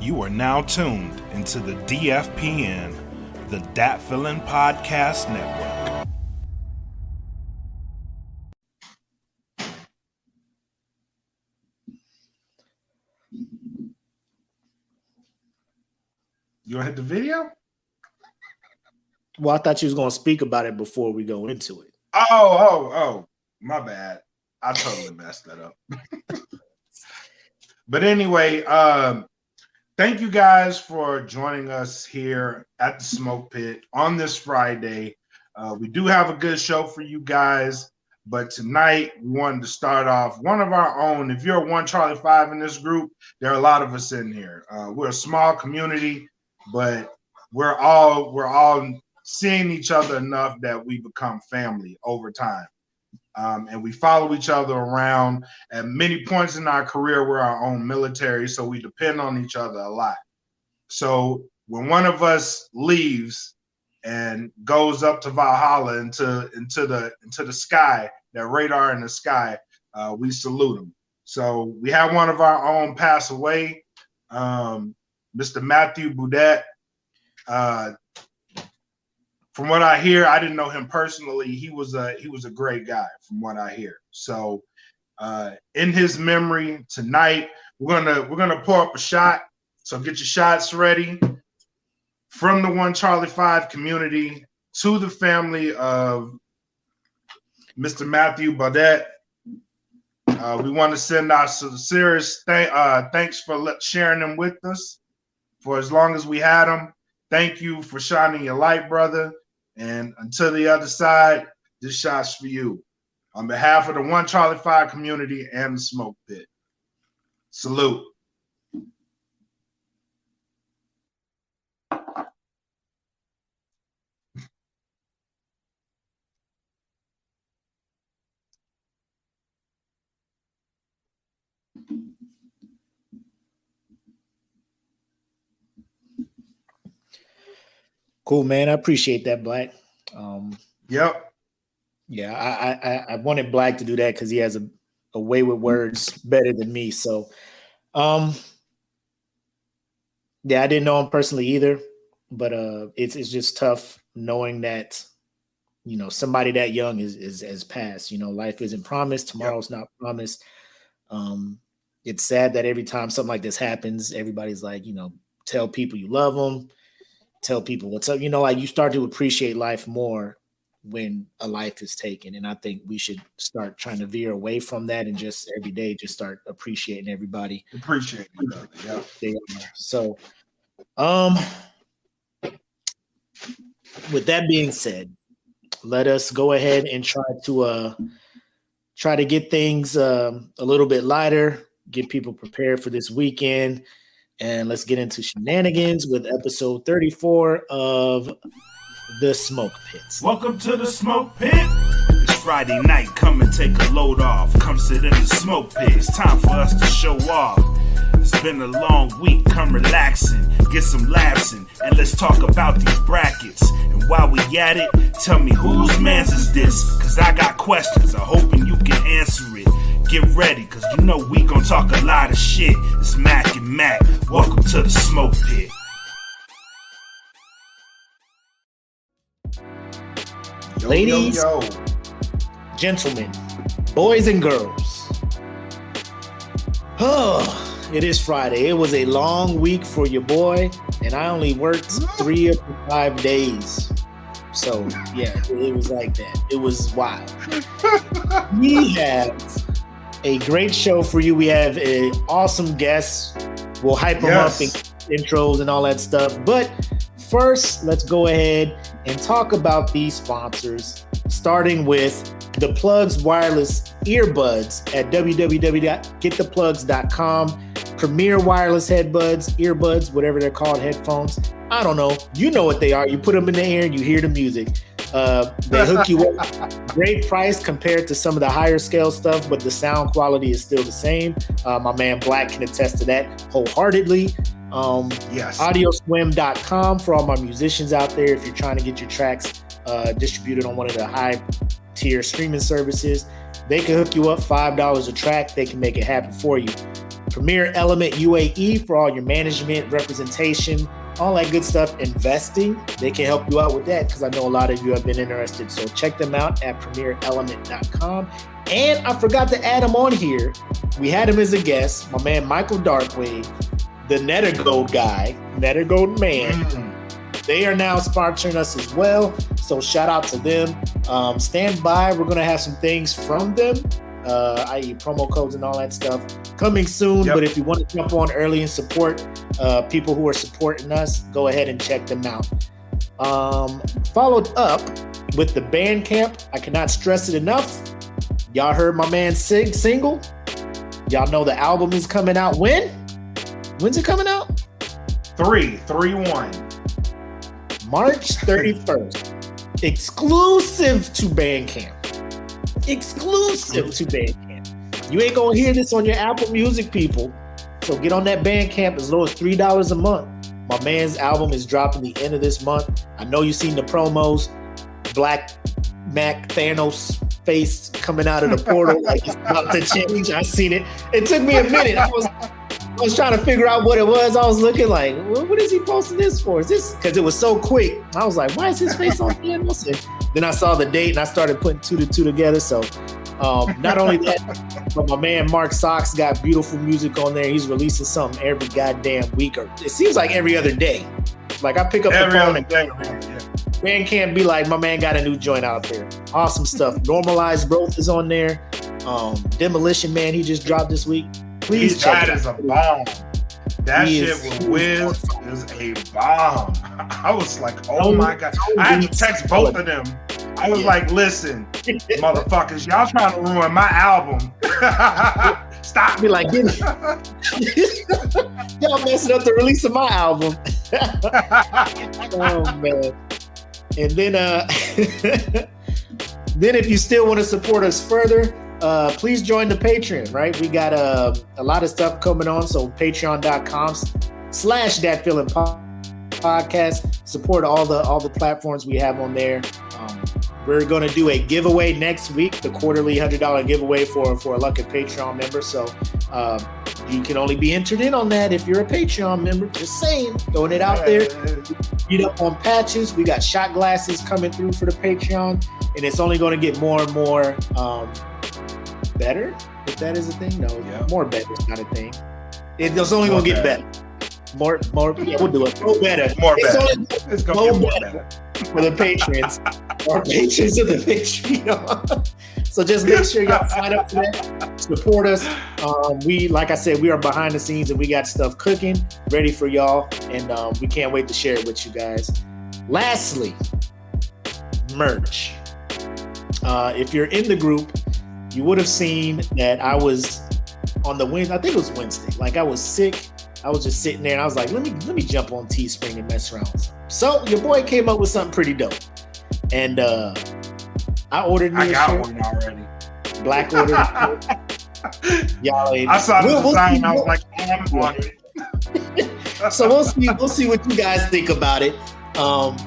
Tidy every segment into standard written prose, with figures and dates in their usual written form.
You are now tuned into the DFPN, the Dat Feelin' Podcast Network. You want to hit the video? Well, I thought you was going to speak about it before we go into it. Oh, my bad. I totally messed that up. But anyway, thank you guys for joining us here at the Smoke Pit on this Friday. We do have a good show for you guys, but tonight we wanted to start off one of our own. If you're 1 Charlie 5 in this group, there are a lot of us in here. We're a small community, but we're all seeing each other enough that we become family over time. And we follow each other around. At many points in our career, we're our own military, so we depend on each other a lot. So when one of us leaves and goes up to Valhalla into the sky, that radar in the sky, we salute him. So we had one of our own pass away, Mr. Matthew Boudet. From what I hear, I didn't know him personally. He was a great guy, from what I hear. So, in his memory tonight, we're gonna pour up a shot. So get your shots ready. From the 1 Charlie 5 community to the family of Mr. Matthew Baudet. We want to send our sincerest thanks for sharing them with us for as long as we had them. Thank you for shining your light, brother. And until the other side, this shot's for you. On behalf of the 1 Charlie 5 community and the Smoke Pit. Salute. Cool, man. I appreciate that, Black. Yep. Yeah, I wanted Black to do that because he has a way with words better than me. So, yeah, I didn't know him personally either, but it's just tough knowing that, somebody that young is passed. Life isn't promised. Tomorrow's not promised. It's sad that every time something like this happens, everybody's like, tell people you love them. Tell people what's up. Like you start to appreciate life more when a life is taken. And I think we should start trying to veer away from that and just every day just start appreciating everybody. Appreciate it. Yeah. They are. So with that being said, let us go ahead and try to get things a little bit lighter, get people prepared for this weekend. And let's get into shenanigans with episode 34 of The Smoke Pit. Welcome to the Smoke Pit. It's Friday night. Come and take a load off. Come sit in the Smoke Pit. It's time for us to show off. It's been a long week. Come relaxing, get some laughs in, and let's talk about these brackets. And while we at it, tell me whose man's is this? Cause I got questions. I'm hoping you can answer it. Get ready, cause we gon' talk a lot of shit. It's Makk and Mac. Welcome to the Smoke Pit. Ladies, gentlemen, boys and girls. Oh, it is Friday. It was a long week for your boy, and I only worked 3 of the 5 days. So, yeah, it was like that. It was wild. We have a great show for you. We have an awesome guest. We'll hype them up in intros and all that stuff. But first, let's go ahead and talk about these sponsors, starting with the Plugs Wireless Earbuds at www.gettheplugs.com. Premier wireless earbuds, whatever they're called, headphones. I don't know. You know what they are. You put them in the ear and you hear the music. They hook you up. Great price compared to some of the higher scale stuff, but the sound quality is still the same. My man Black can attest to that wholeheartedly. Yes. Audioswim.com for all my musicians out there. If you're trying to get your tracks distributed on one of the high tier streaming services, they can hook you up $5 a track. They can make it happen for you. Premier Element UAE for all your management, representation, all that good stuff. Investing, they can help you out with that because I know a lot of you have been interested. So check them out at premierelement.com. And I forgot to add him on here. We had him as a guest, my man Michael Darkwave, the Nettergold guy, Nettergold man. They are now sponsoring us as well. So shout out to them. Stand by. We're going to have some things from them, i.e. promo codes and all that stuff coming soon. Yep. But if you want to jump on early and support people who are supporting us, go ahead and check them out. Followed up with the Bandcamp. I cannot stress it enough. Y'all heard my man single. Y'all know the album is coming out when? When's it coming out? 3/1. March 31st. Exclusive to Bandcamp. Exclusive to Bandcamp. You ain't gonna hear this on your Apple Music, people. So get on that Bandcamp as low as $3 a month. My man's album is dropping the end of this month. I know you've seen the promos. Black Mac Thanos face coming out of the portal like it's about to change. I seen it. It took me a minute. I was trying to figure out what it was. I was looking like, what is he posting this for? Is this because it was so quick? I was like, why is his face on Thanos? Then I saw the date and I started putting 2 to 2 together. So not only that, but my man Mark Sox got beautiful music on there. He's releasing something every goddamn week, or it seems like every other day. Like I pick up the phone and man can't be like, my man got a new joint out there. Awesome stuff. Normalized Growth is on there. Demolition Man, he just dropped this week. Please check it out. That is a bomb. That shit with Wiz is a bomb. I was like, oh my God. I had to text both of them. I was like, listen, motherfuckers, y'all trying to ruin my album. Stop. Be like, y'all messing up the release of my album. Oh man. And then then if you still want to support us further, please join the Patreon, right? We got a lot of stuff coming on. So patreon.com/thatfeelingpodcast. Support all the platforms we have on there. We're going to do a giveaway next week, the quarterly $100 giveaway for a lucky Patreon member. So you can only be entered in on that if you're a Patreon member. Just saying, throwing it out there. Beat up on patches. We got shot glasses coming through for the Patreon, and it's only going to get more and more better, if that is a thing. No, more better is not a thing. It's only going to get better. More, yeah, we'll do it. More better. It's going to get better for the patrons. Our patrons of the Patreon. So just make sure y'all sign up for that. Support us. We, like I said, we are behind the scenes and we got stuff cooking, ready for y'all, and we can't wait to share it with you guys. Lastly, merch. If you're in the group, you would have seen that I was on the Wednesday. I think it was Wednesday. Like I was sick. I was just sitting there and I was like, let me jump on Teespring and mess around with something. So your boy came up with something pretty dope. And I ordered me I a got shirt. one already. Black order. Y'all ain't. I saw the design. I was like, I'm on it. So we'll see what you guys think about it.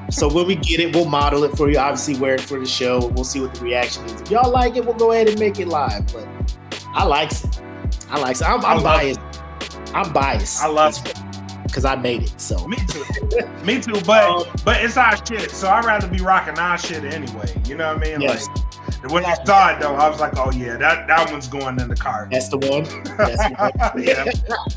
So when we get it, we'll model it for you. Obviously, wear it for the show. We'll see what the reaction is. If y'all like it, we'll go ahead and make it live. But I like it. I'm biased. I'm biased. I love it because I made it. So me too. But it's our shit. So I'd rather be rocking our shit anyway. You know what I mean? Yes. Like when I saw it though, I was like, oh yeah, that one's going in the car. That's the one. Yeah,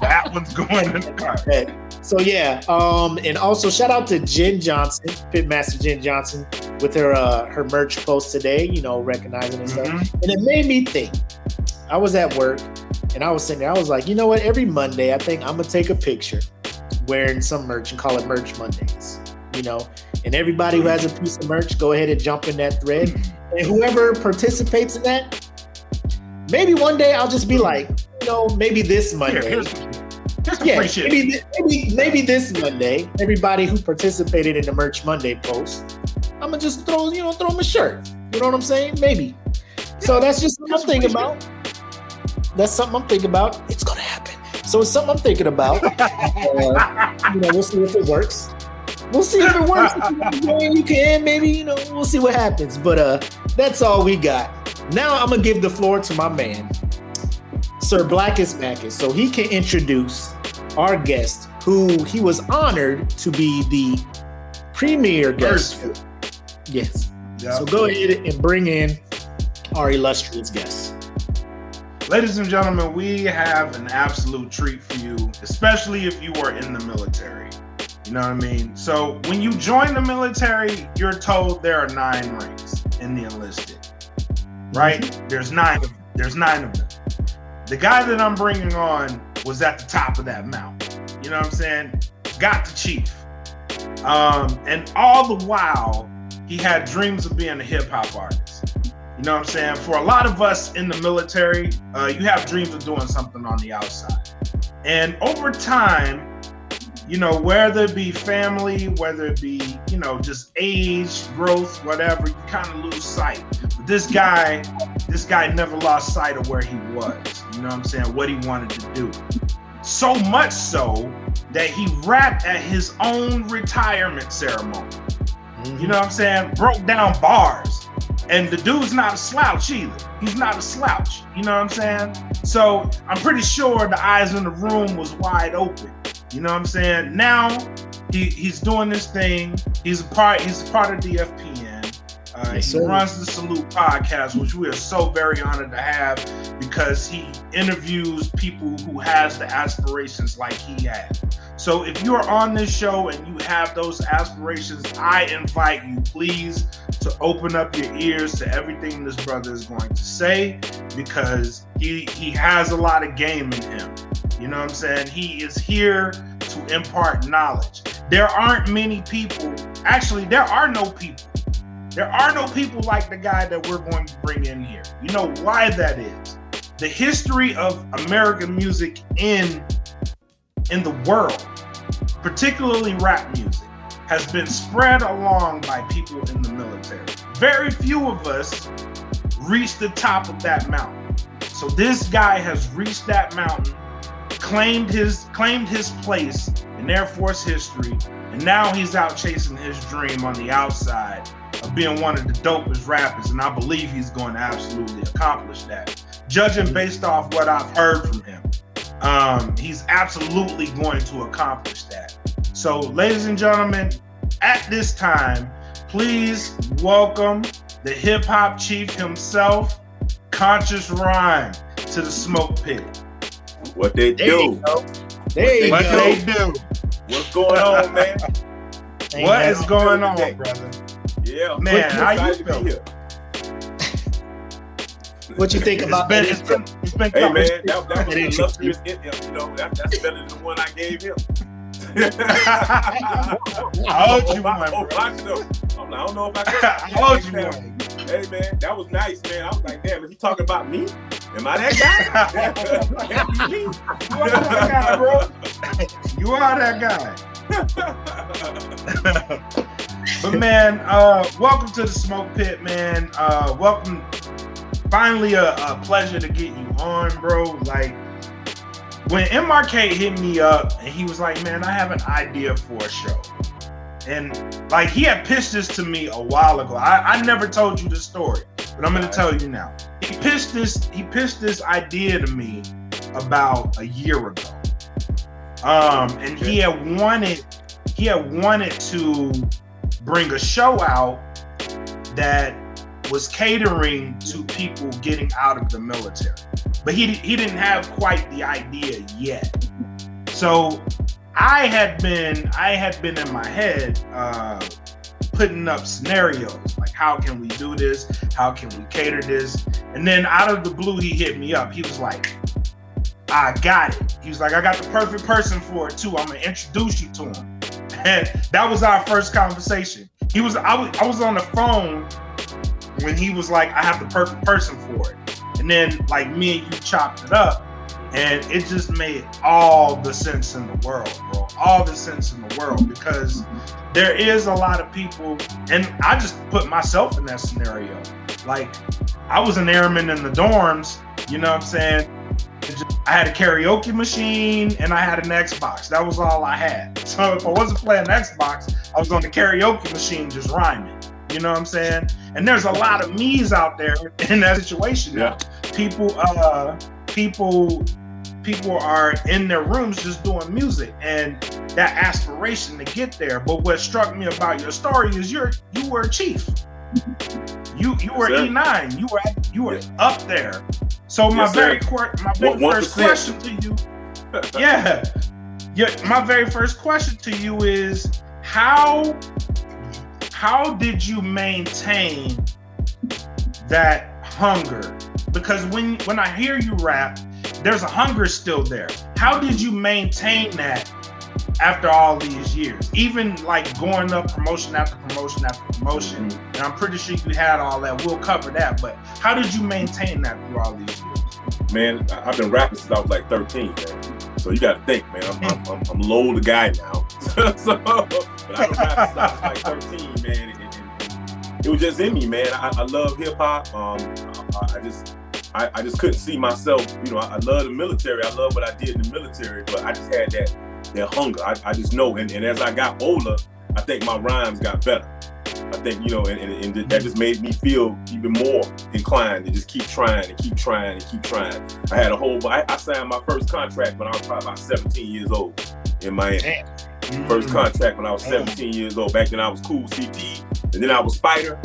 that one's going in the car. Okay. So yeah, and also shout out to Jen Johnson, Pitmaster Jen Johnson, with her merch post today. You know, recognizing and stuff, and it made me think. I was at work. And I was sitting there, I was like, you know what? Every Monday, I think I'm going to take a picture wearing some merch and call it Merch Mondays, you know? And everybody who has a piece of merch, go ahead and jump in that thread. And whoever participates in that, maybe one day I'll just be like, you know, maybe this Monday. Maybe this Monday, everybody who participated in the Merch Monday post, I'm going to just throw them a shirt. You know what I'm saying? Maybe. So that's just something I'm thinking about. That's something I'm thinking about. It's going to happen. So it's something I'm thinking about. We'll see if it works. If you can, maybe, we'll see what happens. But that's all we got. Now I'm going to give the floor to my man, Sir Blackest Mackest, so he can introduce our guest, who he was honored to be the premier guest. Yes. Yep. So go ahead and bring in our illustrious guest. Ladies and gentlemen, we have an absolute treat for you, especially if you are in the military. You know what I mean? So when you join the military, you're told there are 9 ranks in the enlisted, right? Mm-hmm. There's 9 of them. The guy that I'm bringing on was at the top of that mountain. You know what I'm saying? Got the chief. And all the while, he had dreams of being a hip hop artist. You know what I'm saying? For a lot of us in the military, you have dreams of doing something on the outside. And over time, you know, whether it be family, whether it be, you know, just age, growth, whatever, you kind of lose sight. But this guy never lost sight of where he was. You know what I'm saying? What he wanted to do. So much so that he rapped at his own retirement ceremony. Mm-hmm. You know what I'm saying? Broke down bars. And the dude's not a slouch either. He's not a slouch. You know what I'm saying? So I'm pretty sure the eyes in the room was wide open. You know what I'm saying? Now he's doing this thing. He's a part of DFPN. He runs the Salute podcast, which we are so very honored to have because he interviews people who has the aspirations like he had. So if you're on this show and you have those aspirations, I invite you, please, to open up your ears to everything this brother is going to say, because he has a lot of game in him. You know what I'm saying? He is here to impart knowledge. There aren't many people. Actually, there are no people. There are no people like the guy that we're going to bring in here. You know why that is? The history of American music in the world, particularly rap music, has been spread along by people in the military. Very few of us reach the top of that mountain. So this guy has reached that mountain, claimed his place in Air Force history, and now he's out chasing his dream on the outside of being one of the dopest rappers, and I believe he's going to absolutely accomplish that. Judging based off what I've heard from him, he's absolutely going to accomplish that. So, ladies and gentlemen, at this time, please welcome the hip-hop chief himself, Conscious Rhyme, to the Smoke Pit. What they do? What they do? What's going on, man? What is going on, brother? Yeah, man, how you feel? What you think about that? It's been hey, coming. man, that was an illustrious, you know, that's better than the one I gave him. I owed you one, bro. I don't know if I can. I owed you one. Hey, man, that was nice, man. I was like, damn, is he talking about me? Am I that guy? You are that guy, bro. You are that guy. But man, welcome to the Smoke Pit, man. Welcome. Finally, a pleasure to get you on, bro. Like, when MRK hit me up and he was like, man, I have an idea for a show. And like, he had pitched this to me a while ago. I never told you the story, but I'm going to tell you now. He pitched this idea to me about a year ago. And he had wanted to bring a show out that was catering to people getting out of the military, but he didn't have quite the idea yet. So I had been in my head putting up scenarios like, how can we do this? How can we cater this? And then out of the blue, he hit me up. He was like, I got it. He was like, I got the perfect person for it too. I'm gonna introduce you to him. And that was our first conversation. I was on the phone when he was like, I have the perfect person for it. And then like me and you chopped it up, and it just made all the sense in the world, bro. All the sense in the world, because there is a lot of people, and I just put myself in that scenario. Like, I was an airman in the dorms, you know what I'm saying? I had a karaoke machine and I had an Xbox. That was all I had. So if I wasn't playing Xbox, I was on the karaoke machine just rhyming. You know what I'm saying? And there's a lot of me's out there in that situation. Yeah. People people are in their rooms just doing music and that aspiration to get there. But what struck me about your story is you were a chief. You were E9. You were up there. So my very first question to you, my very first question to you is how did you maintain that hunger? Because when I hear you rap, there's a hunger still there. How did you maintain that after all these years? Even like going up promotion after promotion after promotion. And I'm pretty sure you had all that. We'll cover that. But how did you maintain that through all these years? Man, I've been rapping since I was like 13, man. So you got to think, man. I'm a older guy now. But I've been rapping since I was like 13, man. It was just in me, man. I love hip hop. I just couldn't see myself. I love the military. I love what I did in the military, but I just had that hunger. I just know. And as I got older, I think my rhymes got better. I think, and that just made me feel even more inclined to just keep trying and keep trying and keep trying. I had I signed my first contract when I was probably about 17 years old in Miami. First contract when I was 17 years old. Back then I was Cool CT, and then I was Spider.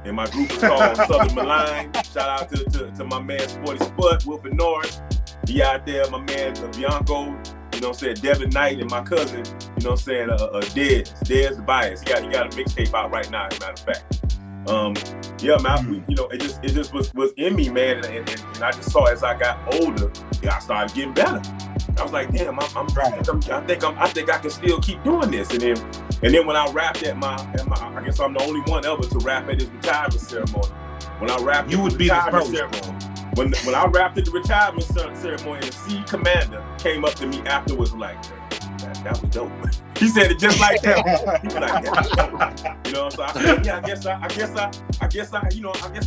And my group was called Southern Malign. Shout out to my man Sporty Spud, Wilford Norris. He out there, my man Bianco, Devin Knight, and my cousin, Dez the Bias. He got a mixtape out right now, as a matter of fact. It just was in me, man, and I just saw as I got older, I started getting better. I was like, damn, I think I can still keep doing this. And then when I rapped at my I guess I'm the only one ever to rap at his retirement ceremony. When I rapped you would be the first. Ceremony. When I rapped at the retirement ceremony, the C commander came up to me afterwards and like, that was dope. He said it just like that. He was like, that was dope. So I said, yeah, I guess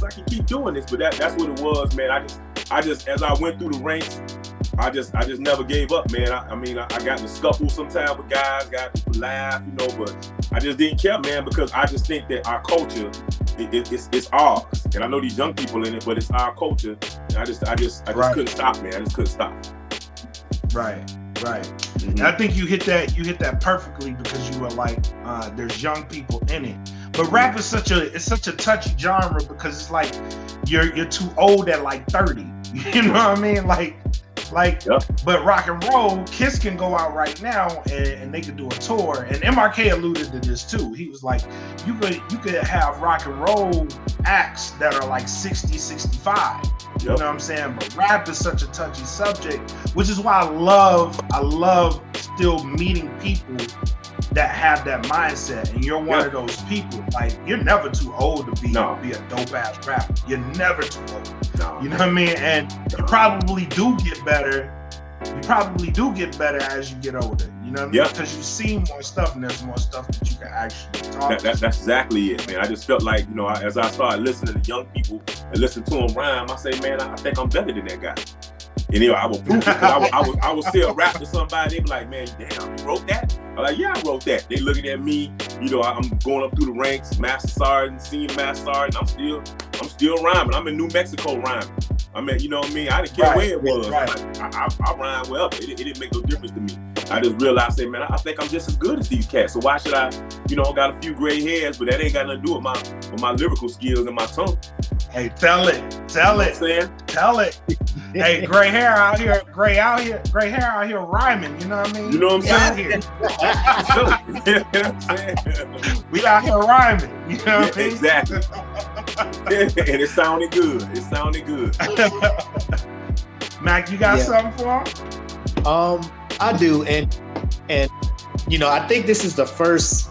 I can keep doing this. But that's what it was, man. I just as I went through the ranks, I just never gave up, man. I got to scuffle sometimes with guys, got to laugh, but I just didn't care, man, because I just think that our culture, it's ours. And I know these young people in it, but it's our culture. And I just couldn't stop, man. I just couldn't stop. Right. Mm-hmm. I think you hit that perfectly because you were like, there's young people in it. But rap is such a touchy genre because it's like you're too old at like 30. You know what I mean? But rock and roll, Kiss can go out right now and they could do a tour. And MRK alluded to this too. He was like, you could have rock and roll acts that are like 60, 65. You know what I'm saying? But rap is such a touchy subject, which is why I love still meeting people that have that mindset. And you're one of those people. Like, you're never too old to be a dope ass rapper. You're never too old. No. You know what I mean? And you probably do get better. You probably do get better as you get older. You know what I mean? Because you see more stuff and there's more stuff that you can actually talk about. That's exactly it, man. I just felt like, as I started listening to young people and listen to them rhyme, I say, man, I think I'm better than that guy. And I will prove it because I would still rap to somebody. They be like, man, damn, you wrote that? I'm like, yeah, I wrote that. They looking at me, I'm going up through the ranks, Master Sergeant, Senior Master Sergeant. I'm still rhyming. I'm in New Mexico rhyming. I mean, you know what I mean? I didn't care where it was. Right. I rhyme well. It didn't make no difference to me. I just realized, man, I think I'm just as good as these cats. So why should I, got a few gray hairs, but that ain't got nothing to do with my lyrical skills and my tongue. Hey, tell it. Tell it. Hey, gray hair out here rhyming. You know what I mean? You know what I'm saying? We out here rhyming. You know what I mean? Exactly. And it sounded good. Mac, you got something for him? I do, and I think this is the first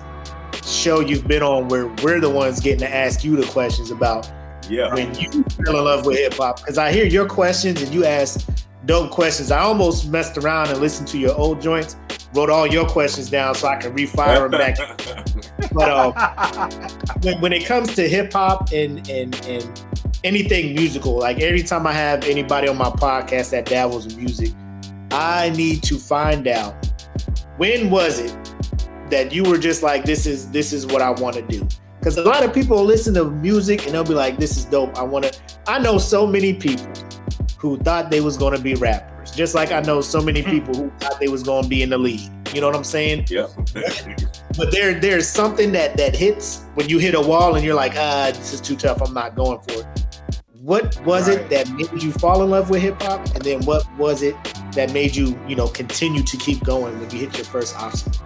show you've been on where we're the ones getting to ask you the questions about when you fell in love with hip hop. Because I hear your questions and you ask dope questions. I almost messed around and listened to your old joints, wrote all your questions down so I can refire them back. But when it comes to hip hop and anything musical, like every time I have anybody on my podcast that dabbles in music, I need to find out, when was it that you were just like, this is what I want to do? Because a lot of people listen to music and they'll be like, this is dope. I know so many people who thought they was going to be rappers. Just like I know so many people who thought they was going to be in the league. You know what I'm saying? Yeah. But there's something that hits when you hit a wall and you're like, this is too tough. I'm not going for it. What was it that made you fall in love with hip hop? And then what was it that made you, continue to keep going when you hit your first obstacle?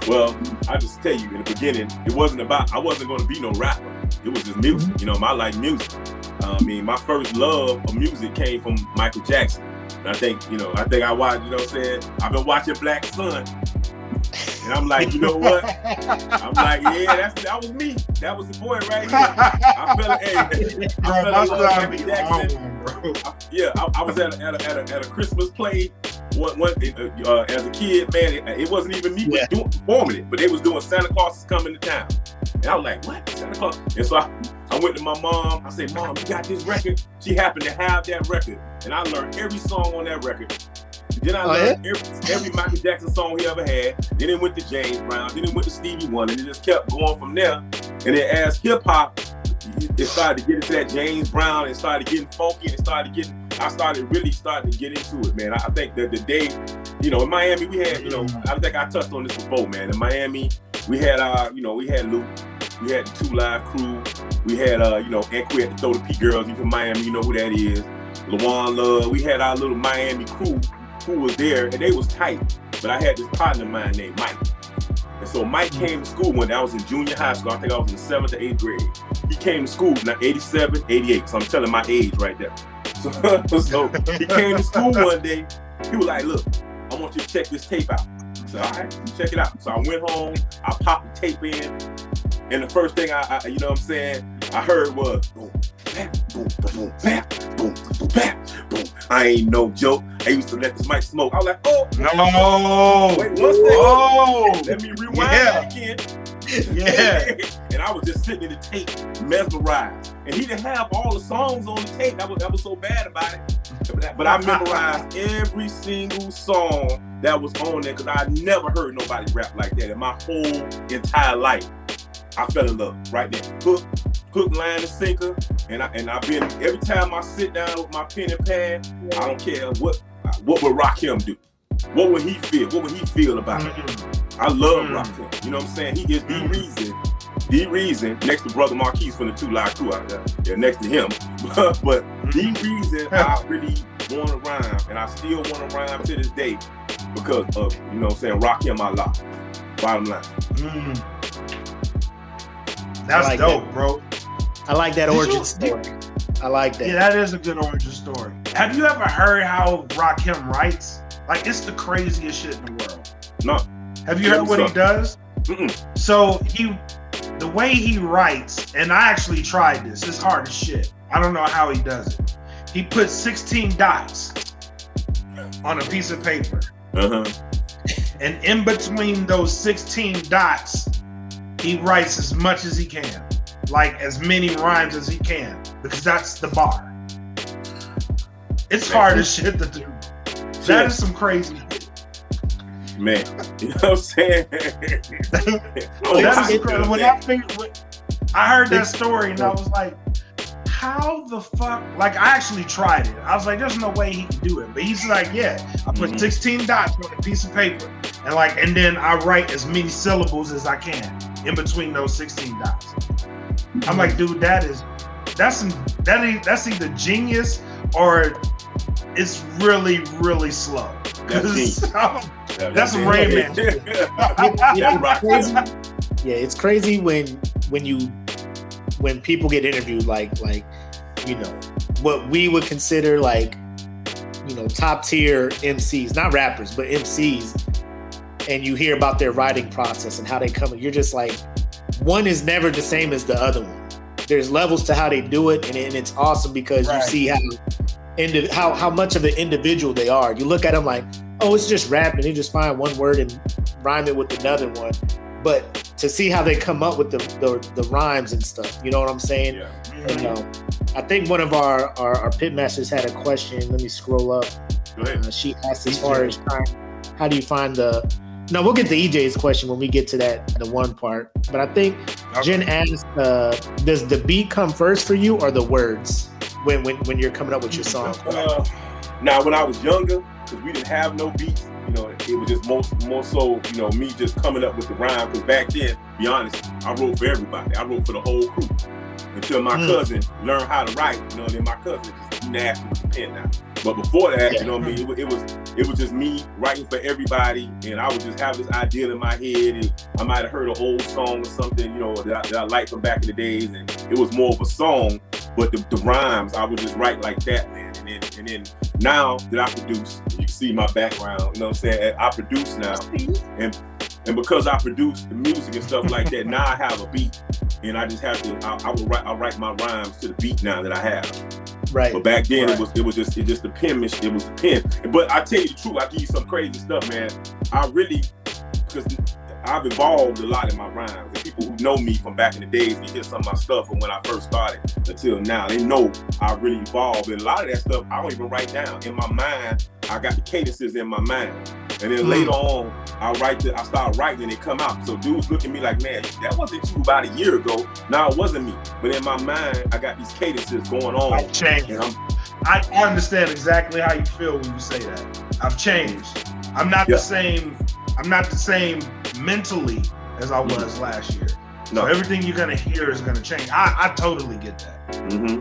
Well, I just tell you, in the beginning, I wasn't going to be no rapper. It was just music. I like music. My first love of music came from Michael Jackson. And I think I watched, I've been watching Black Sun. And I'm like, you know what? I'm like, yeah, that was me. That was the boy right here. I fell in love with Michael Jackson. I was at a Christmas play. As a kid, man, it wasn't even me performing it, but they was doing Santa Claus is Coming to Town. And I was like, what? Santa Claus? And so I went to my mom. I said, Mom, you got this record? She happened to have that record. And I learned every song on that record. Then I learned every Michael Jackson song he ever had. Then it went to James Brown. Then it went to Stevie Wonder. And it just kept going from there. And then as hip hop, it started to get into that James Brown and started getting funky and I started to get into it, man. I think that the day, in Miami, we had, I think I touched on this before, man. In Miami, we had we had Luke, we had the 2 Live Crew, we had, and we had the Throw the P Girls, you from Miami, you know who that is. LaJuan Love, we had our little Miami crew who was there, and they was tight. But I had this partner of mine named Mike. And so Mike came to school when I was in junior high school. I think I was in 7th or 8th grade. He came to school in 87, 88. So I'm telling my age right there. So he came to school one day. He was like, look, I want you to check this tape out. I said, all right, check it out. So I went home, I popped the tape in. And the first thing I I heard was boom, bam, boom, boom, bam, boom, boom, bam, boom. I ain't no joke. I used to let this mic smoke. I was like, oh, no. Wait 1 second. Oh, let me rewind that again. Yeah. And I was just sitting in the tape, mesmerized. And he didn't have all the songs on the tape. That was so bad about it. But I memorized every single song that was on there because I never heard nobody rap like that in my whole entire life. I fell in love right there. Hook, line, and sinker. And I've been, every time I sit down with my pen and pad, I don't care what would Rakim do. What would he feel? What would he feel about it? I love Rakim. You know what I'm saying? He is the reason, next to Brother Marquise from the 2 Live Crew out there. Yeah, next to him. but the reason I really want to rhyme, and I still want to rhyme to this day, because of, Rakim Allah. Bottom line. That's like dope, that. Bro. I like that origin story. I like that. Yeah, that is a good origin story. Have you ever heard how Rakim writes? Like, it's the craziest shit in the world. No. Have you heard what he does? Mm-mm. So the way he writes, and I actually tried this. It's hard as shit. I don't know how he does it. He puts 16 dots on a piece of paper. And in between those 16 dots, he writes as much as he can, like as many rhymes as he can, because that's the bar. It's hard as shit to do. That is some crazy shit. Man, you know what I'm saying? That is incredible. When I heard that story and I was like, how the fuck? Like, I actually tried it. I was like, there's no way he can do it. But he's like, yeah, I put 16 dots on a piece of paper and then I write as many syllables as I can in between those 16 dots. I'm like, dude, that's either genius or it's really, really slow. That's some Rain Man shit. It's crazy when people get interviewed, like what we would consider top tier MCs, not rappers, but MCs, and you hear about their writing process and how they come. You're just like, one is never the same as the other one. There's levels to how they do it, and it's awesome because you see how much of an individual they are. You look at them like, oh, it's just rap, and they just find one word and rhyme it with another one. But to see how they come up with the rhymes and stuff, you know what I'm saying? Yeah. And, I think one of our pit masters had a question. Let me scroll up. Go ahead. She asked as far as how do you find No, we'll get to EJ's question when we get to the one part. But I think Jen asked, does the beat come first for you or the words? when you're coming up with your song? Now, when I was younger, because we didn't have no beats, it was just more so, me just coming up with the rhyme. Because back then, to be honest, I wrote for everybody. I wrote for the whole crew until my cousin learned how to write. Then my cousin just nasty with the pen now. But before that, it was just me writing for everybody, and I would just have this idea in my head, and I might have heard an old song or something, that I liked from back in the days, and it was more of a song. But the rhymes, I would just write like that, man. And then now that I produce, you can see my background, you know what I'm saying? I produce now. And because I produce the music and stuff like that, now I have a beat. And I just have to, I'll write my rhymes to the beat now that I have. Right. But back then it was just the penmanship, it was the pen. But I tell you the truth, I give you some crazy stuff, man. Because I've evolved a lot in my rhymes. And people who know me from back in the days, they hear some of my stuff from when I first started until now. They know I really evolved. And a lot of that stuff I don't even write down. In my mind, I got the cadences in my mind. And then later on, I start writing and it come out. So dudes look at me like, man, that wasn't you about a year ago. No, it wasn't me. But in my mind, I got these cadences going on. I've changed. I understand exactly how you feel when you say that. I've changed. I'm not the same. I'm not the same mentally as I was last year. No. So everything you're gonna hear is gonna change. I totally get that. Mm-hmm.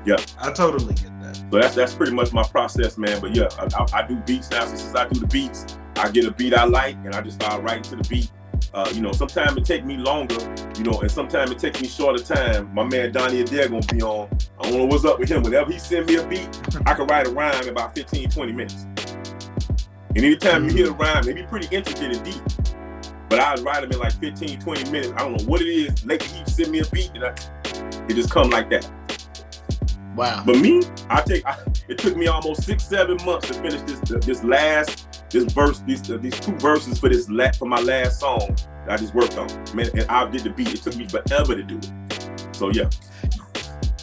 Yeah, I totally get that. So that's pretty much my process, man. But yeah, I do beats now. Since I do the beats, I get a beat I like, and I just start writing to the beat. Sometimes it take me longer, and sometimes it takes me shorter time. My man Donnie Adair gonna be on. I don't know what's up with him. Whenever he send me a beat, I can write a rhyme in about 15, 20 minutes. And anytime you hear a rhyme, they be pretty intricate and deep. But I write them in like 15, 20 minutes. I don't know what it is. Lately, he send me a beat, and it just come like that. Wow. But me, it took me almost 6-7 months to finish this verse, these two verses for my last song that I just worked on. Man, and I did the beat. It took me forever to do it. So yeah.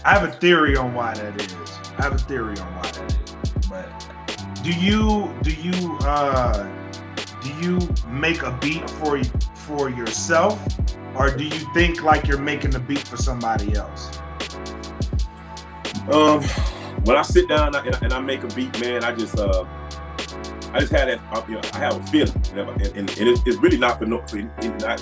I have a theory on why that is. But do you make a beat for yourself, or do you think like you're making the beat for somebody else? When I sit down and I make a beat, man, I just have that. I have a feeling, and it's really not for not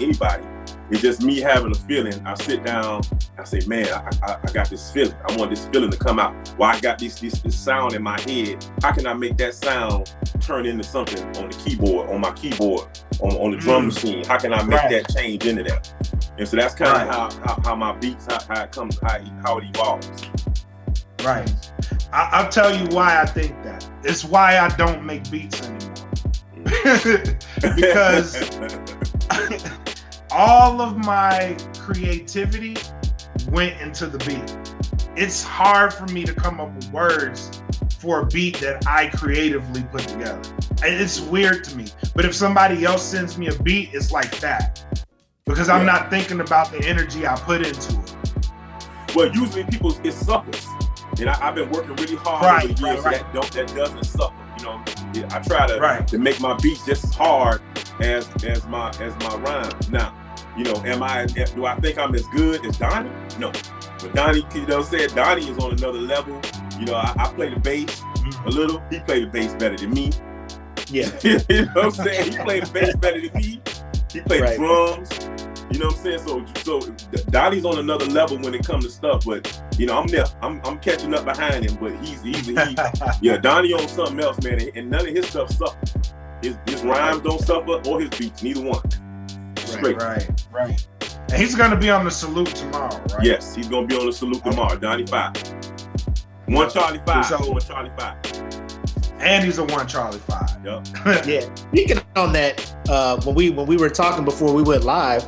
anybody. It's just me having a feeling. I sit down, I say, man, I got this feeling. I want this feeling to come out. Well, I got this sound in my head. How can I make that sound turn into something on the keyboard, on my keyboard, on the drum machine? How can I make that change into that? And so that's kind of how my beats, how it comes, how it evolves. Right. I'll tell you why I think that. It's why I don't make beats anymore. Because all of my creativity went into the beat. It's hard for me to come up with words for a beat that I creatively put together. And it's weird to me. But if somebody else sends me a beat, it's like that. Because I'm not thinking about the energy I put into it. Well, usually it suffers. And I've been working really hard over the years that doesn't suffer. I try to make my beats just as hard as my rhyme. Now, do I think I'm as good as Donnie? No. But Donnie, Donnie is on another level. I play the bass a little. He played the bass better than me. Yeah. You know what I'm saying? He played the bass better than me. He played the drums. You know what I'm saying? So Donnie's on another level when it comes to stuff, but I'm there. I'm catching up behind him, but he's Donnie on something else, man, and none of his stuff suffers. His rhymes don't suffer or his beats, neither one. Straight. Right. And he's gonna be on the Salute tomorrow, right? Yes, he's gonna be on the Salute tomorrow. Donnie 5. One Charlie 5. And he's a 1 Charlie 5. Yep. Yeah. Speaking on that, when we were talking before we went live,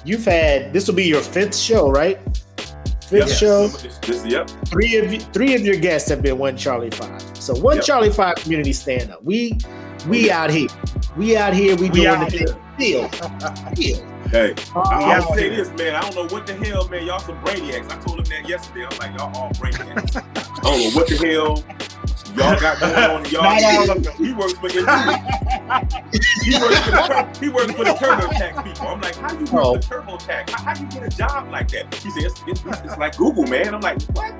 this will be your 5th show, right? 5th show. Yep. Three of your guests have been 1 Charlie 5. So 1 Charlie 5 community stand up. We out here. We doing the deal. Hey, I'll say this, man. I don't know what the hell, man. Y'all some brainiacs. I told him that yesterday. I was like, y'all all brainiacs. I don't know what the hell y'all got going on. Y'all, he works for he works for the TurboTax people. I'm like, how you work for TurboTax? How you get a job like that? He said, it's like Google, man. I'm like, what?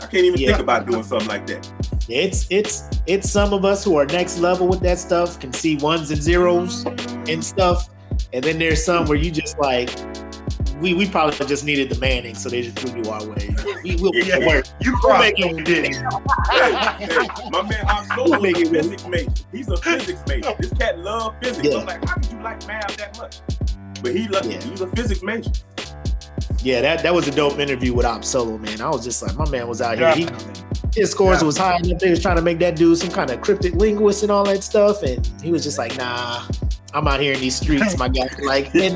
can't even think about doing something like that. It's some of us who are next level with that stuff, can see ones and zeros and stuff. And then there's some where you just like, we probably just needed the Manning, so they just threw you our way. We'll work. You crossed over, didn't you? My man, I'm so a physics major. He's a physics major. This cat loves physics. Yeah. I'm like, how could you like math that much? But he's a physics major. Yeah, that was a dope interview with Op Solo, man. I was just like, my man was out here. His scores was high enough. They was trying to make that dude some kind of cryptic linguist and all that stuff, and he was just like, nah, I'm out here in these streets, my guy. Like, and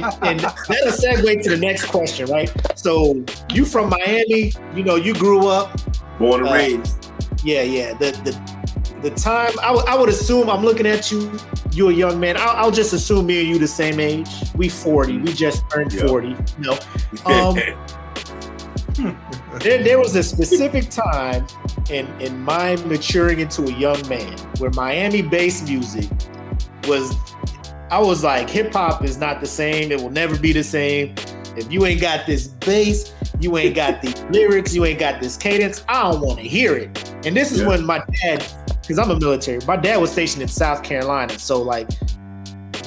that'll segue to the next question, right? So you from Miami, you grew up, born and raised. Yeah. The time I would assume, I'm looking at you. You're a young man. I'll just assume me and you the same age. We 40. We just turned 40. There was a specific time in my maturing into a young man where Miami-based music I was like, hip hop is not the same. It will never be the same. If you ain't got this bass, you ain't got the lyrics, you ain't got this cadence, I don't want to hear it. And this is when my dad, because I'm a military, my dad was stationed in South Carolina. So like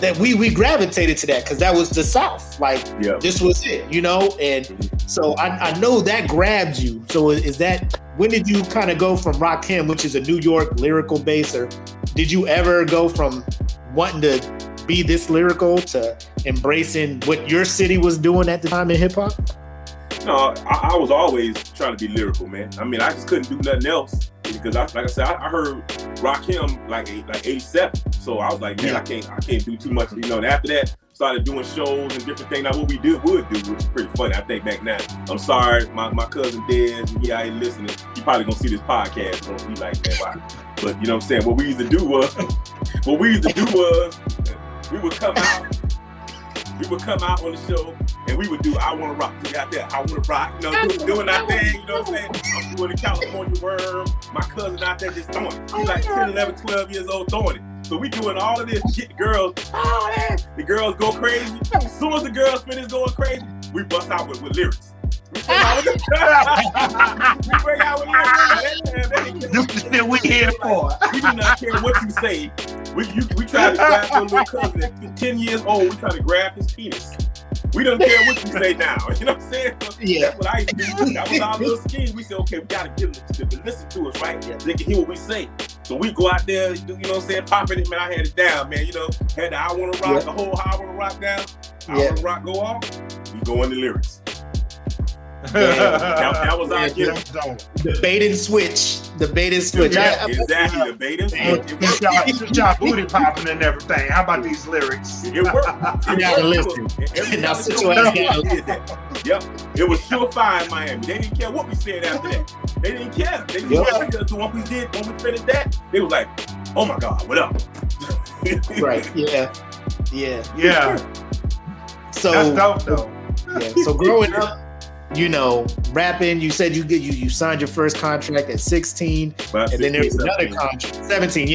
that we gravitated to that because that was the South. Like this was it, And so I know that grabbed you. So is that, when did you kind of go from Rakim, which is a New York lyrical base, or did you ever go from wanting to be this lyrical to embracing what your city was doing at the time in hip hop? No, I was always trying to be lyrical, man. I mean, I just couldn't do nothing else because, like I said, I heard Rakim like 87. So I was like, man, I can't do too much, And after that, started doing shows and different things. Now what we would do, which is pretty funny. I think back now. I'm sorry, my cousin Dez, I ain't listening. He probably gonna see this podcast, bro. He like, man, why? But you know what I'm saying? What we used to do was, we would come out on the show and we would do I Wanna Rock. We got that I Wanna Rock, doing our thing, you know what I'm saying? I'm doing the California Worm. My cousin out there just throwing it. He's like 10, 11, 12 years old throwing it. So we doing all of this, get the girls, the girls go crazy. As soon as the girls finish going crazy, we bust out with lyrics. We bring out with lyrics. This is what we here for. We do not care what you say. We try to grab your little cousin at 10 years old. We try to grab his penis. We don't care what you say now. You know what I'm saying? So that's what I used to do. That was our little scheme. We said, okay, we got to get them to listen to us, right? So they can hear what we say. So we go out there, you know what I'm saying, popping it, man. I had it down, man. Had the I Wanna Rock, the whole I Wanna Rock down. I Wanna Rock go off. We go in the lyrics. That was our gift. The bait and switch. Yeah, exactly. The bait and switch. Just y'all booty popping and everything. How about these lyrics? It worked. You gotta listen. Now sit your ass down. Yep. It was surefire in Miami. They didn't care what we said after that. They didn't care. They didn't care because when we finished that, they was like, oh my God, what up? Right. Yeah. So that's dope though. Yeah. So growing up, rapping, you said you signed your first contract at 16, and then there was another contract, 17,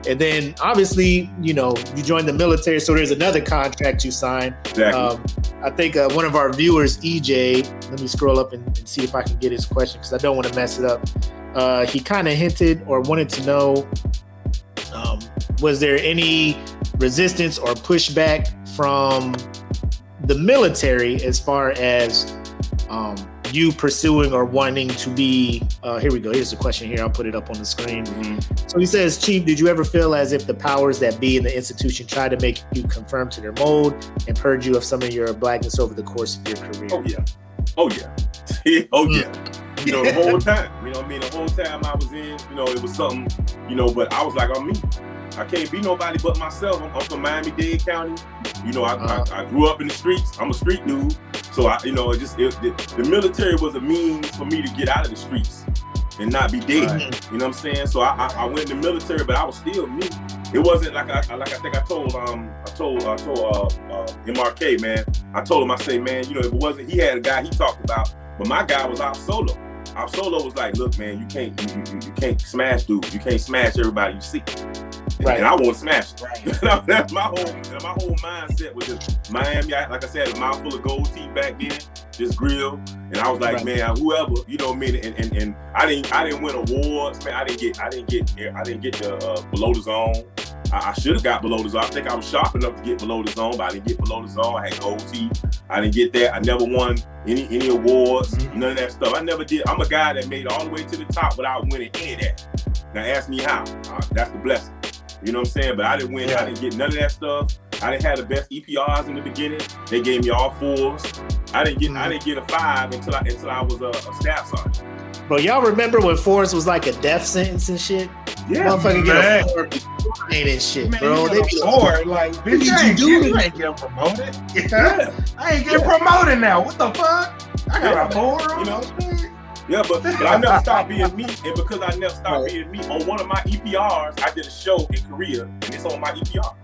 and then obviously, you joined the military, so there's another contract you signed. Exactly. I think one of our viewers, EJ, let me scroll up and see if I can get his question because I don't want to mess it up. He kind of hinted or wanted to know, was there any resistance or pushback from the military as far as you pursuing or wanting to be, here we go, here's the question here, I'll put it up on the screen. Mm-hmm. So he says, Chief, did you ever feel as if the powers that be in the institution tried to make you conform to their mold and purge you of some of your blackness over the course of your career? Oh yeah. The whole time, the whole time I was in, it was something, but I was like, I'm me. I can't be nobody but myself. I'm from Miami-Dade County. I grew up in the streets. I'm a street dude. So the military was a means for me to get out of the streets and not be dead. Right. You know what I'm saying? So I went in the military, but I was still me. It wasn't like I think I told MRK, man. I told him, I say, man, if it wasn't, he had a guy he talked about, but my guy was Op Solo. Op Solo was like, look, man, you can't smash dudes. You can't smash everybody you see. and I want to smash it. Right. That's my whole mindset was just Miami. Like I said, a mouthful of gold teeth back then, just grill. And I was like, man, whoever, you know what I mean. And I didn't win awards, man. I didn't get the below the zone. I should have got below the zone. I think I was sharp enough to get below the zone, but I didn't get below the zone. I had gold teeth. I didn't get that. I never won any awards, none of that stuff. I never did. I'm a guy that made it all the way to the top without winning any of that. Now ask me how. That's the blessing. You know what I'm saying? But I didn't win. I didn't get none of that stuff. I didn't have the best EPRs in the beginning. They gave me all 4s. I didn't get a 5 until I was a staff sergeant. Bro, y'all remember when Forrest was like a death sentence and shit? Yeah, motherfucker get a 4 and shit, man, bro. They be like, bitch, you ain't getting promoted. Yeah. I ain't getting promoted now. What the fuck? I got a 4 on those. Yeah, but I never stopped being me, and because I never stopped being me, on one of my EPRs, I did a show in Korea, and it's on my EPR.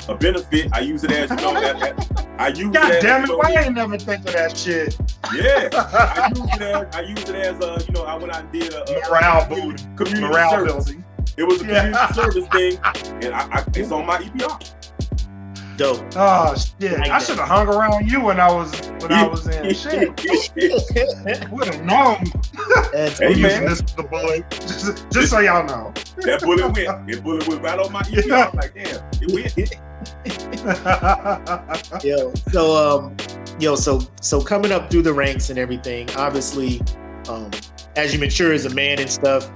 A benefit, I use it as, I use God it as. damn it, why I ain't never think of that shit? Yeah, I use it as I went out and did a community morale service. building. It was a community service thing, and it's on my EPR. Dope. Oh shit! I should have hung around you when I was in shit. Would have known. Hey, using this for the bullet. Just so y'all know. That bullet went. That bullet was right on my EPR. I was like, damn, it went. So coming up through the ranks and everything, obviously, as you mature as a man and stuff,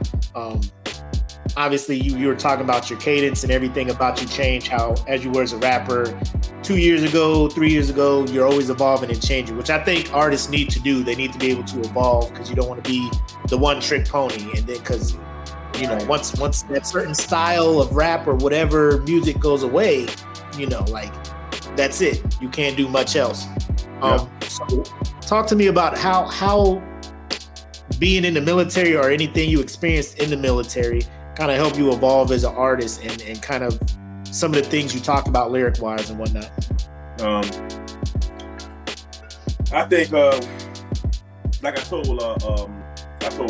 obviously you were talking about your cadence and everything about you change how as you were as a rapper 2 years ago, 3 years ago, you're always evolving and changing, which I think artists need to do. They need to be able to evolve because you don't want to be the one trick pony. And then because, once that certain style of rap or whatever music goes away, like that's it. You can't do much else. So talk to me about how being in the military or anything you experienced in the military kind of help you evolve as an artist and kind of some of the things you talk about lyric wise and whatnot. I think like I told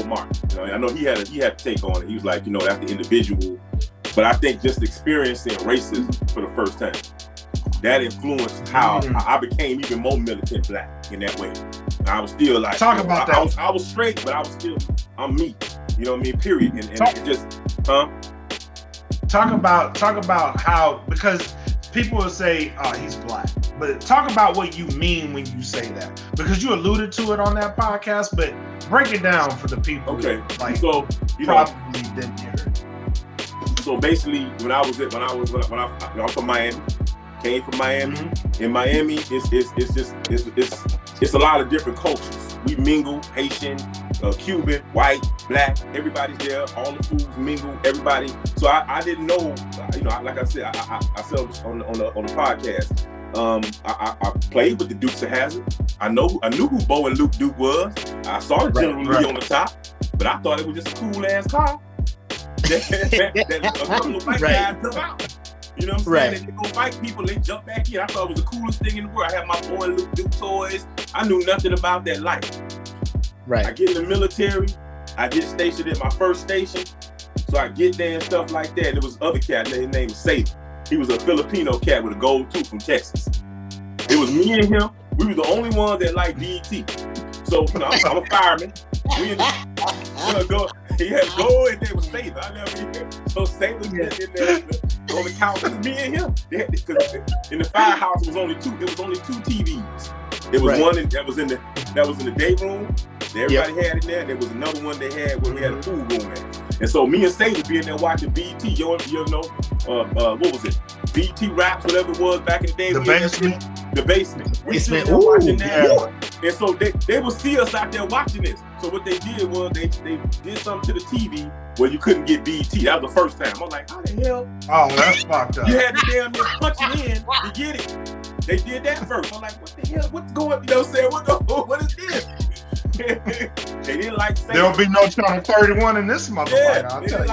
Mark, I know he had to take on it. He was like, that's the individual, but I think just experiencing racism for the first time, that influenced how I became even more militant black in that way. I was still like, talk about that. I was straight, but I'm me. You know what I mean? Period. And it just, Talk about how, because people will say, oh, he's black. But talk about what you mean when you say that. Because you alluded to it on that podcast, but break it down for the people so, probably didn't hear it. So basically, when I'm from Miami, came from Miami. Mm-hmm. In Miami, it's a lot of different cultures. We mingle, Haitian, Cuban, white, black, everybody's there. All the foods mingle, everybody. So I didn't know, like I said, I said on the podcast. I played with the Dukes of Hazzard. I knew who Bo and Luke Duke was. I saw the General Lee on the top, but I thought it was just a cool ass car that a couple of white guys took out. You know what I'm saying? And they go fight people, they jump back in. I thought it was the coolest thing in the world. I had my Boy and Luke Duke toys. I knew nothing about that life. Right. I get in the military. I get stationed at my first station. So I get there and stuff like that. And there was other cat, his name was Saban. He was a Filipino cat with a gold tooth from Texas. It was me and him. We were the only ones that liked BET. So, I'm a fireman. He had to go and there was Saban. I never even. So Saban was in there on the couch. It was me and him. Because in the firehouse, it was only two TVs. There was one that was in the day room. Everybody had it there. There was another one they had where we had a pool room at. And so me and Sadie being there watching BET, what was it? BET Raps, whatever it was back in the day. The basement. We sitting there watching that. And so they would see us out there watching this. So what they did was they did something to the TV where you couldn't get BET. That was the first time. I was like, how the hell? Oh, that's fucked up. You had to damn near punch it in to get it. They did that first. I'm like, what the hell? What's going? You know what I'm saying? What is this? They didn't like Saban. There'll be no channel 31 in this motherfucker. I'll tell you.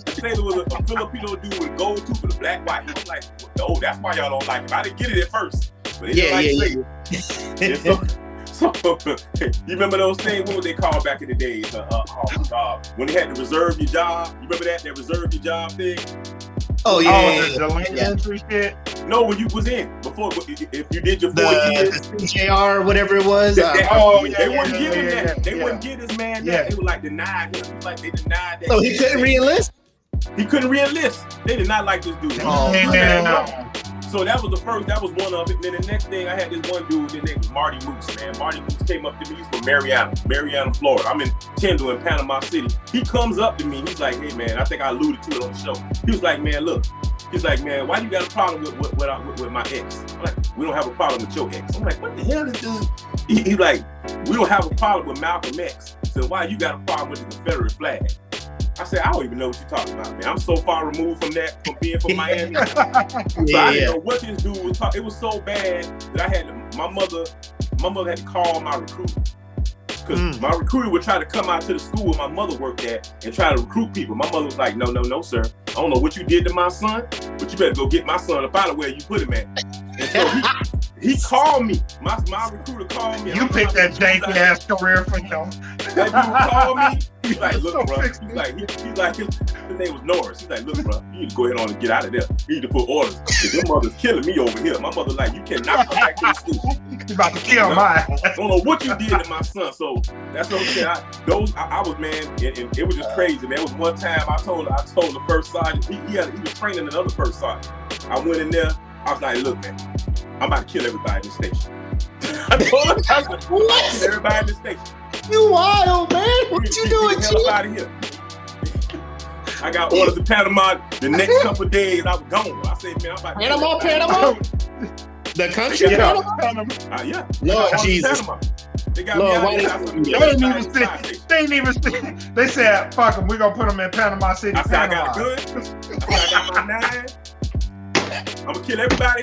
Saban was a Filipino dude with gold tooth and a black white. I'm like, oh, that's why y'all don't like him. I didn't get it at first, but they didn't like Saban. So you remember those things? What were they called back in the days? When they had to reserve your job. You remember that reserve your job thing? Oh yeah, the lane entry shit. No, when you was in before, if you did your 4 years, the CJR, whatever it was. they yeah, wouldn't give him yeah, that. They yeah. wouldn't give this man that. Yeah. They would like deny him. It was like they denied that. So he couldn't re-enlist. He couldn't re-enlist. They did not like this dude. Oh, man. So that was the first. That was one of it. Then the next thing, I had this one dude. His name was Marty Moose. Man, Marty Moose came up to me. He's from Mariana, Florida. I'm in Tyndall in Panama City. He comes up to me. He's like, "Hey, man, I think I alluded to it on the show." He was like, "Man, look." He's like, "Man, why you got a problem with my ex?" I'm like, "We don't have a problem with your ex." I'm like, "What the hell is this?" He's like, "We don't have a problem with Malcolm X. So why you got a problem with the Confederate flag?" I said, "I don't even know what you're talking about, man. I'm so far removed from that, from being from Miami." So I didn't know what this dude was talking. It was so bad that I had my mother had to call my recruiter. Because my recruiter would try to come out to the school where my mother worked at and try to recruit people. My mother was like, no, sir. I don't know what you did to my son, but you better go get my son up out of where you put him at. And so he called me. My recruiter called me. You picked that janky ass career for him. That dude called me. He's like, "Look, bro." He's like, his name was Norris. He's like, "Look, bro, you need to go ahead on and get out of there. You need to put orders. Your mother's killing me over here." My mother like, "You cannot come back to the school. You about to kill my ass." I don't know what you did to my son." So that's what I'm saying. I was, man, and it was just crazy, man. It was one time I told the first sergeant, he was training another first sergeant. I went in there. I was like, "Look, man, I'm about to kill everybody in the station." I told him, I was like, "What? Everybody in the station. You wild, man. What you doing, Chief? Out of here." I got orders to Panama. The next couple of days, I was gone. I said, "Man, I'm about to Panama? The country, Panama? Yeah. Lord Jesus. They got me out there. They didn't even see. They said, "Fuck them. We're gonna put them in Panama City." I said, "I got good. I got my 9. I'm gonna kill everybody.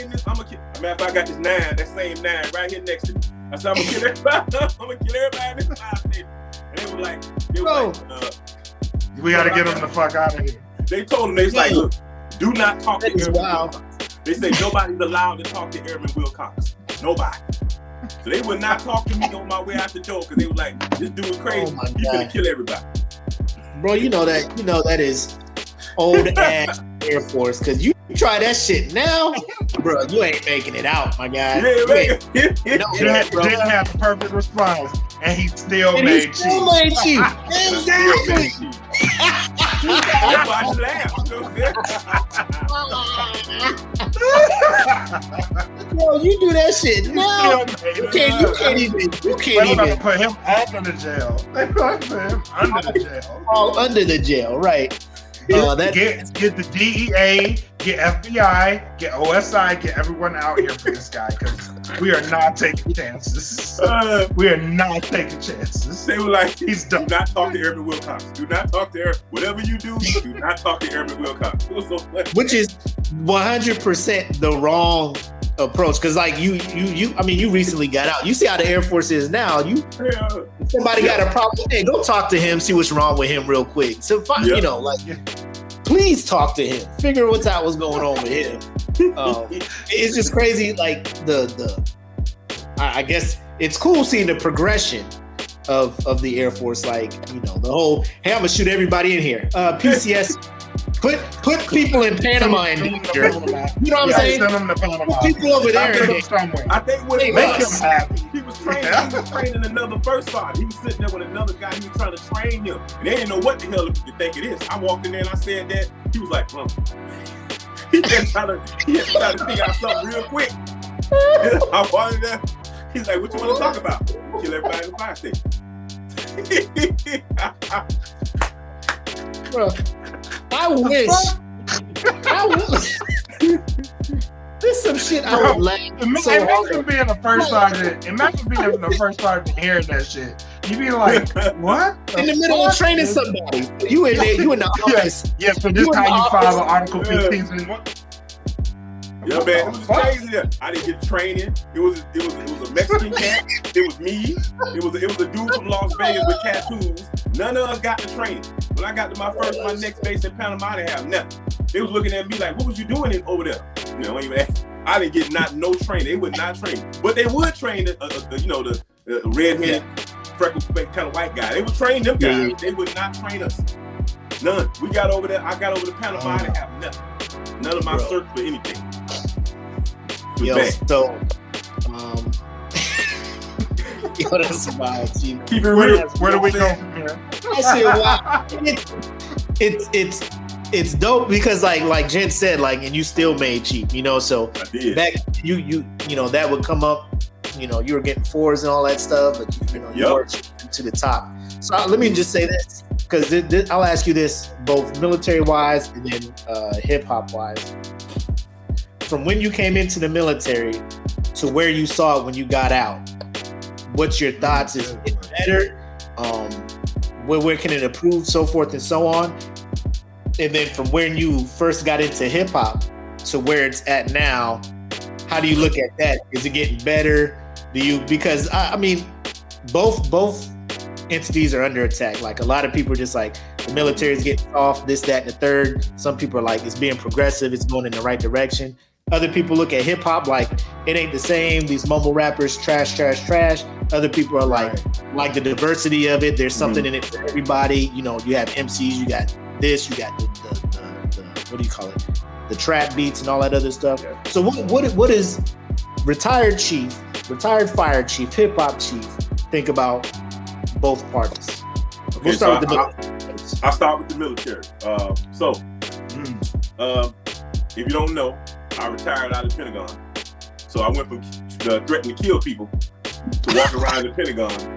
In this. Matter of fact, I got this 9, that same 9 right here next to me. I said, I'm gonna kill everybody in this fire station." And they were like, "We gotta get them the fuck out of here." They told them, they was like, "Look, do not talk to Airman Wilcox." They say nobody's allowed to talk to Airman Wilcox. Nobody. So they would not talk to me on my way out the door because they were like, "This dude is crazy. He's gonna kill everybody." Bro, you know that is old ass Air Force, because you try that shit now, bro, you ain't making it out, my guy. Yeah, didn't have the perfect response, and he still made chief. Exactly. Everybody laugh. Bro, you do that shit now. You can't even put him under the jail. They put him under the jail. All under the jail, right? Get the DEA, get FBI, get OSI, get everyone out here for this guy, because we are not taking chances. We are not taking chances. They were like, "He's done. Do not talk to Airman Wilcox. Do not talk to Airman. Whatever you do not talk to Airman Wilcox." It was so funny. Which is 100% the wrong approach, because like you recently got out. You see how the Air Force is now. Somebody got a problem, hey, go talk to him, see what's wrong with him real quick. So please talk to him, figure out what's going on with him. It's just crazy, like I guess it's cool seeing the progression of the Air Force, like, the whole, "Hey, I'm gonna shoot everybody in here." PCS, put people in Panama in danger. You know what I'm saying? Send them to Panama. Put people over there. I think what make him happy. He was training another first sergeant. He was sitting there with another guy. He was trying to train him, and they didn't know what the hell you think it is. I walked in there and I said that. He was like, He just trying to figure out something real quick. I walked in there. He's like, "What you want to talk about?" "Kill everybody in the fire station." Bro, I wish. There's some shit I would laugh so hard. Imagine being the first sergeant. Imagine being the first sergeant hearing that shit. You be like, "What?" In the middle of training somebody. You in there, you in the office. Yes, so this is how you follow Article 15. Yeah, man, it was crazy. I didn't get training. It was a Mexican cat. It was me. It was a dude from Las Vegas with tattoos. None of us got the training. When I got to my next base in Panama, I didn't have nothing. They was looking at me like, "What was you doing over there?" I didn't get no training. They would not train, but they would train the redheaded, freckled kind of white guy. They would train them guys. They would not train us. None. We got over there. I got over the Panama. I didn't have nothing. None of my search for anything. Yo, bad. so, yo, that's wild. Keep it real. Where do we go from here? I said, wow. It's dope because like Jen said, like, and you still made cheap, you know. So I did. back you know that would come up, you know, you were getting 4s and all that stuff, but you know you worked to the top. So let me just say this, because I'll ask you this both military wise and then hip hop wise. From when you came into the military to where you saw it when you got out, what's your thoughts? Is it better? Where can it improve, so forth and so on? And then from when you first got into hip hop to where it's at now, how do you look at that? Is it getting better? Because I mean, both entities are under attack. Like a lot of people are just like, the military is getting soft, this, that, and the third. Some people are like, it's being progressive, it's going in the right direction. Other people look at hip hop like it ain't the same. These mumble rappers, trash. Other people are like the diversity of it. There's something in it for everybody. You know, you have MCs, you got this, you got the what do you call it? The trap beats and all that other stuff. Yeah. So what is retired fire chief, hip hop chief think about both parties? Okay, we'll start with the military. I'll start with the military. If you don't know, I retired out of the Pentagon. So I went from threatening to kill people to walk around the Pentagon.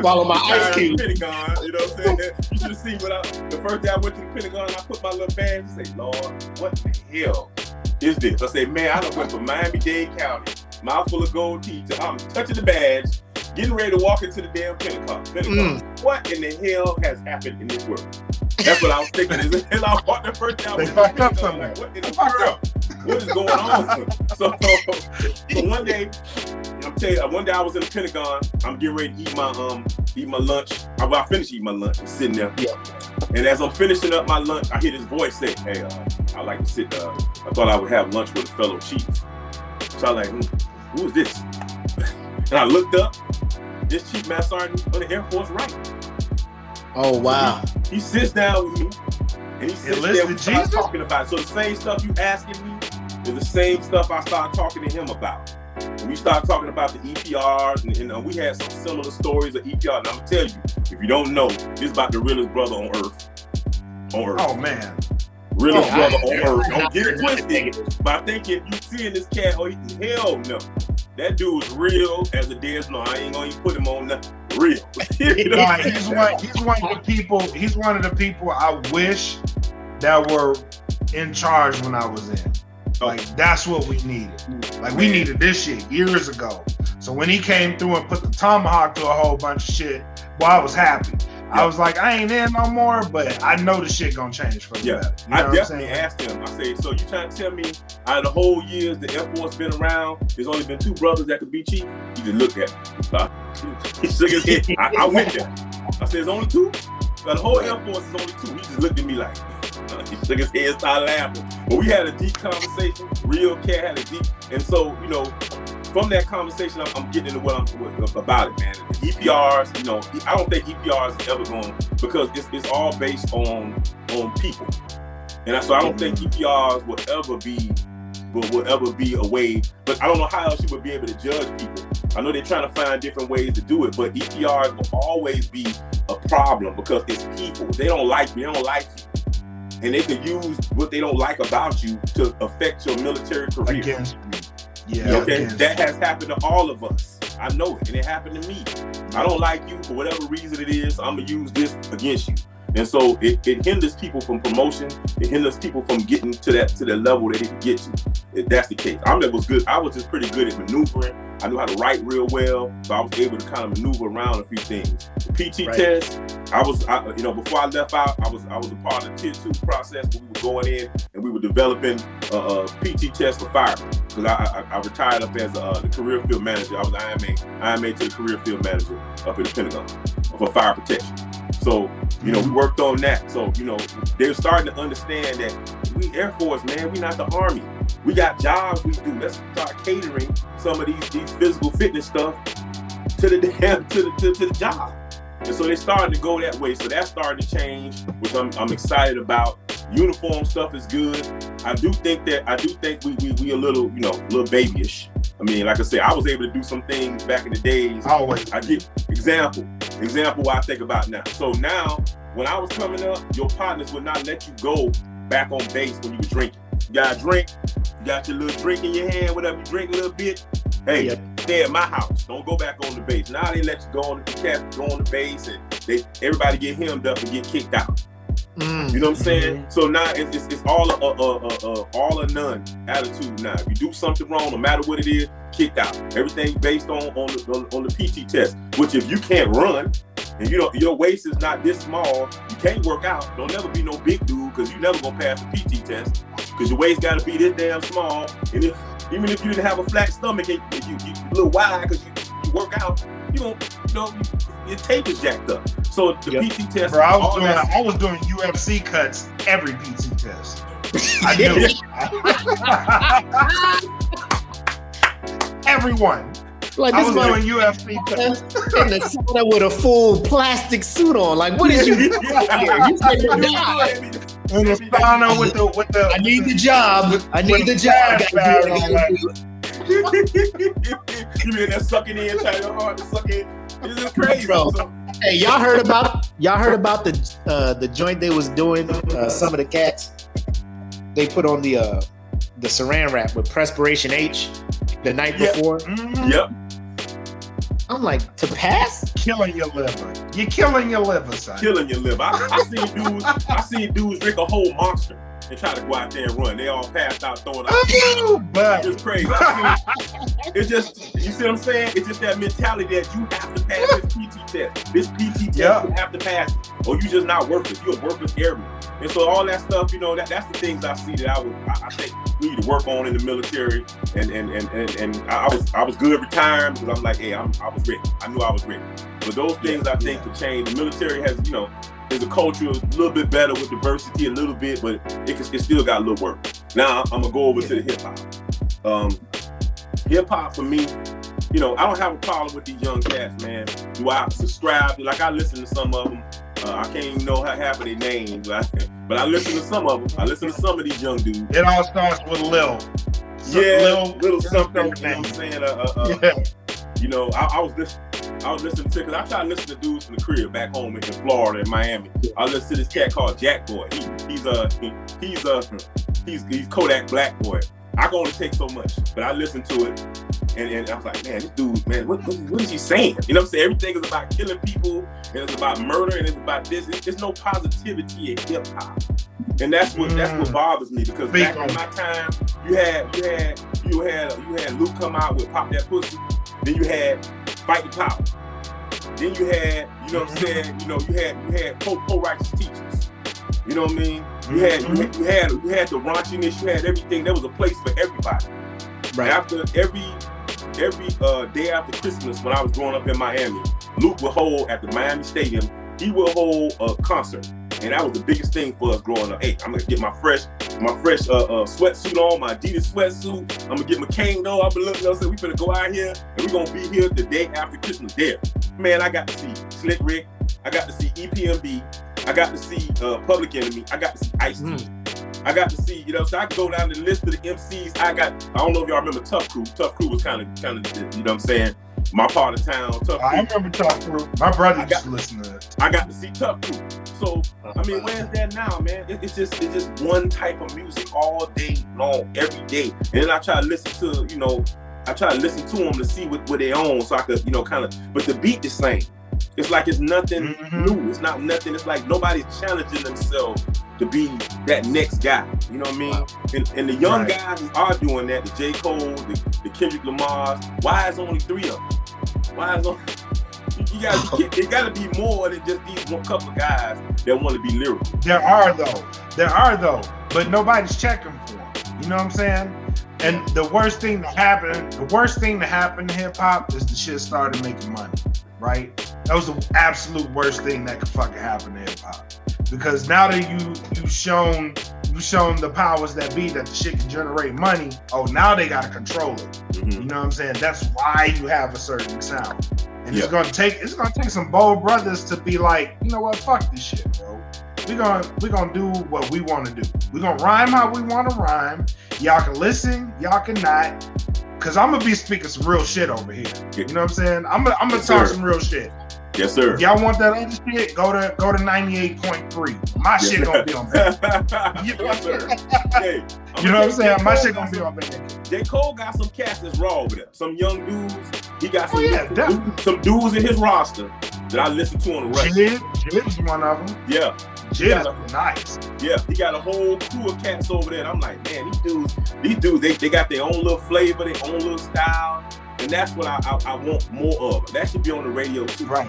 Follow my ice cube. Pentagon, you know what I'm saying? You should have seen the first day I went to the Pentagon, I put my little badge and say, Lord, what the hell is this? I say, man, I done went from Miami-Dade County, mouthful of gold teeth, to I'm touching the badge, getting ready to walk into the damn Pentagon. What in the hell has happened in this world? That's what I was thinking. As I walked the first time, like, what in the world? What is going on? So one day, I'm telling you, one day I was in the Pentagon. I'm getting ready to eat my lunch. I finished eating my lunch. I'm sitting there. Yeah. And as I'm finishing up my lunch, I hear this voice say, hey, I like to sit, I thought I would have lunch with a fellow chief. So I was like, who is this? And I looked up, this Chief Master Sergeant of the Air Force rank. Oh, wow. So he sits down with me, and he sits there and starts talking about it. So the same stuff you asking me is the same stuff I started talking to him about. And we started talking about the EPRs, and we had some similar stories of EPR. And I'm going to tell you, if you don't know, this is about the realest brother on earth. Oh, man. Realest brother on earth. Don't get it twisted. But I think if you seeing this cat, hell no. That dude's real as a dead no. I ain't gonna even put him on nothing. Real. You know he's one of the people I wish that were in charge when I was in. Like that's what we needed. Like we needed this shit years ago. So when he came through and put the tomahawk to a whole bunch of shit, well, I was happy. I was like, I ain't in no more, but I know the shit gonna change for the better. You know I definitely asked him. I said, so you trying to tell me out of the whole years the Air Force been around, there's only been 2 brothers that could be chief? He just looked at me. He shook his head. I went there. I said, there's only 2? The whole Air Force is only 2. He just looked at me like, he shook his head and started laughing. But we had a deep conversation. Real cat had a deep, and so, you know, from that conversation, I'm getting into what about it, man. The EPRs, you know, I don't think EPRs is ever going, because it's all based on people, and so I don't think EPRs will ever be a way. But I don't know how else you would be able to judge people. I know they're trying to find different ways to do it, but EPRs will always be a problem because it's people. They don't like me. They don't like you. And they can use what they don't like about you to affect your military career. Against me. Yeah. Okay. That has happened to all of us. I know it, and it happened to me. I don't like you for whatever reason it is. I'm gonna use this against you. And so it hinders people from promotion. It hinders people from getting to the level that they can get to. If that's the case, I was good. I was just pretty good at maneuvering. I knew how to write real well, so I was able to kind of maneuver around a few things. The PT test, before I left out, I was a part of the Tier 2 process where we were going in and we were developing a PT test for firemen. Because I retired up as the career field manager. I was IMA to the career field manager up at the Pentagon for fire protection. So, you know, we worked on that. So, you know, they're starting to understand that we Air Force, man, we not the Army. We got jobs we do. Let's start catering some of these physical fitness stuff to the job. And so they started to go that way. So that started to change, which I'm excited about. Uniform stuff is good. I do think we a little, you know, a little babyish. I mean, like I said, I was able to do some things back in the days. Always. I get example what I think about now. So now, when I was coming up, your partners would not let you go back on base when you were drinking. You got a drink, you got your little drink in your hand, whatever, you drink a little bit. Hey, stay at my house. Don't go back on the base. Now they let you go on the base, and everybody get hemmed up and get kicked out. You know what I'm saying? So now it's all or none attitude now. If you do something wrong, no matter what it is, kicked out. Everything based on the PT test. Which if you can't run and your waist is not this small, you can't work out. Don't never be no big dude because you never gonna pass the PT test because your waist got to be this damn small. And even if you didn't have a flat stomach and you a little wide because you work out, your tape is jacked up. So the PT test. Bro, I was doing UFC cuts every PT test. I knew everyone. Like I this was doing UFC cuts in the sauna with a full plastic suit on. Like, what is you doing here? You said in the sauna with the. I need the job. I need the job. You mean that sucking in, trying to hard to suck in? This is crazy, bro. So. Hey, y'all heard about the joint they was doing? Some of the cats they put on the Saran wrap with Perspiration H the night before. Mm-hmm. Yep. I'm like, to pass? Killing your liver. You're killing your liver, son. Killing your liver. I seen dudes drink a whole Monster and try to go out there and run. They all passed out throwing out. But it's crazy. It's just, you see what I'm saying? It's just that mentality that you have to pass this PT test. This PT test, you have to pass it. Or you just not worthless. You're a worthless airman. And so all that stuff, that's the things I see that I think we need to work on in the military. And I was good retiring because I'm like, hey, I was ready. I knew I was ready. But those things I think could change. The military has, is a culture a little bit better with diversity a little bit, but it still got a little work. Now I'm gonna go over to the hip hop. Hip hop for me, I don't have a problem with these young cats, man. Do I subscribe? Like I listen to some of them. I can't even know half of their names, but I listen to some of them. I listen to some of these young dudes. It all starts with Lil. Little something. You know what I'm saying? I was listening to, because I try to listen to dudes from the crib back home in Florida and Miami. I listen to this cat called Jack Boy. He's Kodak Black Boy. I can only take so much, but I listened to it, and I was like, man, this dude, man, what is he saying? You know what I'm saying? Everything is about killing people, and it's about murder, and it's about this. There's no positivity in hip hop, and that's what bothers me, because back in my time, you had Luke come out with Pop That Pussy, then you had Fight the Power, then you had, you had pro-righteous teachers. You know what I mean? You had the raunchiness, you had everything. There was a place for everybody. Right. After every day after Christmas, when I was growing up in Miami, Luke would hold at the Miami Stadium. He would hold a concert, and that was the biggest thing for us growing up. Hey, I'm gonna get my fresh sweatsuit on, my Adidas sweatsuit. I'm gonna get my cane though. I'm gonna look. We finna go out here, and we gonna be here the day after Christmas. There, man, I got to see Slick Rick. I got to see EPMD. I got to see Public Enemy. I got to see Ice-T. I got to see, so I can go down the list of the MCs. I don't know if y'all remember Tough Crew. Tough Crew was kind of, you know what I'm saying? My part of town, Tough Crew. I remember Tough Crew. My brother used to listen to it. I got to see Tough Crew. So, I mean, where's that now, man? It's just one type of music all day long, every day. And then I try to listen to, them to see what they own, so I could, kind of, but the beat the same. It's like it's nothing new. It's not nothing. It's like nobody's challenging themselves to be that next guy. You know what I mean? Wow. And the young guys who are doing that, the J. Cole, the Kendrick Lamars, why is only 3 of them? Why is only... It gotta be more than just these couple of guys that want to be lyrical. There are though, but nobody's checking for them. You know what I'm saying? And the worst thing to happen to hip hop is the shit started making money, right? That was the absolute worst thing that could fucking happen to hip hop. Because now that you've shown the powers that be that the shit can generate money, now they gotta control it. Mm-hmm. You know what I'm saying? That's why you have a certain sound. And it's gonna take some bold brothers to be like, you know what, fuck this shit, bro. We're gonna do what we want to do. We're gonna rhyme how we want to rhyme. Y'all can listen, y'all can not. Cause I'm gonna be speaking some real shit over here. You know what I'm saying? I'm gonna talk some real shit. Yes, sir. If y'all want that other shit, go to 98.3. My shit gonna be on that. Yes, sir. Hey, you know what I'm saying? My shit gonna be on that. J. Cole got some cats that's raw over there. Some young dudes. He got some dudes in his roster that I listen to on the radio. Jib's one of them. Yeah. Jib's nice. Yeah, he got a whole crew of cats over there. And I'm like, man, these dudes, they got their own little flavor, their own little style. And that's what I want more of. That should be on the radio too. Right.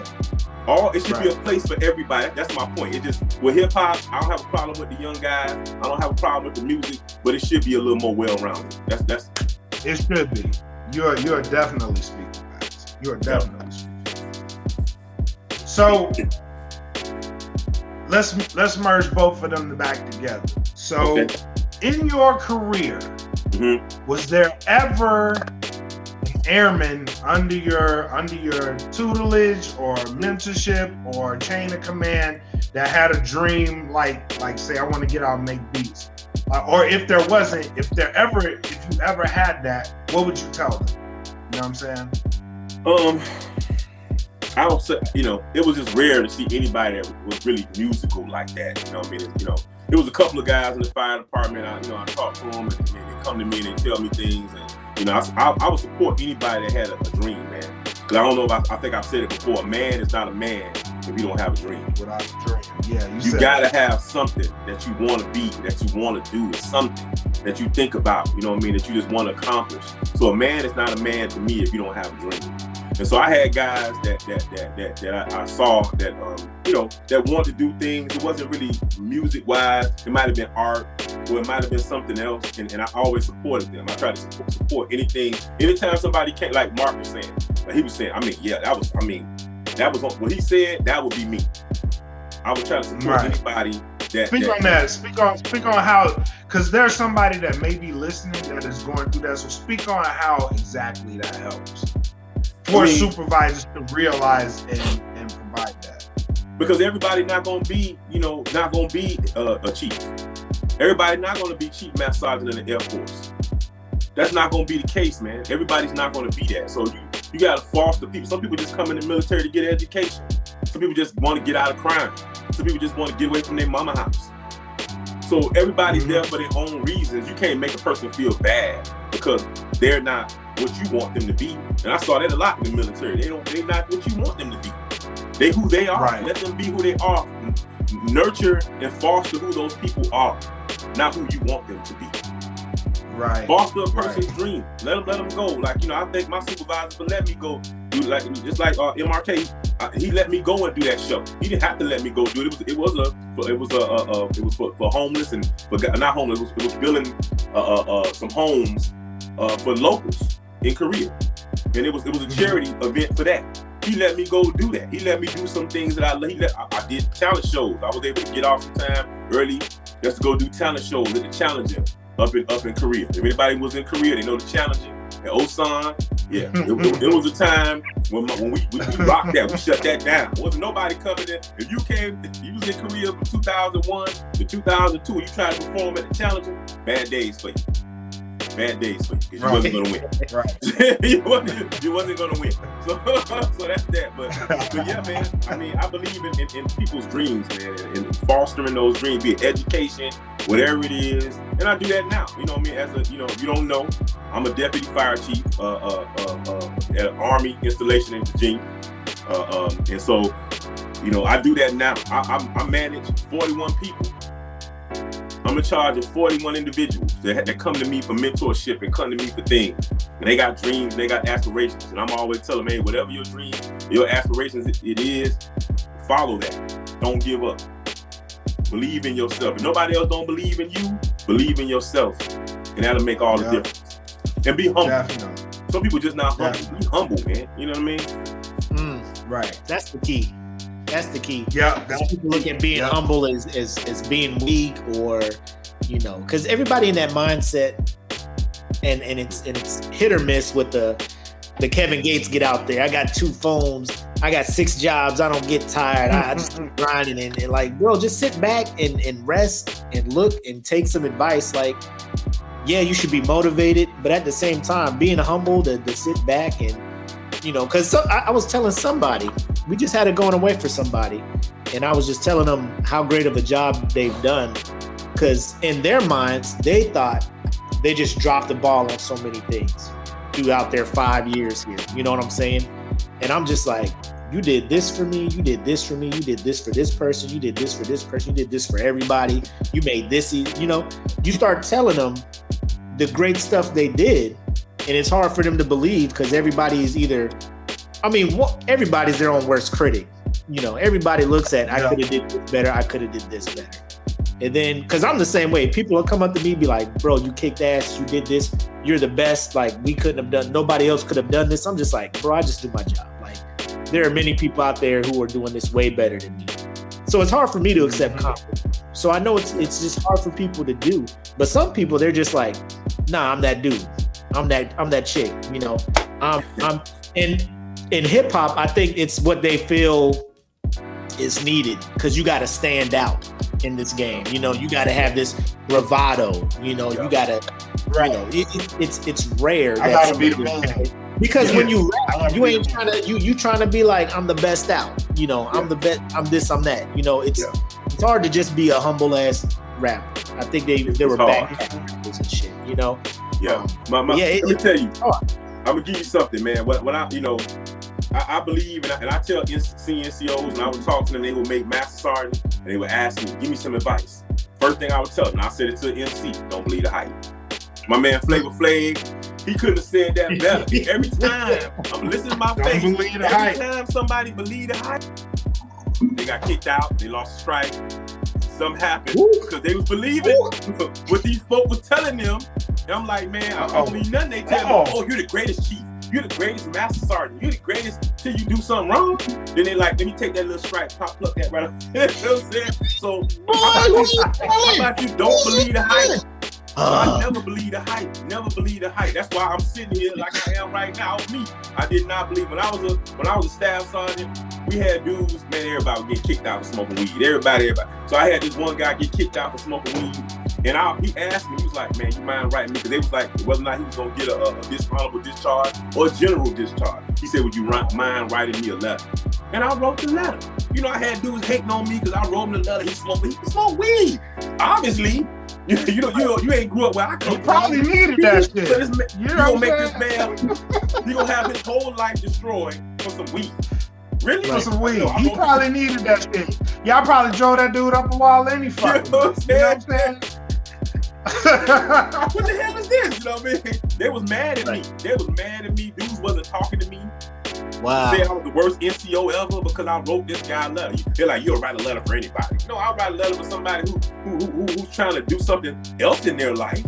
It should be a place for everybody. That's my point. It just with hip hop, I don't have a problem with the young guys. I don't have a problem with the music, but it should be a little more well-rounded. That's. It should be. You're definitely speaking that. You're definitely speaking. So let's merge both of them back together. So in your career, was there ever airmen under your tutelage or mentorship or chain of command that had a dream like say I want to get out and make beats, or if you ever had that, what would you tell them? You know what I'm saying? I don't say, it was just rare to see anybody that was really musical like that. You know what I mean? There was a couple of guys in the fire department. I talked to them and they come to me and they tell me things, and I would support anybody that had a dream, man. Because I don't know if I think I've said it before. A man is not a man if you don't have a dream. Without a dream, yeah. You gotta have something that you want to be, that you want to do, something that you think about. You know what I mean? That you just want to accomplish. So a man is not a man to me if you don't have a dream. And so I had guys that I saw that wanted to do things. It wasn't really music wise. It might have been art, or it might have been something else. And I always supported them. I tried to support anything. Anytime somebody came, like Mark was saying, he was saying, that was what he said. That would be me. I would try to support anybody. Speak on how, because there's somebody that may be listening that is going through that. So speak on how exactly that helps for supervisors to realize and provide that. Because everybody not gonna be a chief. Everybody not gonna be chief master sergeant in the Air Force. That's not gonna be the case, man. Everybody's not gonna be that. So you gotta foster people. Some people just come in the military to get an education. Some people just want to get out of crime. Some people just want to get away from their mama house. So everybody's there for their own reasons. You can't make a person feel bad because they're not what you want them to be. And I saw that a lot in the military. They're not what you want them to be. They who they are. Right. Let them be who they are. Nurture and foster who those people are, not who you want them to be. Right. Foster a person's dream. Let them go. Like, I think my supervisor would let me go. Just like MRK, he let me go and do that show. He didn't have to let me go do it. It was for homeless and for not homeless. It was building some homes for locals in Korea, and it was a charity event for that. He let me go do that. He let me do some things that I did talent shows. I was able to get off some time early just to go do talent shows at the Challenger up in Korea. If anybody was in Korea, they know the Challenger. And Osan, yeah, it was a time when we rocked that. We shut that down. There wasn't nobody coming in. If you was in Korea from 2001 to 2002, and you tried to perform at the Challenger, bad days for you. Bad days for you because you wasn't gonna win. Right. you wasn't gonna win. So that's that. But yeah, man. I believe in people's dreams, man, and fostering those dreams, be it education, whatever it is. And I do that now. You know what I mean? As if you don't know, I'm a deputy fire chief at an Army installation in Virginia. And so, I do that now. I manage 41 people. I'm in charge of 41 individuals that come to me for mentorship and come to me for things. And they got dreams, they got aspirations. And I'm always telling them, hey, whatever your dreams, your aspirations it is, follow that. Don't give up. Believe in yourself. If nobody else don't believe in you, believe in yourself. And that'll make all the difference. And be humble. Definitely. Some people just not humble. Definitely. Be humble, man. You know what I mean? Right. That's the key. That's the key. Yeah. People look at being humble as being weak, or because everybody in that mindset, and it's hit or miss with the the Kevin Gates get out there. I got 2 phones. I got 6 jobs. I don't get tired. I just keep grinding and like, bro, just sit back and rest and look and take some advice. Like, yeah, you should be motivated, but at the same time, being humble to sit back and, you know, because I was telling somebody, we just had it going away for somebody, and I was just telling them how great of a job they've done, because in their minds, they thought they just dropped the ball on so many things throughout their 5 years here. You know what I'm saying? And I'm just like, you did this for me, you did this for me, you did this for this person, you did this for this person, you did this for everybody, you made this, you know, you start telling them the great stuff they did, and it's hard for them to believe because everybody is either, I mean, everybody's their own worst critic. You know, everybody looks at, I could have did this better, I could have did this better. And then, because I'm the same way, people will come up to me and be like, bro, you kicked ass, you did this, you're the best, like, we couldn't have done, nobody else could have done this. I'm just like, bro, I just do my job. Like, there are many people out there who are doing this way better than me. So it's hard for me to accept compliment. So I know it's just hard for people to do. But some people, they're just like, nah, I'm that dude. I'm that chick, you know. In hip hop, I think it's what they feel is needed, because you got to stand out in this game. You know, you got to have this bravado. You know, you got to, you know, it's rare. I got to be the man. Because when you rap, you ain't trying to you trying to be like, I'm the best out. You know, I'm the best. I'm this. I'm that. You know, it's hard to just be a humble ass rapper. I think they were back and shit. You know. Yeah. Let me tell you. I'm gonna give you something, man. When I, you know, I believe, and I tell CNCOs, and I would talk to them, they would make Master Sergeant, and they would ask me, give me some advice. First thing I would tell them, and I said it to MC, don't believe the hype. My man Flavor Flav, he couldn't have said that better. Every time I'm listening to my face, every time somebody believe the hype, they got kicked out, they lost a strike, something happened, because they was believing what these folk was telling them. And I'm like, man, I don't believe nothing they tell me. Oh, you're the greatest chief. You're the greatest Master Sergeant. You're the greatest till you do something wrong. Then they like, let me take that little strike, pluck that right up. You know what I'm saying? So how about you don't believe the hype? I never believe the hype. Never believe the hype. That's why I'm sitting here like I am right now. Me, I did not believe. When I was a staff sergeant, we had dudes, man, everybody would get kicked out for smoking weed. Everybody. So I had this one guy get kicked out for smoking weed. And he asked me, he was like, man, you mind writing me? Because they was like, whether or not he was going to get a dishonorable discharge or a general discharge. He said, would you mind writing me a letter? And I wrote the letter. You know, I had dudes hating on me because I wrote him the letter. He smoked weed. Obviously, you ain't grew up where I come from. He probably needed that shit. You gonna make this man, he gonna have his whole life destroyed for some weed. Really? For some weed. He probably needed that shit. Y'all probably drove that dude up a wall any fucking. You know what I'm saying? What the hell is this? You know what I mean? They was mad at me. Dudes wasn't talking to me. Wow. Said I was the worst NCO ever because I wrote this guy a letter. They're like, you'll write a letter for anybody. No, I'll write a letter for somebody who's trying to do something else in their life.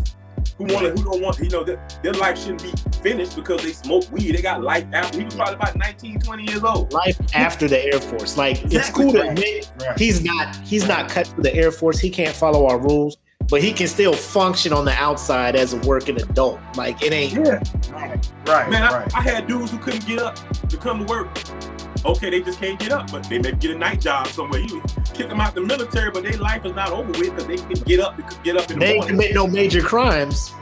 Who don't want, you know, their life shouldn't be finished because they smoke weed. They got life after. He was probably about 19, 20 years old. Life after the Air Force. Like, it's cool to admit he's not cut for the Air Force. He can't follow our rules, but he can still function on the outside as a working adult. Like, it ain't. Right. Man, I had dudes who couldn't get up to come to work. Okay, they just can't get up, but they maybe get a night job somewhere. You kick them out the military, but their life is not over with because they can get up in the morning. They ain't commit no major crimes.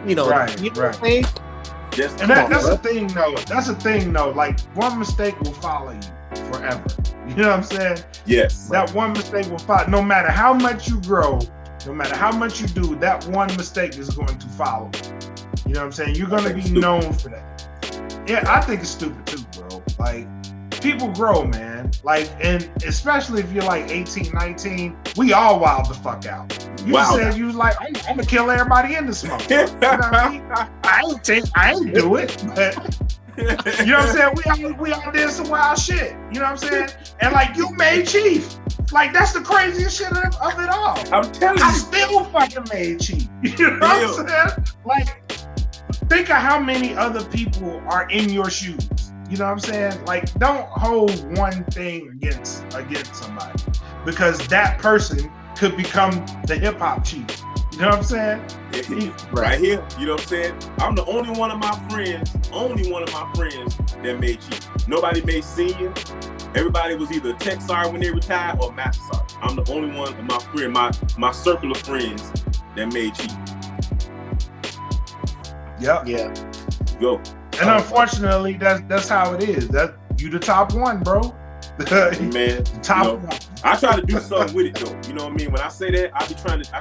You know, right. You know what I'm saying? That's the thing, though. That's the thing, though. Like, one mistake will follow you forever. You know what I'm saying? Yes. That one mistake will follow. No matter how much you grow, no matter how much you do, that one mistake is going to follow you. You know what I'm saying? You're going to be known for that. Yeah, I think it's stupid too, bro. Like, people grow, man. Like, and especially if you're like 18, 19, we all wild the fuck out. You said you was like, I'm gonna kill everybody in the smoke. You know what I mean? I ain't do it, but you know what I'm saying? We all did some wild shit. You know what I'm saying? And like, you made chief. Like, that's the craziest shit of it all. I'm telling you. I still fucking made chief. You know what I'm saying? Like, think of how many other people are in your shoes. You know what I'm saying? Like, don't hold one thing against somebody, because that person could become the hip hop chief. You know what I'm saying? Right here, you know what I'm saying? I'm the only one of my friends that made chief. Nobody made senior. Everybody was either tech sergeant when they retired or master sergeant. I'm the only one of my friend, my circle of friends that made chief. Yep. Yeah. Go. And unfortunately, that's how it is. That you the top one, bro. Man, top you know, one. I try to do something with it though. You know what I mean? When I say that, I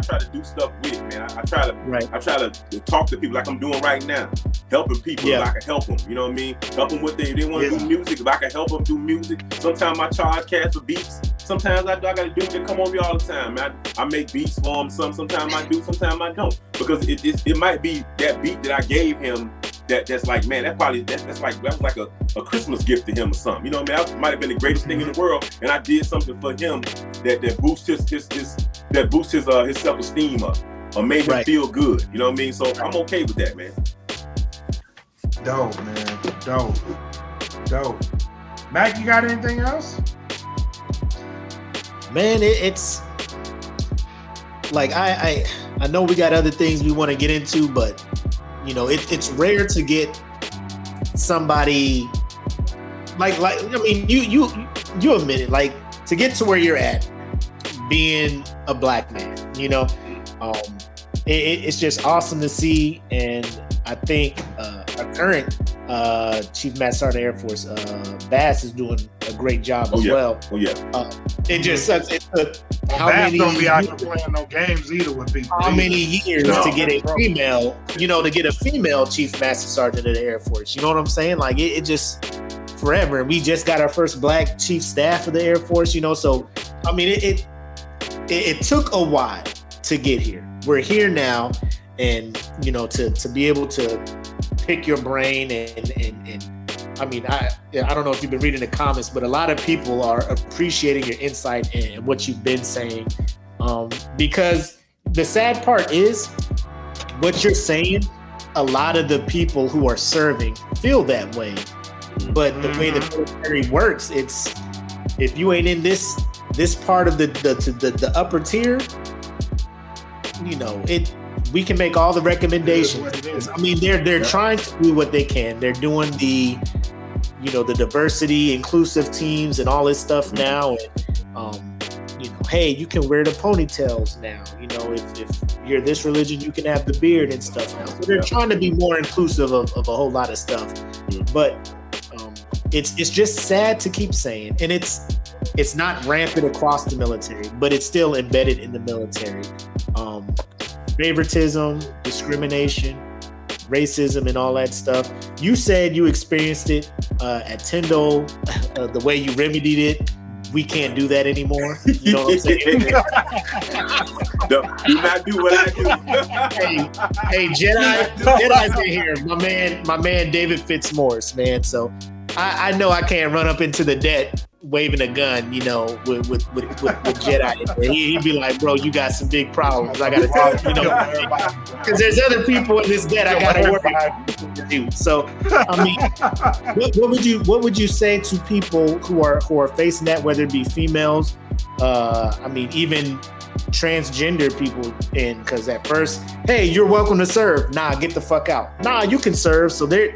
try to do stuff with it, man. I try to talk to people like I'm doing right now, helping people if I can help them. You know what I mean? Help them with they want to do music. If I can help them do music, sometimes I charge cash for beats. Sometimes I got to do it. They come over here all the time, man. I make beats for them. Sometimes I do, sometimes I don't, because it might be that beat that I gave him. That's like, man, that was like a Christmas gift to him or something. You know what I mean? That might have been the greatest thing in the world, and I did something for him that boosts his self-esteem up or made him feel good. You know what I mean? So I'm okay with that, man. Dope, man. Dope. Mac, you got anything else? Man, it's like I know we got other things we want to get into, but you know, it's rare to get somebody like I mean, you admit it, like to get to where you're at, being a black man, you know, it's just awesome to see. And I think our current Chief Master Sergeant Air Force, Bass, is doing a great job as well. Oh yeah. It just sucks. It took how Bass many don't be out there playing no games either with people. How many years to get a female, to get a female Chief Master Sergeant of the Air Force? You know what I'm saying? Like it just forever. We just got our first black chief staff of the Air Force. You know, so I mean, it took a while to get here. We're here now, and you know, to be able to pick your brain and I mean, I don't know if you've been reading the comments, but a lot of people are appreciating your insight and what you've been saying. Because the sad part is what you're saying, a lot of the people who are serving feel that way. But the way the military works, it's if you ain't in this part of the upper tier, you know, we can make all the recommendations. I mean, they're trying to do what they can. They're doing the diversity, inclusive teams and all this stuff now. And, hey, you can wear the ponytails now. You know, if you're this religion, you can have the beard and stuff now. So they're trying to be more inclusive of a whole lot of stuff. But it's just sad to keep saying, and it's not rampant across the military, but it's still embedded in the military. Favoritism, discrimination, racism, and all that stuff. You said you experienced it at Tyndall, the way you remedied it. We can't do that anymore. You know what I'm saying? Do not do what I do. hey, Jedi's in here. My man, David Fitzmaurice, man. So I know I can't run up into the debt waving a gun, you know, with Jedi. He'd be like, bro, you got some big problems. I got to tell you, because there's other people in this debt I got to worry about. So, I mean, what would you say to people who are facing that, whether it be females, I mean, even transgender people, because at first, hey, you're welcome to serve. Nah, get the fuck out. Nah, you can serve. So they're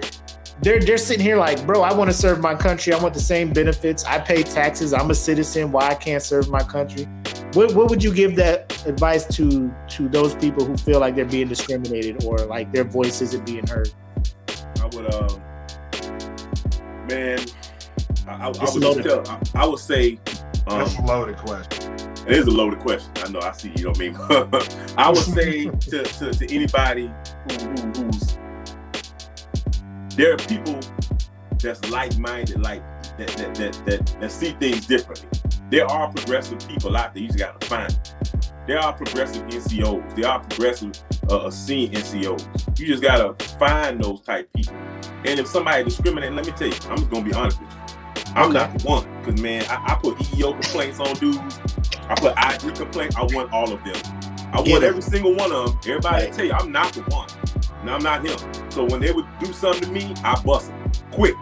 sitting here like, bro, I want to serve my country. I want the same benefits. I pay taxes. I'm a citizen. Why I can't serve my country? What would you give that advice to those people who feel like they're being discriminated or like their voice isn't being heard? I would, man, I would say, that's a loaded question. It is a loaded question. I know. I see. You know what I mean? I would say to anybody who's there are people that's like-minded, like that see things differently. There are progressive people out there. You just got to find them. There are progressive NCOs. There are progressive scene NCOs. You just got to find those type people. And if somebody discriminates, let me tell you, I'm just going to be honest with you. I'm not the one. Because, man, I put EEO complaints on dudes. I put IG complaints. I want all of them. I want every single one of them. Everybody tell you, I'm not the one. No, I'm not him. So when they would do something to me, I bust them quick.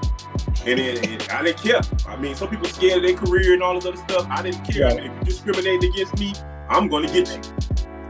And I didn't care. I mean, some people scared of their career and all this other stuff. I didn't care. I mean, if you discriminate against me, I'm going to get you.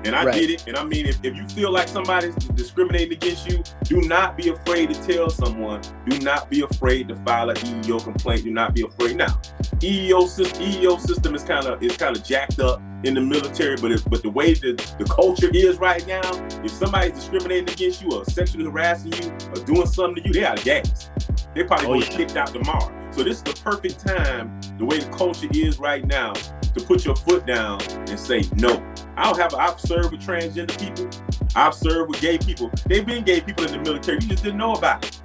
And I did it. And I mean, if you feel like somebody's discriminating against you, do not be afraid to tell someone. Do not be afraid to file an EEO complaint. Do not be afraid. Now, EEO system is kind of jacked up in the military, but the way the culture is right now, if somebody's discriminating against you or sexually harassing you or doing something to you, they out of gas. They probably going to get kicked out tomorrow. So this is the perfect time, the way the culture is right now, to put your foot down and say no. I've served with transgender people. I've served with gay people. They've been gay people in the military. You just didn't know about it.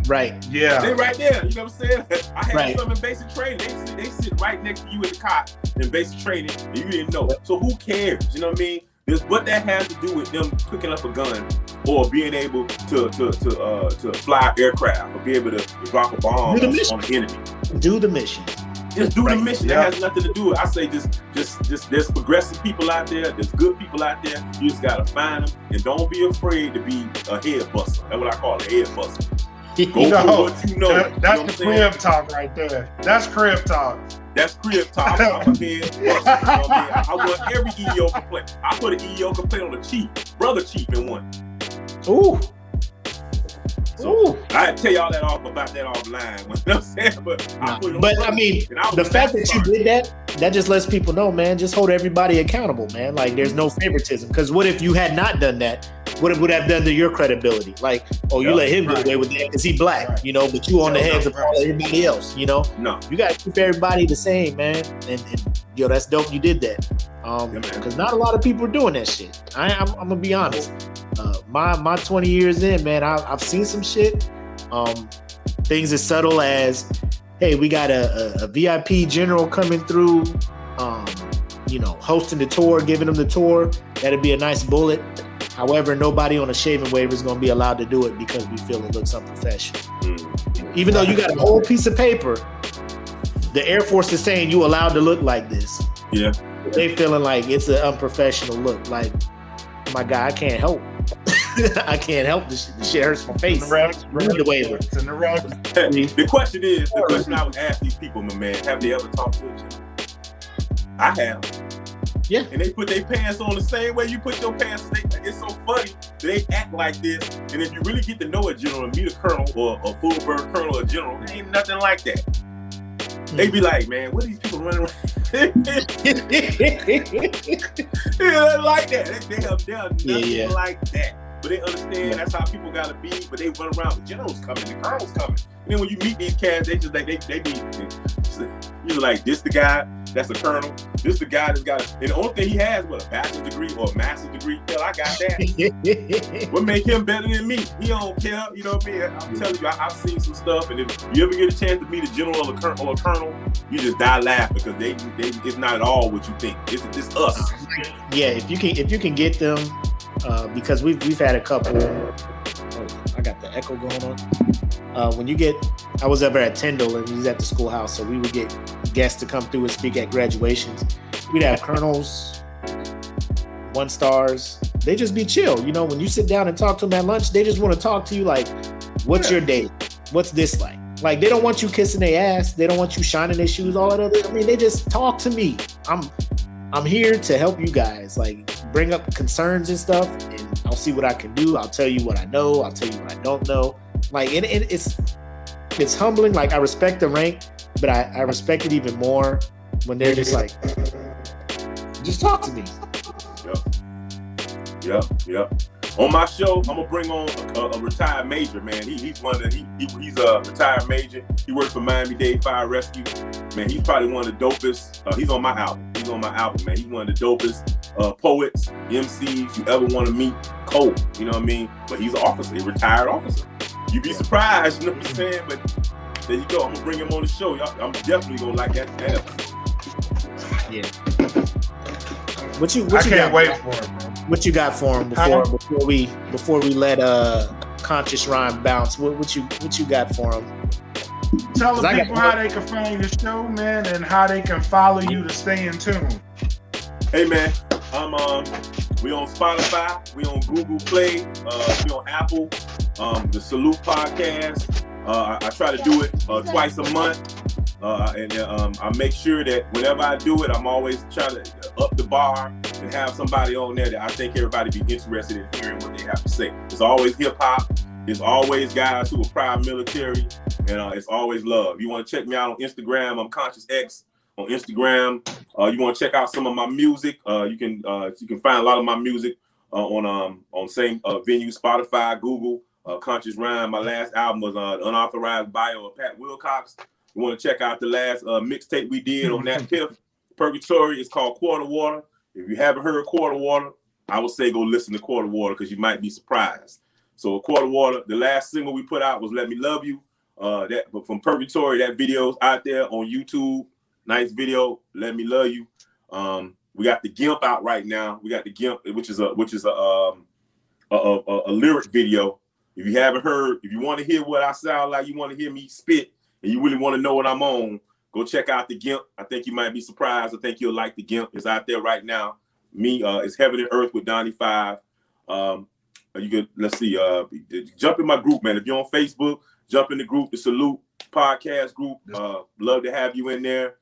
Right. Yeah. They right there. You know what I'm saying? I had some in basic training. They sit right next to you in the cot in basic training, and you didn't know. So who cares? You know what I mean? What that has to do with them picking up a gun or being able to fly aircraft or be able to drop a bomb on the enemy. Do the mission. Just do the mission. That has nothing to do with it. I say just there's progressive people out there, there's good people out there. You just gotta find them and don't be afraid to be a head buster. That's what I call a head buster. Go for what you know. That's the crib talk right there. That's crib talk. That's crib talk. I'm a head buster. You know what I mean? I want every EEO complaint. I put an EEO complaint on the chief, brother chief in one. Ooh. So I tell y'all that about that offline. You know what I'm saying? But I mean, the fact that you did that just lets people know, man, just hold everybody accountable, man. Like, there's no favoritism. Because what if you had not done that? What it would have done to your credibility? Like, you let him get away with that because he black, you know, but you on the heads of everybody else, you know? No. You got to keep everybody the same, man. And that's dope you did that. Because not a lot of people are doing that shit. I'm going to be honest. My 20 years in, man, I've seen some shit. Things as subtle as, hey, we got a VIP general coming through, hosting the tour, giving them the tour. That'd be a nice bullet. However, nobody on a shaving waiver is going to be allowed to do it because we feel it looks unprofessional. Even though you got a whole piece of paper, the Air Force is saying you allowed to look like this. Yeah. They feeling like it's an unprofessional look. Like, my guy, I can't help. I can't help this shit. This shit hurts my face. The waiver. The question I would ask these people, my man, have they ever talked to each other? I have. Yeah. And they put their pants on the same way you put your pants. It's so funny. They act like this. And if you really get to know a general and meet a colonel or a full-bird colonel or general, there ain't nothing like that. They be like, man, what are these people running around? They like that. They have nothing like that. But they understand that's how people gotta be. But they run around with generals coming, the colonels coming. And then when you meet these cats, they just like they be you're like, this the guy that's a colonel. This the guy that's got and the only thing he has a bachelor's degree or a master's degree. Hell, I got that. What make him better than me? He don't care. You know what I mean? I'm telling you, I've seen some stuff. And if you ever get a chance to meet a general or a colonel, you just die laughing because they it's not at all what you think. It's us. Yeah, if you can get them. Because we've had a couple. I got the echo going on. I was ever at Tyndall and we was at the schoolhouse, so we would get guests to come through and speak at graduations. We'd have colonels, 1 stars. They just be chill. You know, when you sit down and talk to them at lunch, they just want to talk to you like, what's your day? What's this like? Like, they don't want you kissing their ass. They don't want you shining their shoes, all that other. I mean, they just talk to me. I'm here to help you guys, like, bring up concerns and stuff, and I'll see what I can do. I'll tell you what I know. I'll tell you what I don't know. Like, it's humbling. Like, I respect the rank, but I respect it even more when they're just like, just talk to me. Yep. On my show, I'm gonna bring on a retired major, man. He's a retired major. He works for Miami-Dade Fire Rescue. Man, he's probably one of the dopest. He's on my album, man. He's one of the dopest poets, MCs you ever want to meet. Cold, you know what I mean? But he's an officer, a retired officer. You'd be surprised, you know what I'm saying? But there you go. I'm gonna bring him on the show. I'm definitely gonna like that episode. Yeah. What you can't got, wait for it, bro. What you got for him before we let Conscious Rhyme bounce? What you got for him? Tell the people how they can find your show, man, and how they can follow you to stay in tune. Hey, man, we on Spotify, we on Google Play, we on Apple, the Salute Podcast. I try to do it twice a month. And I make sure that whenever I do it, I'm always trying to up the bar and have somebody on there that I think everybody be interested in hearing what they have to say. It's always hip hop. It's always guys who are proud military, and it's always love. You want to check me out on Instagram? I'm Conscious X on Instagram. You want to check out some of my music? You can find a lot of my music on same venue, Spotify, Google. Conscious Rhyme. My last album was Unauthorized Bio of Pat Wilcox. You want to check out the last mixtape we did on that Piff Purgatory. It's called Quarter Water. If you haven't heard Quarter Water, I would say go listen to Quarter Water because you might be surprised. So Quarter Water, the last single we put out was Let Me Love You. But from Purgatory, that video's out there on YouTube. Nice video, Let Me Love You. We got the GIMP out right now. We got the GIMP, which is a lyric video. If you haven't heard, if you want to hear what I sound like, you want to hear me spit, and you really want to know what I'm on, go check out the GIMP. I think you might be surprised. I think you'll like the GIMP. It's out there right now. It's Heaven and Earth with Donnie 5. You could, let's see, jump in my group, man. If you're on Facebook, jump in the group, the Salute Podcast group. Love to have you in there.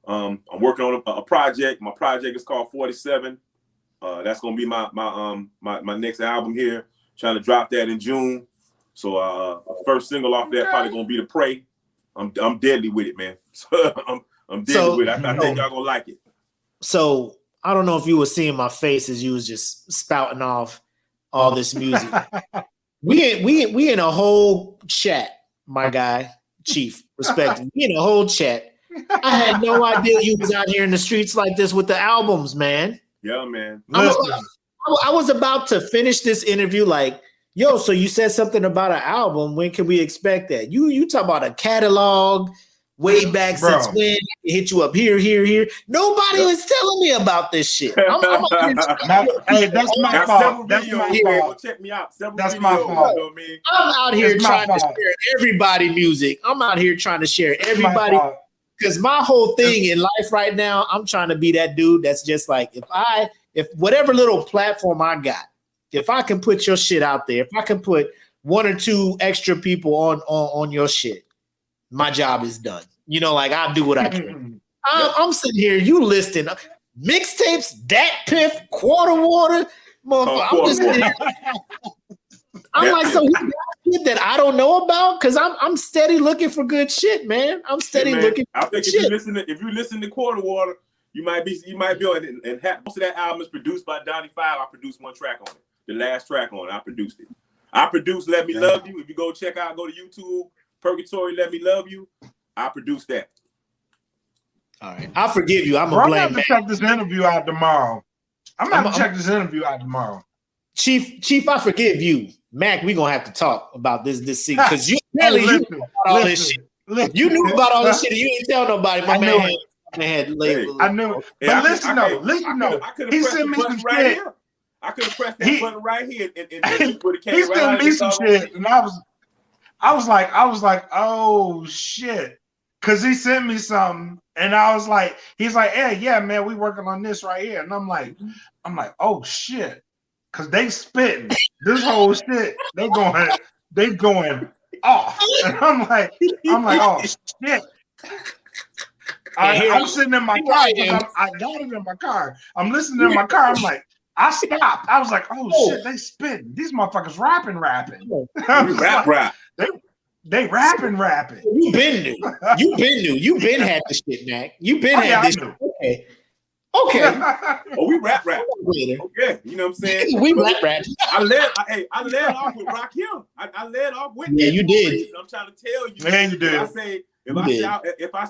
I'm working on a project. My project is called 47. That's gonna be my next album here. Trying to drop that in June. So first single off that probably gonna be The Prey. I'm deadly with it, man. I'm deadly with it. I think y'all gonna like it. So I don't know if you were seeing my face as you was just spouting off all this music. we in a whole chat, my guy, Chief. Respect. We in a whole chat. I had no idea you was out here in the streets like this with the albums, man. Yeah, man. I was about to finish this interview like, yo, so you said something about an album. When can we expect that? You talk about a catalog way back since when? Hit you up here. Nobody was telling me about this shit. Hey, that's my fault. That's my fault. Check me out. That's my fault. You know what I mean? I'm out here trying to share everybody music. I'm out here trying to share everybody. Because my whole thing in life right now, I'm trying to be that dude that's just like, if whatever little platform I got, if I can put your shit out there, if I can put one or two extra people on your shit, my job is done. You know, like I'll do what I can. I'm sitting here, you listing mixtapes, Dat Piff, Quarter Water, motherfucker. I'm just sitting here. I'm like, so he got shit that I don't know about? Because I'm steady looking for good shit, man. I'm steady looking for good shit. If you listen to Quarter Water, you might be on it. And most of that album is produced by Donnie 5. I produced one track on it. The last track on it, I produced it. I produced Let Me Love You. If you go to YouTube, Purgatory, Let Me Love You. I produced that. All right. I forgive you. I'm going to blame I'm going to check this interview out tomorrow. Chief, I forgive you. Mac, we're going to have to talk about this scene because you knew about all this shit. You knew about all this shit and you didn't tell nobody. My man had labeled. I knew it. But listen though. He sent me some shit. I could have pressed that button right here and put it. He sent me some shit, and I was like, oh shit, because he sent me something, and I was like, he's like, hey, yeah, man, we working on this right here, and I'm like, oh shit, because they spitting this whole shit, they going off, and I'm like, oh shit. I'm sitting in my car. I got it in my car. I'm listening in my car. I'm like, I stopped. I was like, oh shit, they spitting. These motherfuckers rapping. Rap. They rapping. You been new. You been had this shit, Mac. You been had this shit. Okay. Oh, we rap. Okay. You know what I'm saying? We rap. I led off with Rakim. I led off with that. You did. I'm trying to tell you. Man, you did. If I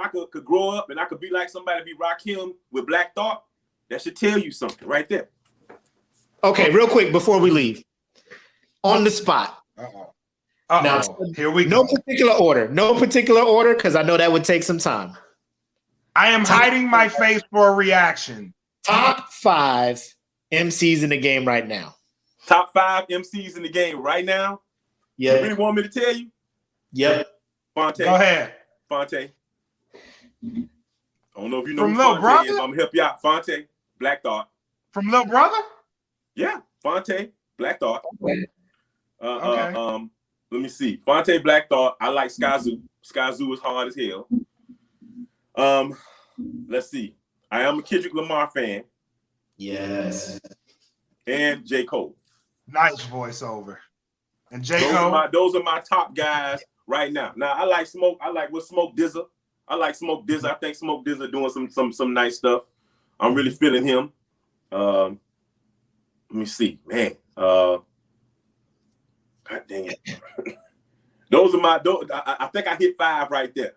could grow up and I could be like somebody, be Rakim with Black Thought, that should tell you something right there. Okay, real quick before we leave. On the spot. Now, here we go. No particular order, because I know that would take some time. I am hiding my face for a reaction. Top 5 MCs in the game right now. Top 5 MCs in the game right now? Yeah. You really want me to tell you? Yep. Fonte. Go ahead. Fonte. I don't know if you know From who Lil Fonte Brother? is. I'm going to help you out. Fonte, Black Thought. From Lil Brother? Yeah. Fonte, Black Thought. Okay. Let me see. Fonte, Black Thought. I like Skyzoo. Skyzoo is hard as hell. Let's see. I am a Kendrick Lamar fan. Yes. And J. Cole. Nice voiceover. And J. Cole. Those are my top guys right now. Now I like Smoke. I like what Smoke Dizza. I like Smoke Dizza. I think Smoke Dizza doing some nice stuff. I'm really feeling him. Let me see, man. God dang it. Those are my. I think I hit 5 right there.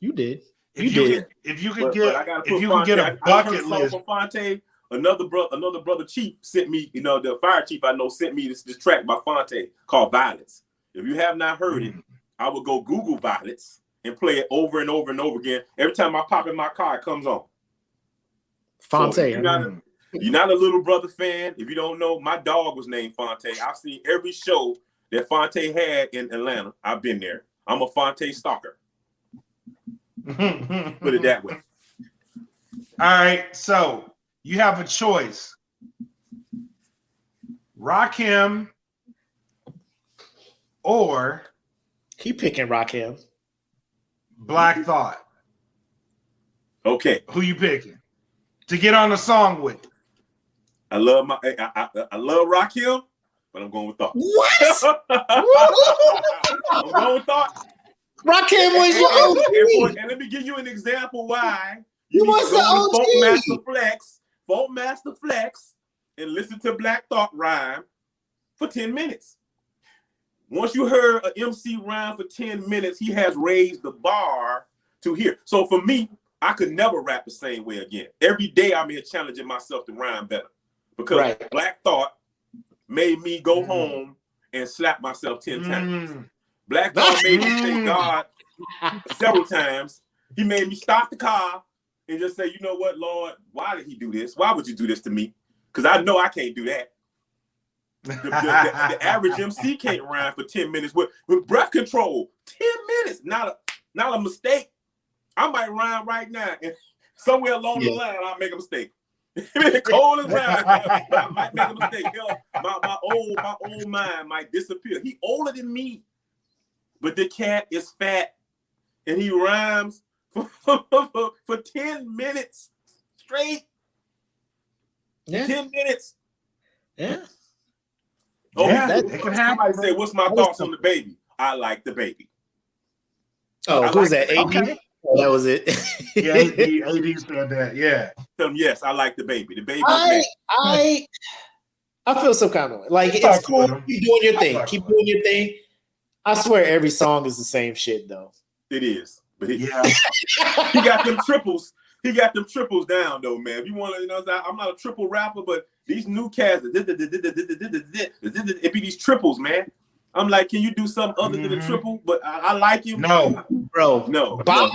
You did. If you could get a bucket list from Fonte, another brother Chief sent me, the fire chief I know sent me this track by Fonte called Violence. If you have not heard it, I would go Google Violence and play it over and over and over again. Every time I pop in my car, it comes on. Fonte. So you're not a Little Brother fan. If you don't know, my dog was named Fonte. I've seen every show that Fonte had in Atlanta. I've been there. I'm a Fonte stalker. Put it that way. All right, so you have a choice. Rakim or he picking Rakim. Black Thought. Okay. Who you picking to get on the song with? I love Rakim, but I'm going with Thought. What? I'm going with Thought. Rakim was your OG. And let me give you an example why. You was the OG. Funk Master Flex, and listen to Black Thought rhyme for 10 minutes. Once you heard an MC rhyme for 10 minutes, he has raised the bar to here. So for me, I could never rap the same way again. Every day I'm here challenging myself to rhyme better. Because Black Thought made me go home and slap myself 10 times. Black Thought made me thank God several times. He made me stop the car and just say, you know what, Lord, why did he do this? Why would you do this to me? Because I know I can't do that. The average MC can't rhyme for 10 minutes with breath control. 10 minutes, not a mistake. I might rhyme right now, and somewhere along the line, I'll make a mistake. Cold as rhyme, I might make a mistake. My old mind might disappear. He older than me, but the cat is fat, and he rhymes for 10 minutes straight. Yeah. 10 minutes. Yeah. Oh, yeah, it can happen. Somebody say, "What's my thoughts on the baby?" I like the baby. Oh, who's that? AD? Okay. Oh, that was it. Yeah, AD said that. Yeah. Tell them, yes, I like the baby. The baby. I feel some kind of way. Like, it's cool. Keep doing your thing. Keep doing your thing. I swear every song is the same shit, though. It is. But he got them triples. He got them triples down, though, man. If you want to, I'm not a triple rapper, but these new cats, it be these triples, man. I'm like, can you do something other than a triple? But I like him. No, bro. No. Bop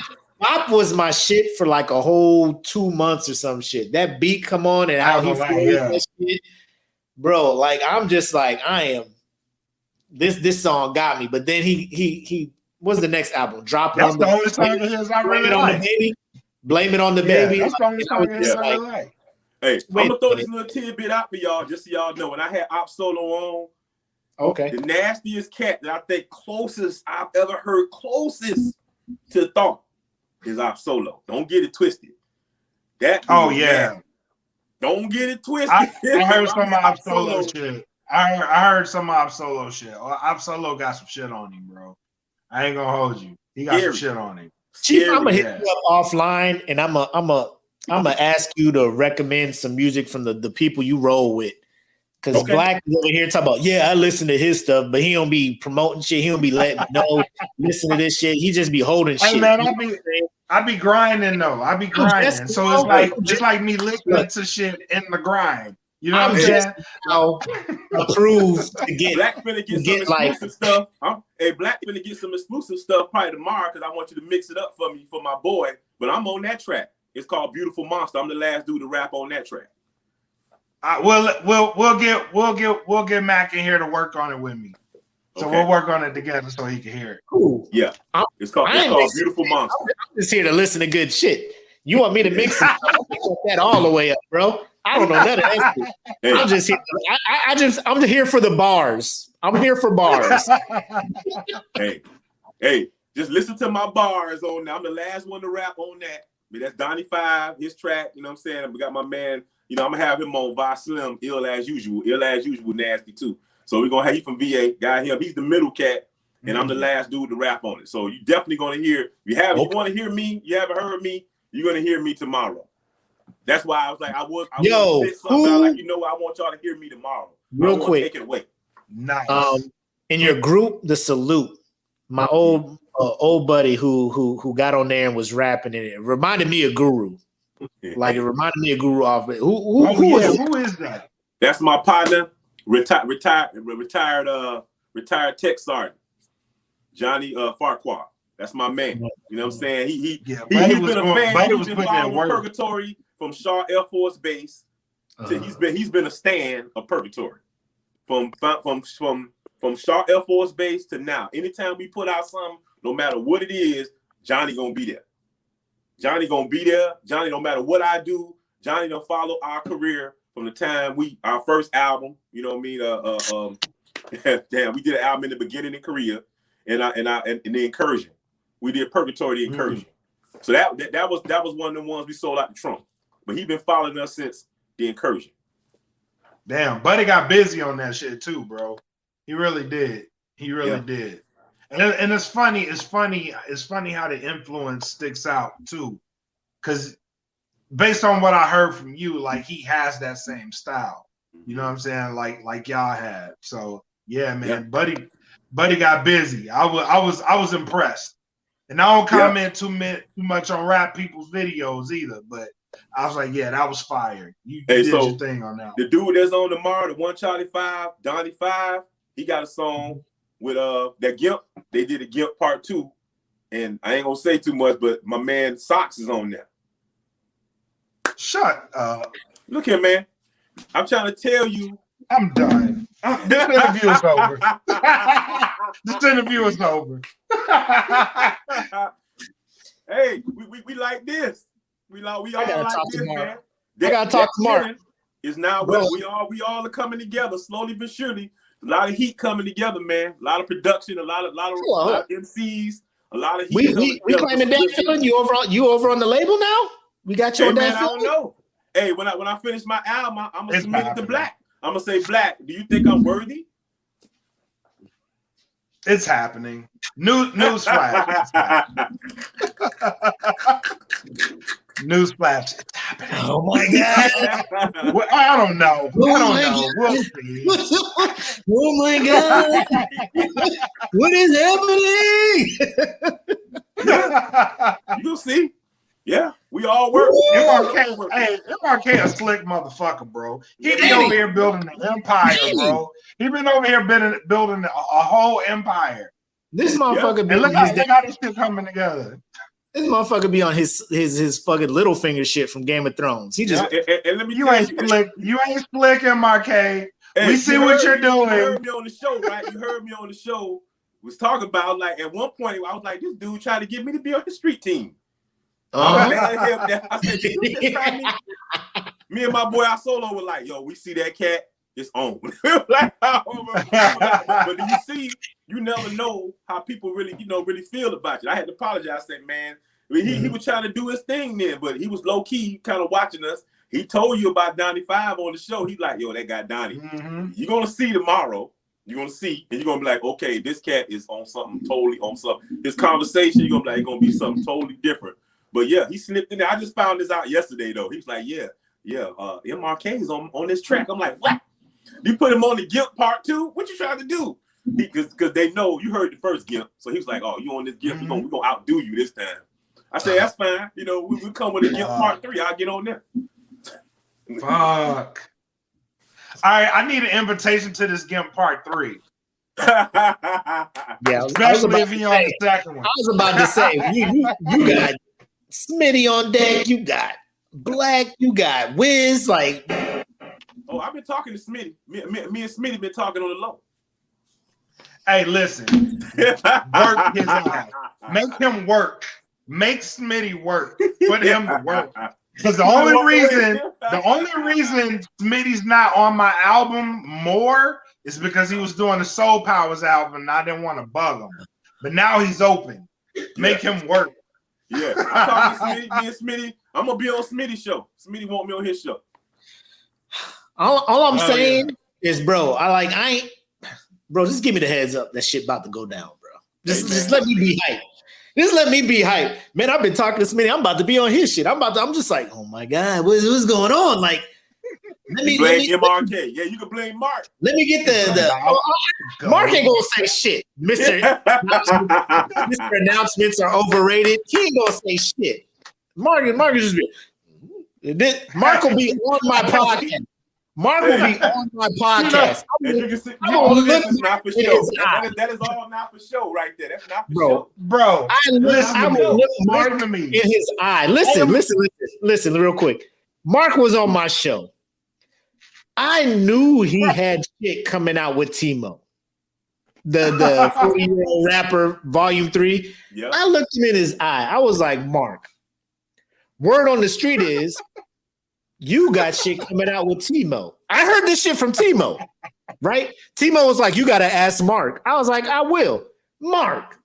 was my shit for like a whole 2 months or some shit. That beat come on and how he feels that shit. Bro, like, I'm just like, I am. This song got me. But then he what's the next album? That's the only song of his I really like. Blame It on the Baby. That's the only song of his I really like. Hey, I'm gonna throw this little tidbit out for y'all, just so y'all know. When I had Op Solo on, the nastiest cat that I think closest I've ever heard, closest to Thought, is Op Solo. Don't get it twisted. Don't get it twisted. I heard some Op Solo shit. I heard some Op Solo shit. Op Solo got some shit on him, bro. I ain't gonna hold you. He got some shit on him. Chief, I'm gonna hit you up offline, and I'm gonna ask you to recommend some music from the people you roll with. Because Black is over here talking about, I listen to his stuff, but he don't be promoting shit. He don't be letting me know, listen to this shit. He just be holding shit. Man, I be grinding though. I be grinding. So it's like me listening to shit in the grind. You know what I'm saying? Approved to get Black finna get some exclusive stuff. Hey, Black finna get some exclusive stuff probably tomorrow because I want you to mix it up for me for my boy. But I'm on that track. It's called Beautiful Monster. I'm the last dude to rap on that track. We'll get Mac in here to work on it with me. So we'll work on it together so he can hear it. Cool. Yeah. It's called Beautiful Monster. I'm just here to listen to good shit. You want me to mix it? I'll put that all the way up, bro. I don't know none of that shit. Hey. I'm just here. I'm here for the bars. I'm here for bars. Hey, just listen to my bars on that. I'm the last one to rap on that. But that's Donnie 5, his track. You know what I'm saying? We got my man. You know, I'm gonna have him on Vi Slim, ill as usual, nasty too. So we're gonna have you from VA. Got him. He's the middle cat, and I'm the last dude to rap on it. So you definitely gonna hear. You want to hear me? You haven't heard me? You're gonna hear me tomorrow. That's why I was like, I was say something out like, I want y'all to hear me tomorrow. Real quick, take it away. Nice. In your group, the salute. My old buddy who got on there and was rapping, and it reminded me of Guru. Like it reminded me of Guru off. Who is that? That's my partner, retired tech sergeant, Johnny Farquhar. That's my man. You know what I'm saying? He's been a fan. He's been following Purgatory from Shaw Air Force Base. To he's been a stand of Purgatory from Shaw Air Force Base to now. Anytime we put out something, no matter what it is, Johnny gonna be there. Johnny gonna be there. Johnny, no matter what I do, Johnny gonna follow our career from the time our first album. You know what I mean? Damn, we did an album in the beginning in Korea, and the Incursion. We did Purgatory, the Incursion. So that was one of the ones we sold out to Trump. But he's been following us since the Incursion. Damn, Buddy got busy on that shit too, bro. He really did. He really did. And it's funny how the influence sticks out too. Because based on what I heard from you, like he has that same style. You know what I'm saying? Like y'all had. So yeah, man, Buddy got busy. I was impressed. And I don't comment too much on rap people's videos either, but I was like, yeah, that was fire. You did your thing on that. The dude that's on tomorrow, the One Charlie 5, Donnie 5, he got a song with that Gimp. They did a Gimp part 2. And I ain't gonna say too much, but my man Socks is on there. Shut up. Look here, man. I'm trying to tell you. I'm done. This interview is over. This interview is over. Hey, we like this. We all like this, man. I gotta talk tomorrow. Is now well, we all are coming together slowly but surely. A lot of heat coming together, man. A lot of production, a lot of MCs, a lot of heat. We claiming that feeling. You over on the label now? We got you on that feeling? I don't know. Hey, when I finish my album, I'm gonna submit it to Black. I'm gonna say, Black, do you think I'm worthy? It's happening. Newsflash. Newsflash. It's happening. Oh my God. Well, I don't know. We'll see. Oh my God. What is happening? You'll see. Yeah, we all work. MRK a slick motherfucker, bro. He be over here building an empire, bro. He been over here building a whole empire. This motherfucker and look how this shit coming together. This motherfucker be on his fucking Littlefinger shit from Game of Thrones. He just and let me you ain't slick, MRK. Hey, we see what you're doing. You heard me on the show, right? You heard me on the show. Was talking about like at one point I was like, this dude tried to get me to be on his street team. I said, me and my boy our solo were like, yo, we see that cat, it's on. But do you see, you never know how people really feel about you. I had to apologize. I said, man, he was trying to do his thing then, but he was low key kind of watching us. He told you about Donnie 5 on the show. He's like, yo, that guy Donnie. You're gonna see tomorrow. You're gonna see, and you're gonna be like, okay, this cat is on something totally on something. His conversation, you're gonna be like, it's gonna be something totally different. But yeah, he slipped in there. I just found this out yesterday though. He was like, MRK is on this track. I'm like, what? You put him on the Gimp part 2? What you trying to do? Because they know you heard the first Gimp. So he was like, oh, you on this Gimp, we're gonna outdo you this time. I said, that's fine. You know, we come with a Gimp part 3. I'll get on there. Fuck. All right, I need an invitation to this Gimp part 3. Yeah, especially if you're on the second one. I was about to say, you got Smitty on deck, you got Black, you got Wiz, like. Oh, I've been talking to Smitty. Me and Smitty been talking on the low. Hey, listen, work his ass. Make him work. Make Smitty work. Put him to work. Because the only reason Smitty's not on my album more is because he was doing the Soul Powers album and I didn't want to bug him. But now he's open. Make him work. Yeah, I talked to Smitty. Me and Smitty, I'm gonna be on Smitty's show. Smitty want me on his show. All I'm saying is, bro, bro, just give me the heads up. That shit about to go down, bro. Just let me be hyped. Just let me be hyped. Man, I've been talking to Smitty. I'm about to be on his shit. I'm just like, oh my God, what's going on? Like, blame MRK. Yeah, you can blame Mark. Let me get Mark ain't gonna say shit. Mr. Announcements are overrated. He ain't gonna say shit. Mark is just Mark will be on my podcast. Mark will be on my podcast. This is not for show. That is all not for show right there. That's not for show. Bro, I will look Mark in his eye. Listen, real quick. Mark was on my show. I knew he had shit coming out with Timo. The 40-year-old rapper, Volume 3. Yep. I looked him in his eye. I was like, Mark, word on the street is you got shit coming out with Timo. I heard this shit from Timo, right? Timo was like, you got to ask Mark. I was like, I will. Mark,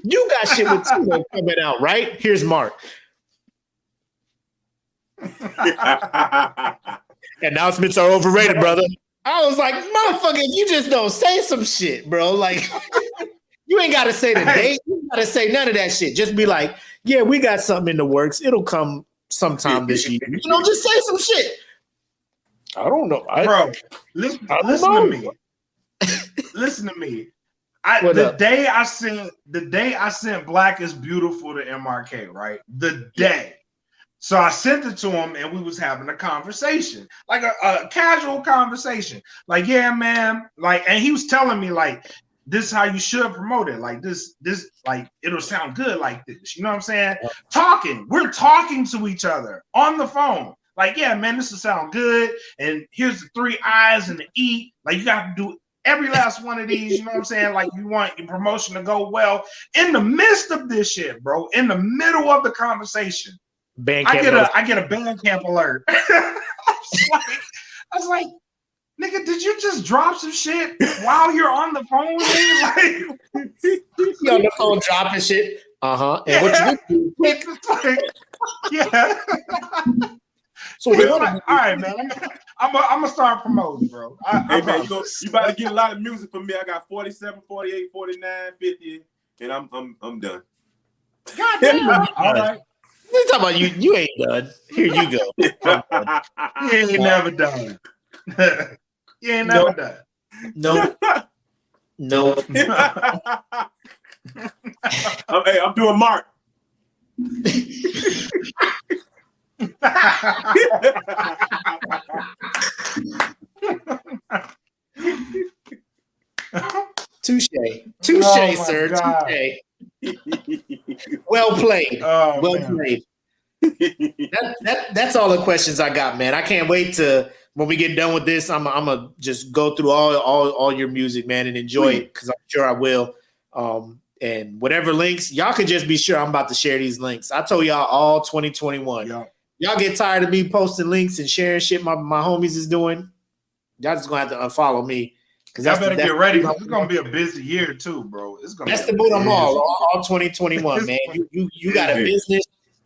you got shit with Timo coming out, right? Here's Mark. Announcements are overrated, brother. I was like, motherfucker, you just don't say some shit, bro. Like, you ain't got to say the date. You ain't got to say none of that shit. Just be like, yeah, we got something in the works. It'll come sometime this year. You know, just say some shit. I don't know. Bro, listen to me. Listen to me. The day I sent Black is Beautiful to MRK, right? The day. So I sent it to him and we was having a conversation, like a casual conversation. Like, yeah, man. Like, and he was telling me, like, this is how you should promote it. Like this, like, it'll sound good like this. You know what I'm saying? We're talking to each other on the phone. Like, yeah, man, this will sound good. And here's the 3 I's and the E. Like, you got to do every last one of these. You know what I'm saying? Like, you want your promotion to go well. In the midst of this shit, bro, in the middle of the conversation, I get a Bandcamp alert. I was like, nigga, did you just drop some shit while you're on the phone with me? Like, you on the phone dropping shit. And what you do? Yeah. So all right, man. I'm gonna start promoting, bro. Hey, man, you about to get a lot of music from me. I got 47, 48, 49, 50, and I'm done. God damn. All right. You talking about you ain't done. Here you go. You ain't never done. You ain't never done. No. Hey, I'm doing Mark. Touche, sir. Touche. Well played. Played. That's all the questions I got, man. I can't wait to when we get done with this. I'm gonna just go through all your music, man, and enjoy it because I'm sure I will. And whatever links, y'all could just be sure I'm about to share these links. I told y'all all 2021. Yeah. Y'all get tired of me posting links and sharing shit my homies is doing. Y'all just gonna have to unfollow me. Y'all better get ready. It's gonna be a busy year too, bro. That's the boot I'm all 2021, man. You got a business,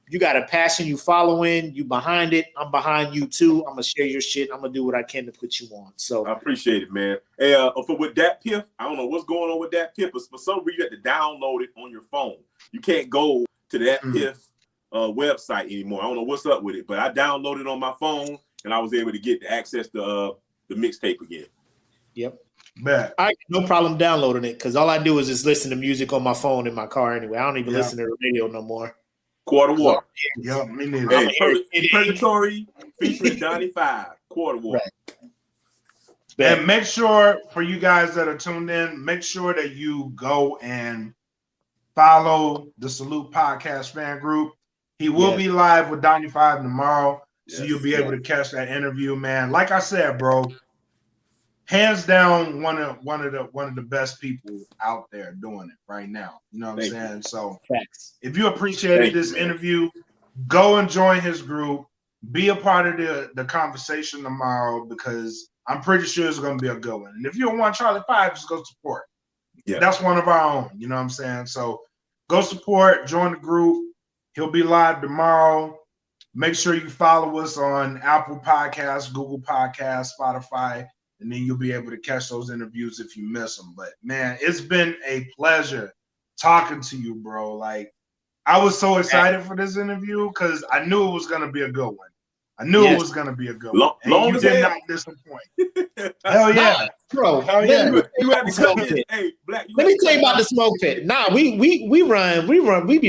you got a passion, you following, you behind it. I'm behind you too. I'm gonna share your shit. I'm gonna do what I can to put you on. So I appreciate it, man. Hey, with that Piff, I don't know what's going on with that Piff, but for some reason you have to download it on your phone. You can't go to that Piff website anymore. I don't know what's up with it, but I downloaded it on my phone and I was able to get access to the mixtape again. Yep. I got no problem downloading it because all I do is just listen to music on my phone in my car anyway. I don't even listen to the radio no more. Quarter War. Yeah, me neither. Hey, Purgatory featuring Donnie 5. Quarter War. Right. And make sure for you guys that are tuned in, make sure that you go and follow the Salute Podcast fan group. He will be live with Donnie 5 tomorrow, so you'll be able to catch that interview, man. Like I said, bro. Hands down, one of the best people out there doing it right now. You know what I'm saying? So if you appreciated this interview, go and join his group. Be a part of the conversation tomorrow because I'm pretty sure it's going to be a good one. And if you don't want Charlie 5, just go support. Yeah. That's one of our own. You know what I'm saying? So go support, join the group. He'll be live tomorrow. Make sure you follow us on Apple Podcasts, Google Podcasts, Spotify, and then you'll be able to catch those interviews if you miss them. But man, it's been a pleasure talking to you, bro. Like, I was so excited for this interview because I knew it was going to be a good one. I knew it was going to be a good one. And you did not disappoint. Hell yeah. Bro, hell yeah. You had to come in. Hey, Black. Let me tell you about the smoke pit. Nah, we be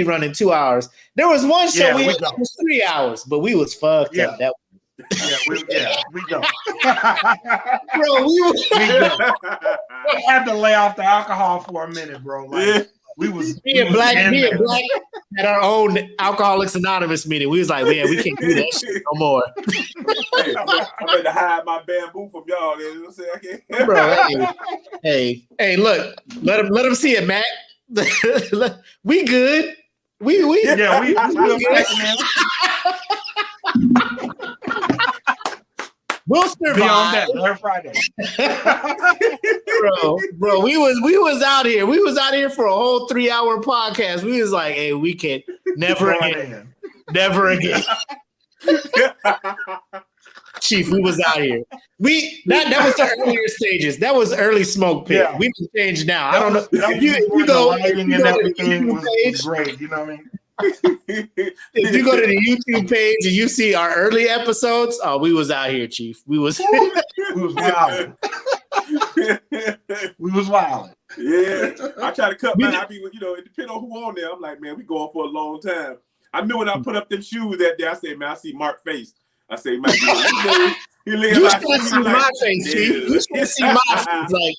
running 2 hours. There was one show we was 3 hours, but we was fucked up. That we go. bro, we had to lay off the alcohol for a minute, bro. Like, me and Black had our own Alcoholics Anonymous meeting. We was like, man, we can't do that shit no more. Hey, I'm ready to hide my bamboo from y'all. You know what I'm saying? Bro, hey, look, let him see it, Matt. We good. We good, man. We'll survive. Be on that Friday. bro, we was out here. We was out here for a whole 3-hour podcast. We was like, hey, we can never again. Chief, we was out here. That was the earlier stages. That was early smoke pit. Yeah. We can change now. I don't know. If you go to the YouTube page, great. You know what I mean? If you go to the YouTube page and you see our early episodes, we was out here, Chief. We was wild. We was wild. Yeah. I try to cut mine. I be, it depends on who on there. I'm like, man, we going for a long time. I knew when I put up them shoes that day, I said, man, I see Mark's face. I say, man, you should see my face, Chief. You should see my face. Like,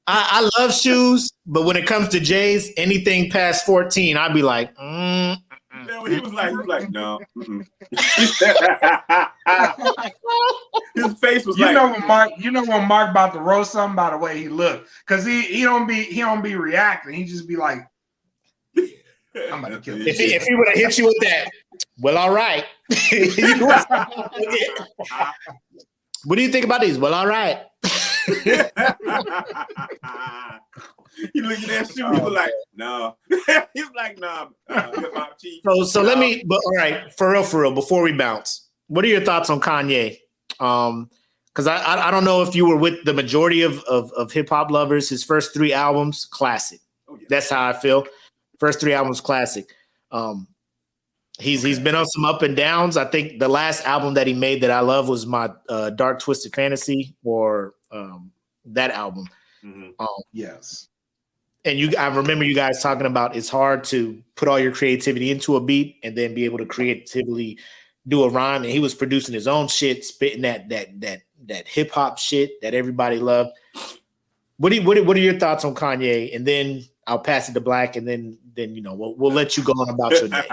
I love shoes, but when it comes to J's, anything past 14, I'd be like, Yeah, when he was like, no. His face was when Mark about to roast something by the way he looked, because he don't be reacting. He just be like, I'm about to kill you. If he would have hit you with that, well, all right. What do you think about these? Well, all right. He looked at that shoe. He was like, "No." He's like, "No." So let me. But all right, for real. Before we bounce, what are your thoughts on Kanye? Because I don't know if you were with the majority of hip hop lovers. His first 3 albums, classic. Oh, yeah. That's how I feel. First 3 albums, classic. He's been on some up and downs. I think the last album that he made that I love was my Dark Twisted Fantasy, or that album. Mm-hmm. Yes. And I remember you guys talking about it's hard to put all your creativity into a beat and then be able to creatively do a rhyme. And he was producing his own shit, spitting that hip hop shit that everybody loved. What are your thoughts on Kanye? And then I'll pass it to Black, and then we'll let you go on about your day.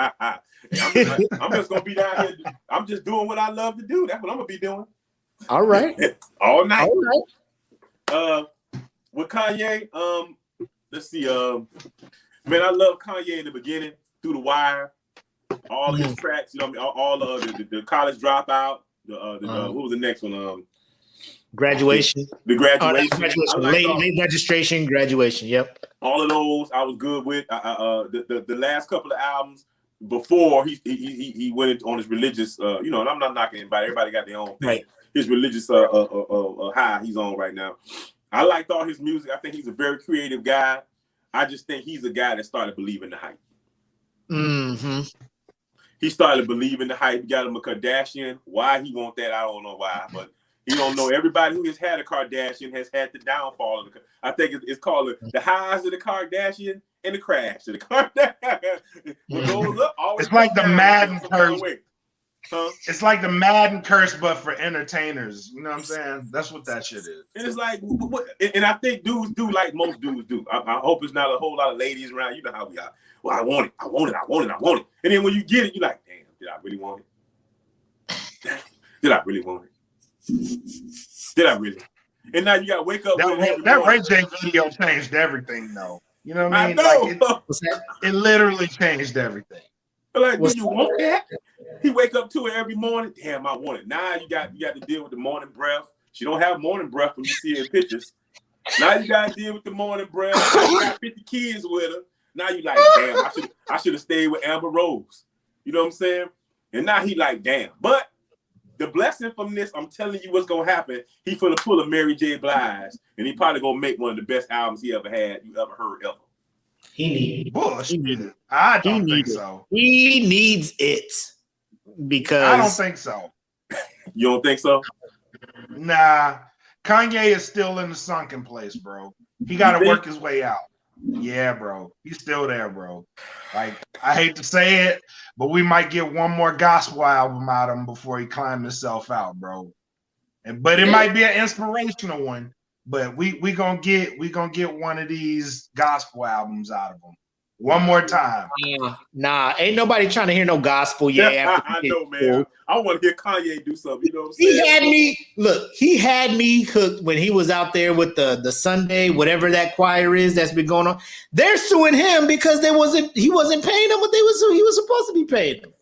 I'm just gonna be down here. I'm just doing what I love to do. That's what I'm gonna be doing. All right. All night. All right. With Kanye, let's see. Man, I love Kanye in the beginning, Through the Wire, all his tracks. All the College Dropout. What was the next one? Graduation. The Graduation. Graduation. Late registration. Graduation. Yep. All of those I was good with. The last couple of albums before he went on his religious. And I'm not knocking anybody. Everybody got their own thing. Right. His religious high he's on right now. I liked all his music. I think he's a very creative guy. I just think he's a guy that started believing the hype. Mm-hmm. He started believing the hype. He got him a Kardashian. Why he want that, I don't know why. But he don't know. Everybody who has had a Kardashian has had the downfall of the. I think it's called the highs of the Kardashian and the crash of the Kardashian. It's like the Madden curse. Huh? It's like the Madden curse, but for entertainers. You know what I'm saying? That's what that shit is. And it's like, and I think dudes do like most dudes do. I hope it's not a whole lot of ladies around. You know how we are. Well, I want it. And then when you get it, you're like, damn, did I really want it? Did I really want it? Did I really? And now you got to wake up. That Ray J video changed everything, though. You know what I mean? I know. Like it literally changed everything. Like, do you want that? He wake up to it every morning. Damn, I want it. Now you got to deal with the morning breath. She don't have morning breath when you see her in pictures. Now you got to deal with the morning breath. You got 50 kids with her. Now you like, damn, I should have stayed with Amber Rose. You know what I'm saying? And now he like, damn. But the blessing from this, I'm telling you what's gonna happen. He finna pull a Mary J. Blige, and he probably gonna make one of the best albums you ever heard ever. He needs bullshit. I don't think so. He needs it because I don't think so. You don't think so? Nah, Kanye is still in the sunken place, bro. He got to work his way out. Yeah, bro. He's still there, bro. Like, I hate to say it, but we might get one more gospel album out of him before he climbs himself out, bro. But it might be an inspirational one. But we gonna get one of these gospel albums out of him one more time. Nah, ain't nobody trying to hear no gospel yet. I know, man. I want to hear Kanye do something. You know what I'm saying? He had me hooked when he was out there with the Sunday, whatever that choir is that's been going on. They're suing him because he wasn't paying them what he was supposed to be paying them.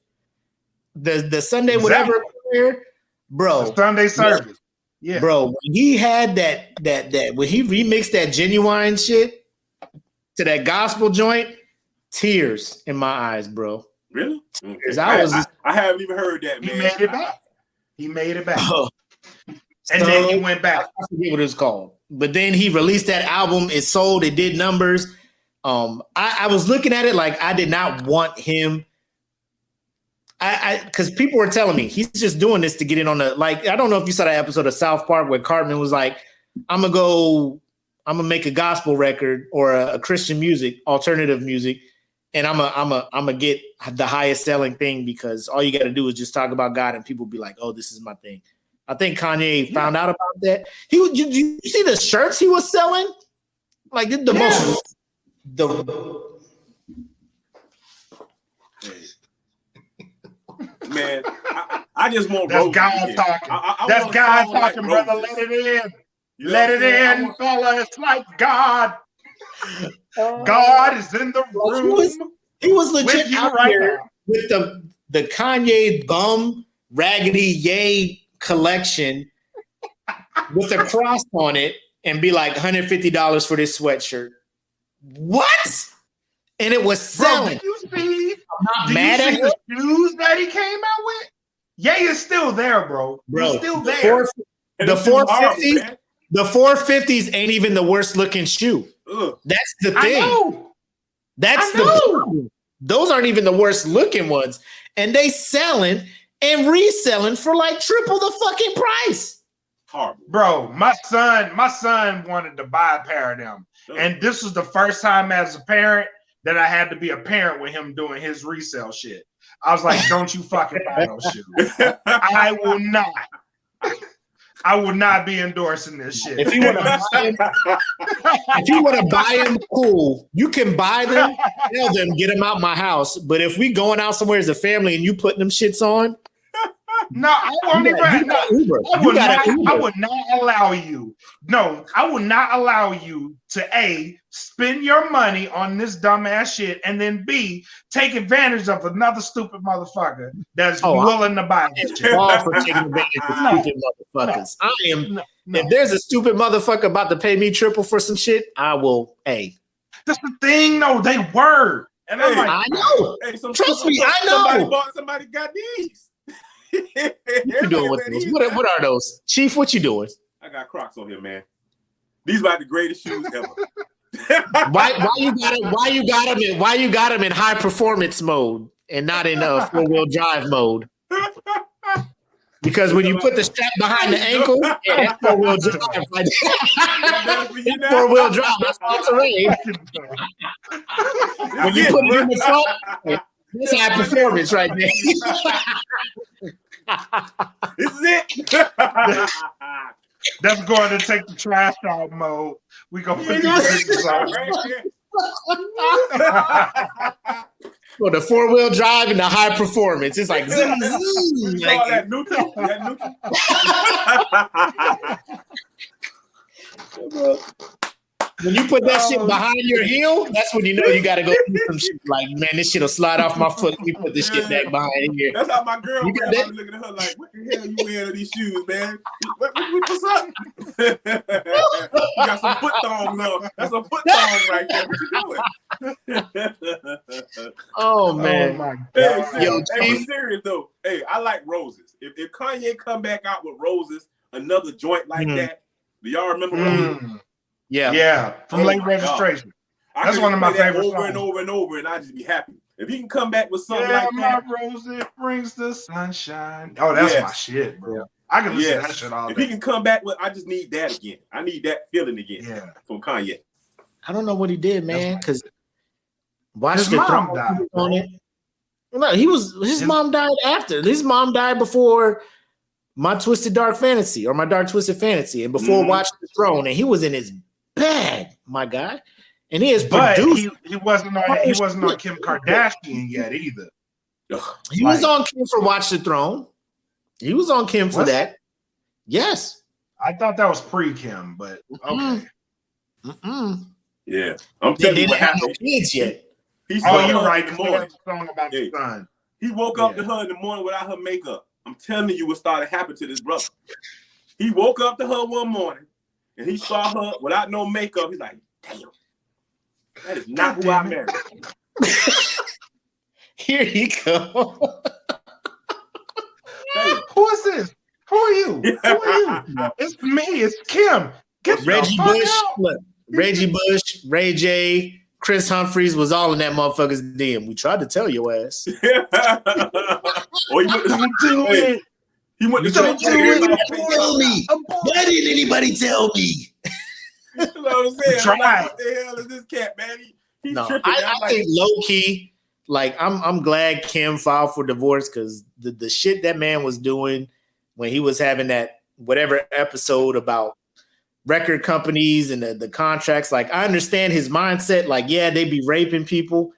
The Sunday, whatever choir, bro. The Sunday service. Yeah. Bro, when he had that when he remixed that Genuine shit to that gospel joint, tears in my eyes, bro. Really? Tears. I haven't even heard that, man. He made it back. Oh. And then he went back. I forget what it's called. But then he released that album. It sold. It did numbers. I was looking at it like I did not want him. Because people were telling me he's just doing this to get in on the, like, I don't know if you saw that episode of South Park where Cartman was like, I'm gonna make a gospel record or a Christian music, alternative music, and I'm gonna get the highest selling thing because all you got to do is just talk about God and people be like, oh, this is my thing. I think Kanye found out about that. You see the shirts he was selling? Like the most Man, I just want that's God talking. That's God talking, like brother. Let it in. You let it in, fella. It's like God. God is in the room. He was legit out right here with the Kanye bum raggedy yay collection with a cross on it and be like $150 for this sweatshirt. What? And it was selling. Bro, did you see? I'm not mad at the shoes that he came out with? Ye is still there, bro. He's still there. The 450s. The 450s ain't even the worst looking shoe. Ugh. That's the thing. That's the problem. Those aren't even the worst looking ones. And they selling and reselling for like triple the fucking price. Horrible. Bro, my son wanted to buy a pair of them. Ugh. And this was the first time as a parent that I had to be a parent with him doing his resale shit. I was like, don't you fucking buy those shoes. I will not. I would not be endorsing this shit. If you want to buy them, cool. You can buy them, tell them, get them out my house. But if we going out somewhere as a family and you putting them shits on, no, I won't even. I would not allow you. No, I would not allow you to A, spend your money on this dumbass shit, and then B, take advantage of another stupid motherfucker that's willing to buy this shit. All for taking advantage of stupid motherfuckers. I am. If there's a stupid motherfucker about to pay me triple for some shit, I will. Hey, that's the thing. No, they were, and I'm like, I know. Hey, trust me, I know. Somebody got these. What you doing with those? What are those, Chief? What you doing? I got Crocs on here, man. These are the greatest shoes ever. Why you got them in high performance mode and not in 4-wheel drive mode? Because when you put the strap behind the ankle, that's 4-wheel drive. Like, 4-wheel drive. That's all terrain. When you put it in the front, it's high performance right there. This is it. That's going to take the trash out mode. We gonna put these pictures on. For the 4-wheel drive and the high performance, it's like zoom, zoom. Like, that neutral. When you put that shit behind your heel, that's when you know you got to go do some shit. Like, man, this shit'll slide off my foot. Let me put this shit back behind here. That's how my girl. I'm looking at her like, what the the hell you wearing these shoes, man? What's up? You got some foot thongs on. That's a foot thong right there. What you doing? Oh man. Oh my Hey, God. serious, serious though. Hey, I like roses. If Kanye come back out with roses, another joint like that, do y'all remember roses? Yeah. From Oh late my registration. I That's could one of my play that favorite over and songs. over and over, and I just be happy. If he can come back with something Yeah, like my that, rose, it brings the sunshine. Oh, that's my shit, bro. Yeah. I can listen to that shit all if day. he can come back with, I just need that again. I need that feeling again Yeah. from Kanye. I don't know what he did, man, because His mom died, bro. on it. No, his mom died after. His mom died before My Twisted Dark Fantasy or My Dark Twisted Fantasy, and before Watch the Throne, and he was in his bag, my guy. And he is produced. He wasn't on Kim Kardashian yet either. He was on Kim for Watch the Throne. He was on Kim for that. Yes. I thought that was pre-Kim, but okay. Yeah, I'm They telling you didn't what have no happened. kids yet. He saw Oh, you're her right. in the They had morning. a song about the sun. He woke up to her in the morning without her makeup. I'm telling you what started happening to this brother. He woke up to her one morning and he saw her without no makeup. He's like, damn, that is not who I married. Here he go. Hey, Who is this? Who are you? Who are you? It's me. It's Kim. Get Reggie the fuck Bush. out. Look, Reggie Bush, Ray J, Chris Humphries was all in that motherfucker's DM. We tried to tell your ass. Oh, he went to Do it. he went to Don't church. do it. Everybody Tell me. Why didn't anybody tell me? You know what I'm saying? I'm Try. like, what the hell is this cat, man? He's No, tripping. I think low key, like I'm glad Kim filed for divorce because the shit that man was doing when he was having that whatever episode about record companies and the contracts, like I understand his mindset. Like, yeah, they be raping people,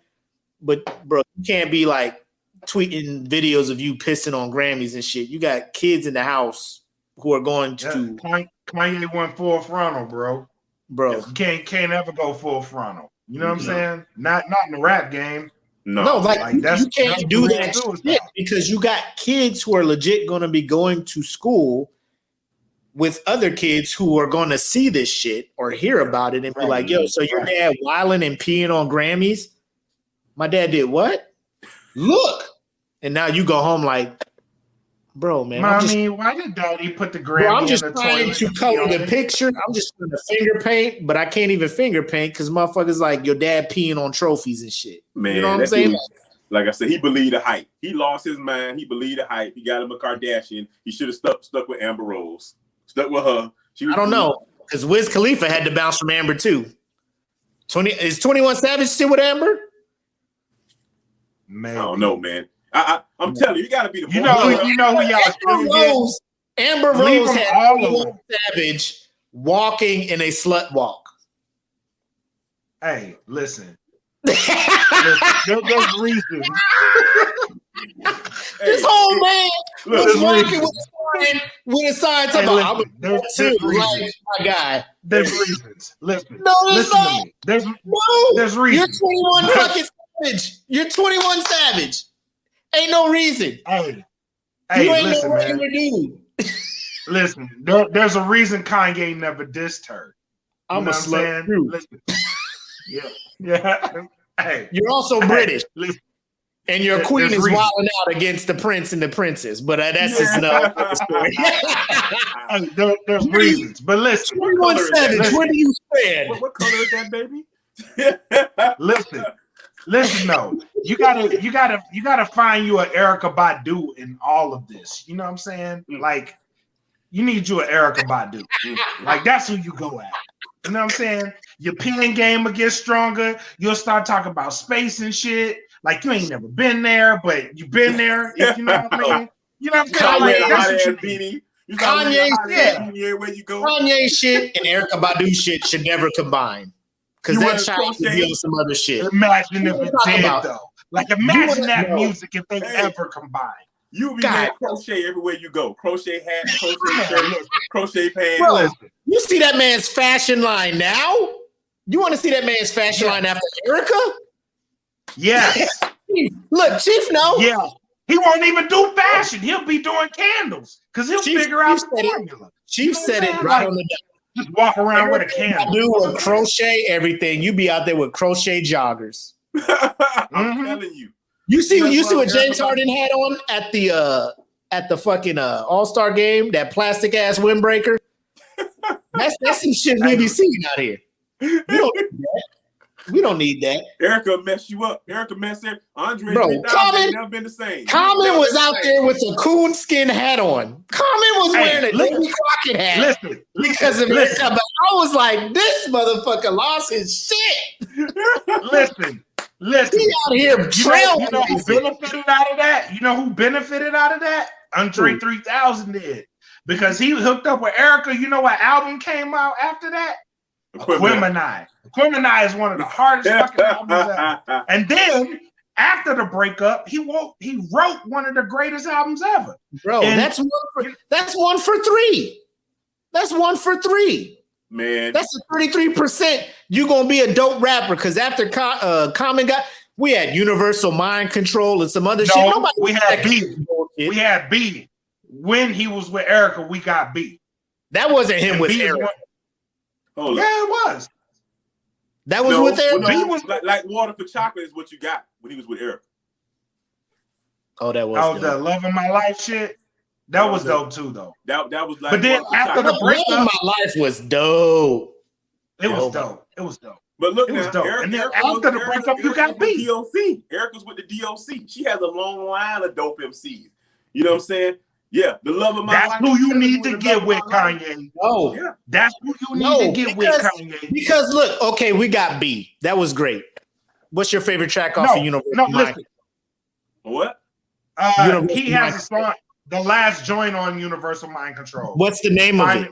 but bro, you can't be like tweeting videos of you pissing on Grammys and shit. You got kids in the house who are going to Kanye went full frontal, bro. bro. Can't ever go full frontal. You know what I'm saying? Not in the rap game. No, like you can't do that suicide. shit because you got kids who are legit going to be going to school with other kids who are going to see this shit or hear about it and be like, yo, so your dad wilding and peeing on Grammys? My dad did what? Look. And now you go home like, bro, man. Mommy, why did daddy put the Grammy I'm just in the trying toilet? to color the picture. I'm just trying to finger paint, but I can't even finger paint because motherfuckers like your dad peeing on trophies and shit. Man, you know what I'm saying? Like I said, he believed the hype. He lost his mind. He believed the hype. He got him a Kardashian. He should have stuck with Amber Rose. Stuck with her. I don't know because Wiz Khalifa had to bounce from Amber too. Is 21 Savage still with Amber? Man, I don't know, man. I'm telling you, you got to be the. You know who y'all Amber Rose had 21 Savage walking in a slut walk. Hey, listen. There's reasons. This whole man was walking with a sign talking about I'm my guy. There's reasons. Listen. No, listen to me. There's reasons. You're 21 fucking Savage. You're 21 Savage. Ain't no reason. Hey, you ain't listen, no man. regular dude. Listen, there's a reason Kanye never dissed her. I'm a slut too. Listen. Yeah. Hey, you're also British, listen. And your queen is wilding out against the prince and the princess. But that's just another story. There's reasons, but listen. 21 Savage, where do you stand? What color is that, baby? Listen, no. You gotta find you an Erykah Badu in all of this. You know what I'm saying? Like, you need you an Erykah Badu. Like, that's who you go at. You know what I'm saying? Your pen game will get stronger. You'll start talking about space and shit. Like, you ain't never been there, but you've been there. If you know what I mean? You know what I'm saying? Like, that's what you need. Kanye shit and Erykah Badu shit should never combine. Because that child should be on some other shit. Imagine if it did, though. Like, imagine that music if they ever combine. You be wearing crochet everywhere you go. Crochet hat, crochet shirt, crochet pants. Bro, you see that man's fashion line now? You want to see that man's fashion line after Erykah? Yes. Look, Chief, no. Yeah. He won't even do fashion. He'll be doing candles because he'll figure out the formula. Chief said it right on the dot. Just walk around with a candle. Do with crochet everything. You be out there with crochet joggers. I'm telling you. You see what James Harden had on at the fucking All-Star game? That plastic ass windbreaker. That's some shit we be seeing out here. We don't need that. Erica messed you up. Erica messed it. Andre, bro, Common never been the same. Common was out there with a coonskin hat on. Common was wearing a Davy Crockett hat because of it. But I was like, this motherfucker lost his shit. Listen. He out here trail. You know who benefited out of that? You know who benefited out of that? Andre 3000 did. Because he hooked up with Erica. You know what album came out after that? Aquemini. Aquemini is one of the hardest fucking albums ever. And then after the breakup, he wrote one of the greatest albums ever. Bro, and that's one for three. That's one for three. Man, that's a 33%. You gonna be a dope rapper because after Common we had Universal Mind Control and some other shit. Nobody we had B. We had B. When he was with Erica, we got B. That wasn't him with Erica. Yeah, it was. That was with Erica. B was like Water for Chocolate is what you got when he was with Erica. Oh, that was the Love of My Life shit. That was dope too, though. That was like. But then after the breakup, Love of My Life was dope. It was dope. It was dope. But look, it now, was dope. Erica, and then after the breakup, you got B. DOC. Erica's with the DOC. She has a long line of dope MCs. You know what I'm saying? Yeah, the love of my life. That's who you need to get with Kanye. No, yeah. That's who you need to get with Kanye. Because look, okay, we got B. That was great. What's your favorite track off of Universal Mind? What? He has a song, the last joint on Universal Mind Control. What's the name of it?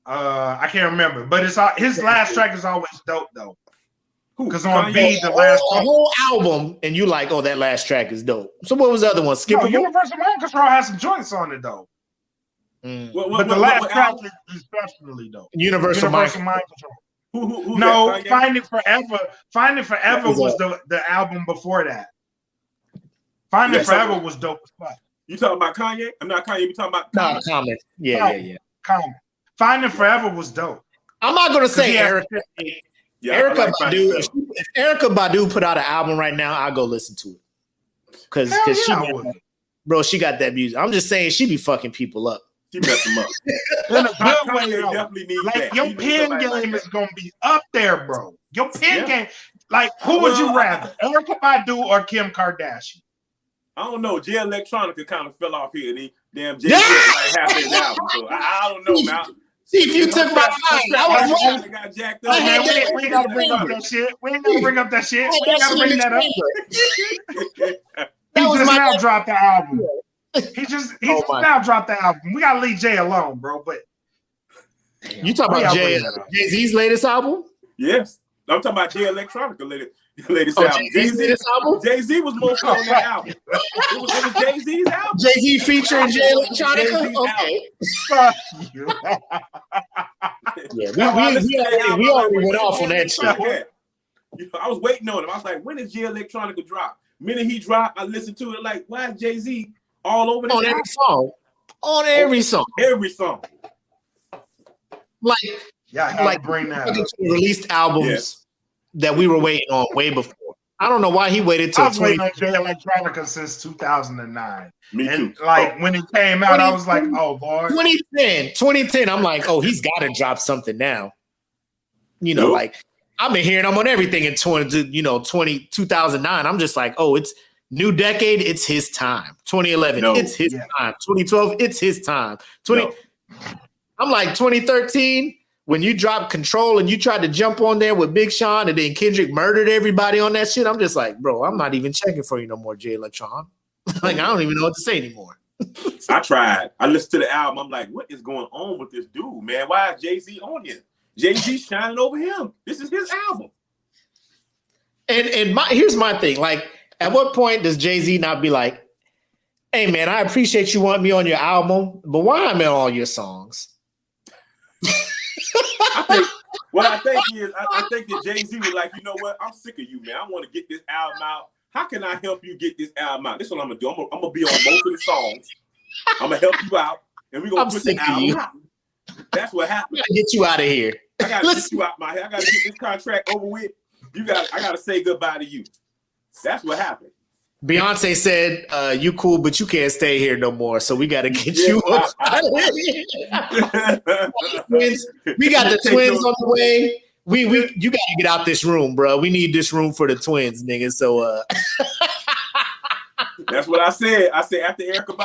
I can't remember, but it's his last track is always dope though. Because on B, the last whole album, and you like, oh, that last track is dope. So what was the other one? Skip Universal Mind Control has some joints on it though. But the last track is especially dope. Universal Mind Control. No, Finding Forever. Finding Forever was the album before that. Finding Forever was dope as fuck. You talking about Kanye? I'm not Kanye. You talking about Common? Yeah. Common. Finding Forever was dope. I'm not gonna say Erica. Yeah, Erica Badu. If Erica Badu put out an album right now, I'll go listen to it. Because she got that music. I'm just saying she be fucking people up. She messed them up. In a good way, definitely needs that. Your pen game is gonna be up there, bro. Your pen game. Like, who would you rather, Erica Badu or Kim Kardashian? I don't know. Jay Electronica kind of fell off here. And damn Jay like half his album. So I don't know now. See, if you took my line, I was wrong. We ain't gotta bring up that shit. We ain't gotta bring up that shit. We ain't gotta bring that up. He just now dropped the album. He just now dropped the album. We gotta leave Jay alone, bro. But you talking about Jay-Z's latest album? Yes, I'm talking about Jay Electronica latest album. Jay-Z was mostly on that album. It was Jay-Z's album. Jay-Z featuring Jay Electronica. Okay. Fuck you. we already went off on that shit. I was waiting on him. I was like, when is Jay Electronica drop? Minute he dropped, I listened to it like, why is Jay-Z all over this on every song? On every song. Every song. Like bring that up. Released albums that we were waiting on way before. I don't know why he waited till I was waiting on Jay Electronica since 2009. Me too. And when it came out, I was like, oh, Lord. 2010, I'm like, oh, he's got to drop something now. You know, like, I've been hearing him on everything in 2009. I'm just like, oh, it's new decade. It's his time. 2011, it's his time. 2012, it's his time. I'm like 2013, when you dropped Control and you tried to jump on there with Big Sean and then Kendrick murdered everybody on that shit. I'm just like, bro, I'm not even checking for you no more, Jay Electron. Like, I don't even know what to say anymore. I tried. I listened to the album. I'm like, what is going on with this dude, man? Why is Jay-Z on here? Jay-Z shining over him. This is his album. And here's my thing. Like, at what point does Jay-Z not be like, hey, man, I appreciate you wanting me on your album, but why am I on all your songs? I think that Jay-Z was like, you know what? I'm sick of you, man. I want to get this album out how can I help you get this album out? This is what I'm gonna do. I'm gonna be on most of the songs. I'm gonna help you out, and we're gonna put the album out. That's what happened. I gotta get you out of here. I gotta get you out my head. I gotta get this contract over with. I gotta say goodbye to you. That's what happened. Beyonce said, "You cool, but you can't stay here no more. So we got to get you out of here." Twins, we got the twins on the way. You got to get out this room, bro. We need this room for the twins, nigga. So that's what I said. I said after Erykah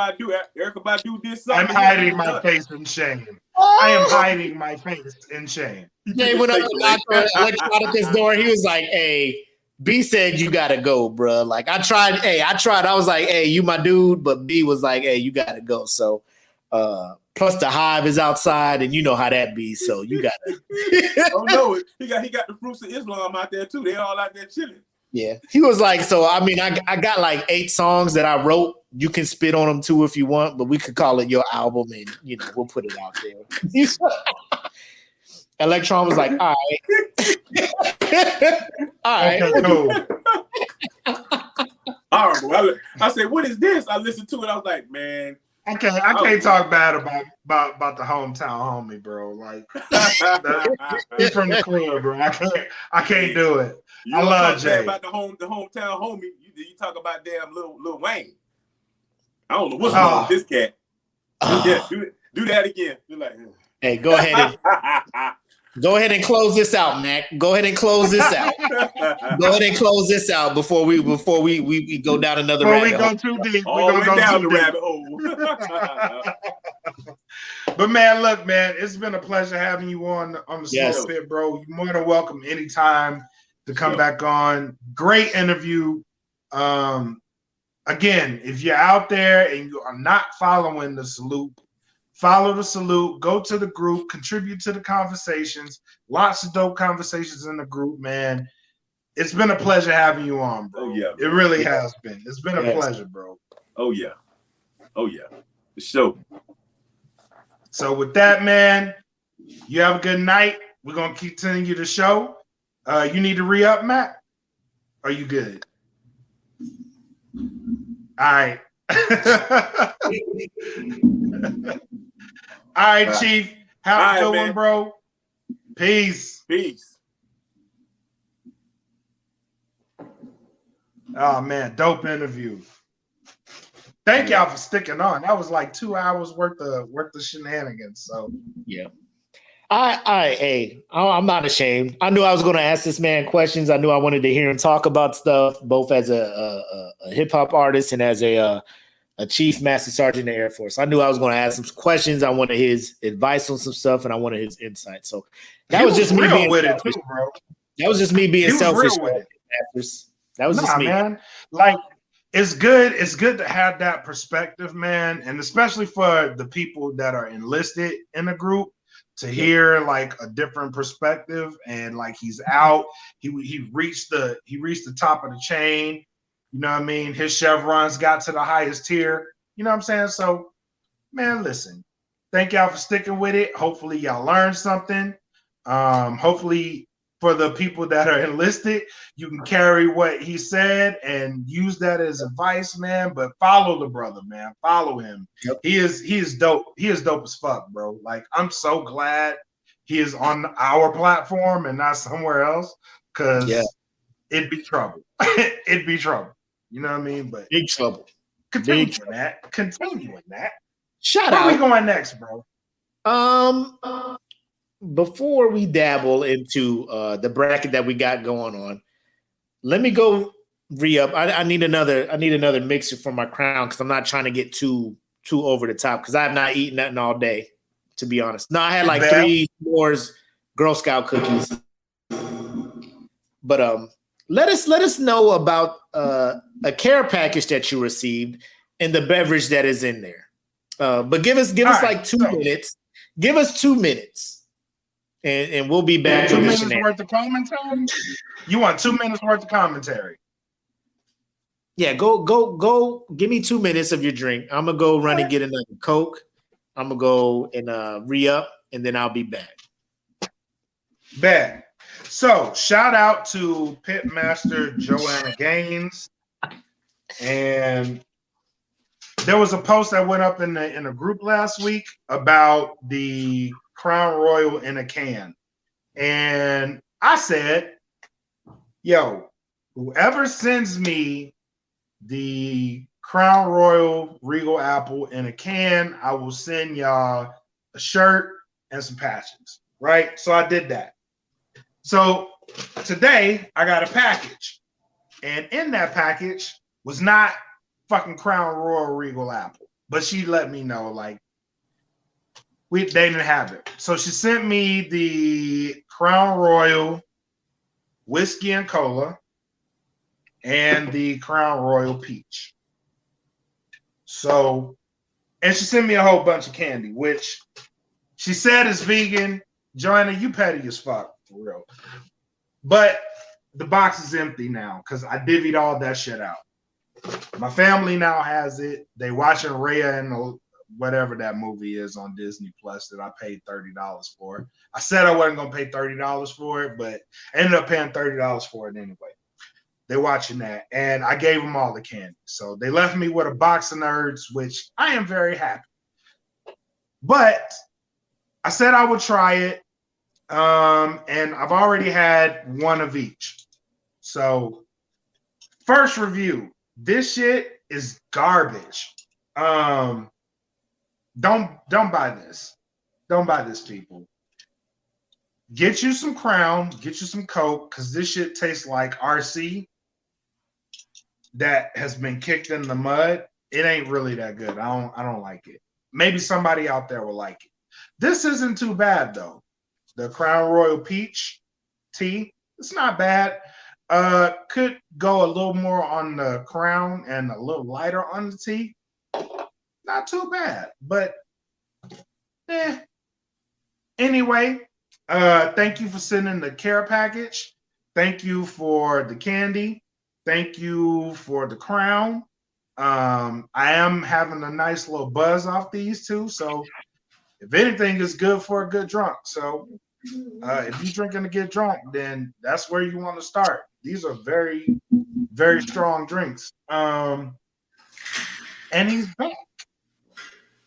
Badu did something. I'm hiding my face in shame. I am hiding my face in shame. They went up to Electronic's door. He was like, "Hey, B said you gotta go, bro." Like I tried. I was like, "Hey, you my dude," but B was like, "Hey, you gotta go." So, plus the Hive is outside, and you know how that be. So you gotta. Oh no, he got the Fruits of Islam out there too. They all out there chilling. Yeah, he was like, so I mean, I got like 8 songs that I wrote. You can spit on them too if you want, but we could call it your album, and we'll put it out there. Electron was like, all right. All right. Okay, cool. All right, bro. I said, what is this? I listened to it. I was like, man. I can't talk bad about the hometown homie, bro. Like he's from the club, bro. I can't do it. I love Jay. About the hometown homie. You talk about damn Lil Wayne. I don't know what's wrong with this cat. Yeah, do that again. You're like, hey, go ahead and close this out, Mac. Go ahead and close this out. Go ahead and close this out before we go down another rabbit hole. We go too deep. We're gonna go down the rabbit hole. But man, look, man, it's been a pleasure having you on the Smoke Pit, bro. You're more than welcome anytime to come back on. Great interview. Again, if you're out there and you are not following the salute, follow the salute, go to the group, contribute to the conversations. Lots of dope conversations in the group, man. It's been a pleasure having you on, bro. Oh, yeah. It really has been. It's been a pleasure, bro. Oh, yeah. Oh, yeah. For sure. So with that, man, you have a good night. We're going to continue the show. You need to re-up, Matt? Are you good? All right. All right, Chief. How you doing, man? Bro? Peace. Oh man, dope interview. Thank y'all for sticking on. That was like 2 hours worth of shenanigans. So yeah. I'm not ashamed. I knew I was going to ask this man questions. I knew I wanted to hear him talk about stuff, both as a hip hop artist and as a chief master sergeant in the Air Force. I knew I was going to ask him some questions. I wanted his advice on some stuff, and I wanted his insight. So that was just me being selfish. Bro. That was just me being selfish. That was just me, man. Like it's good. It's good to have that perspective, man, and especially for the people that are enlisted in a group. To hear like a different perspective, and like he's out, he reached the top of the chain. You know what I mean? His chevrons got to the highest tier. You know what I'm saying? So, man, listen. Thank y'all for sticking with it. Hopefully, y'all learned something. Hopefully, for the people that are enlisted, you can carry what he said and use that as advice, man. But follow the brother, man. Follow him. Yep. He is dope. He is dope as fuck, bro. Like, I'm so glad he is on our platform and not somewhere else, because it'd be trouble. It'd be trouble. You know what I mean? But big trouble. Continuing that. Shout out. Where we going next, bro? Before we dabble into the bracket that we got going on, let me go re-up. I need another mixer for my crown, because I'm not trying to get too over the top, because I have not eaten nothing all day, to be honest. No, I had like 3 s'mores Girl Scout cookies. But let us know about a care package that you received and the beverage that is in there. But give us like 2 minutes. Give us 2 minutes. And we'll be back. 2 minutes worth of commentary? You want 2 minutes worth of commentary? Yeah, go. Give me 2 minutes of your drink. I'm gonna go run and get another Coke. I'm gonna go and re-up, and then I'll be back. So shout out to Pitmaster Joanna Gaines. And there was a post that went up in a group last week about the Crown Royal in a can. And I said, yo, whoever sends me the Crown Royal Regal Apple in a can, I will send y'all a shirt and some patches, right? So I did that. So today I got a package, and in that package was not fucking Crown Royal Regal Apple, but she let me know like they didn't have it. So she sent me the Crown Royal Whiskey and Cola and the Crown Royal Peach. So, and she sent me a whole bunch of candy, which she said is vegan. Joanna, you petty as fuck, for real. But the box is empty now because I divvied all that shit out. My family now has it. They watching Raya and whatever that movie is on Disney Plus that I paid $30 for. I said I wasn't gonna pay $30 for it, but I ended up paying $30 for it anyway. They're watching that, and I gave them all the candy. So they left me with a box of Nerds, which I am very happy. But I said I would try it, and I've already had one of each. So first review. This shit is garbage. Don't buy this. Don't buy this, people. Get you some Crown, get you some Coke, because this shit tastes like RC that has been kicked in the mud. It ain't really that good. I don't like it. Maybe somebody out there will like it. This isn't too bad though. The Crown Royal Peach tea, it's not bad. Could go a little more on the Crown and a little lighter on the tea. Not too bad, but anyway, thank you for sending the care package. Thank you for the candy. Thank you for the Crown. I am having a nice little buzz off these two, so if anything, it's good for a good drunk. So if you're drinking to get drunk, then that's where you want to start. These are very, very strong drinks. And he's back.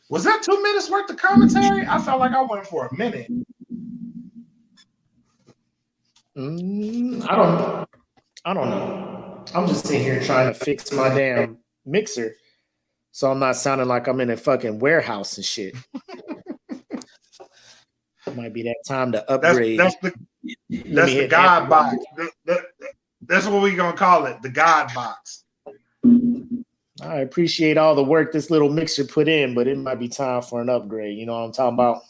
Was that 2 minutes worth of commentary? I felt like I went for a minute. I don't know. I'm just sitting here trying to fix my damn mixer so I'm not sounding like I'm in a fucking warehouse and shit. Might be that time to upgrade. That's the God box. That's what we're going to call it, the God box. I appreciate all the work this little mixer put in, but it might be time for an upgrade. You know what I'm talking about?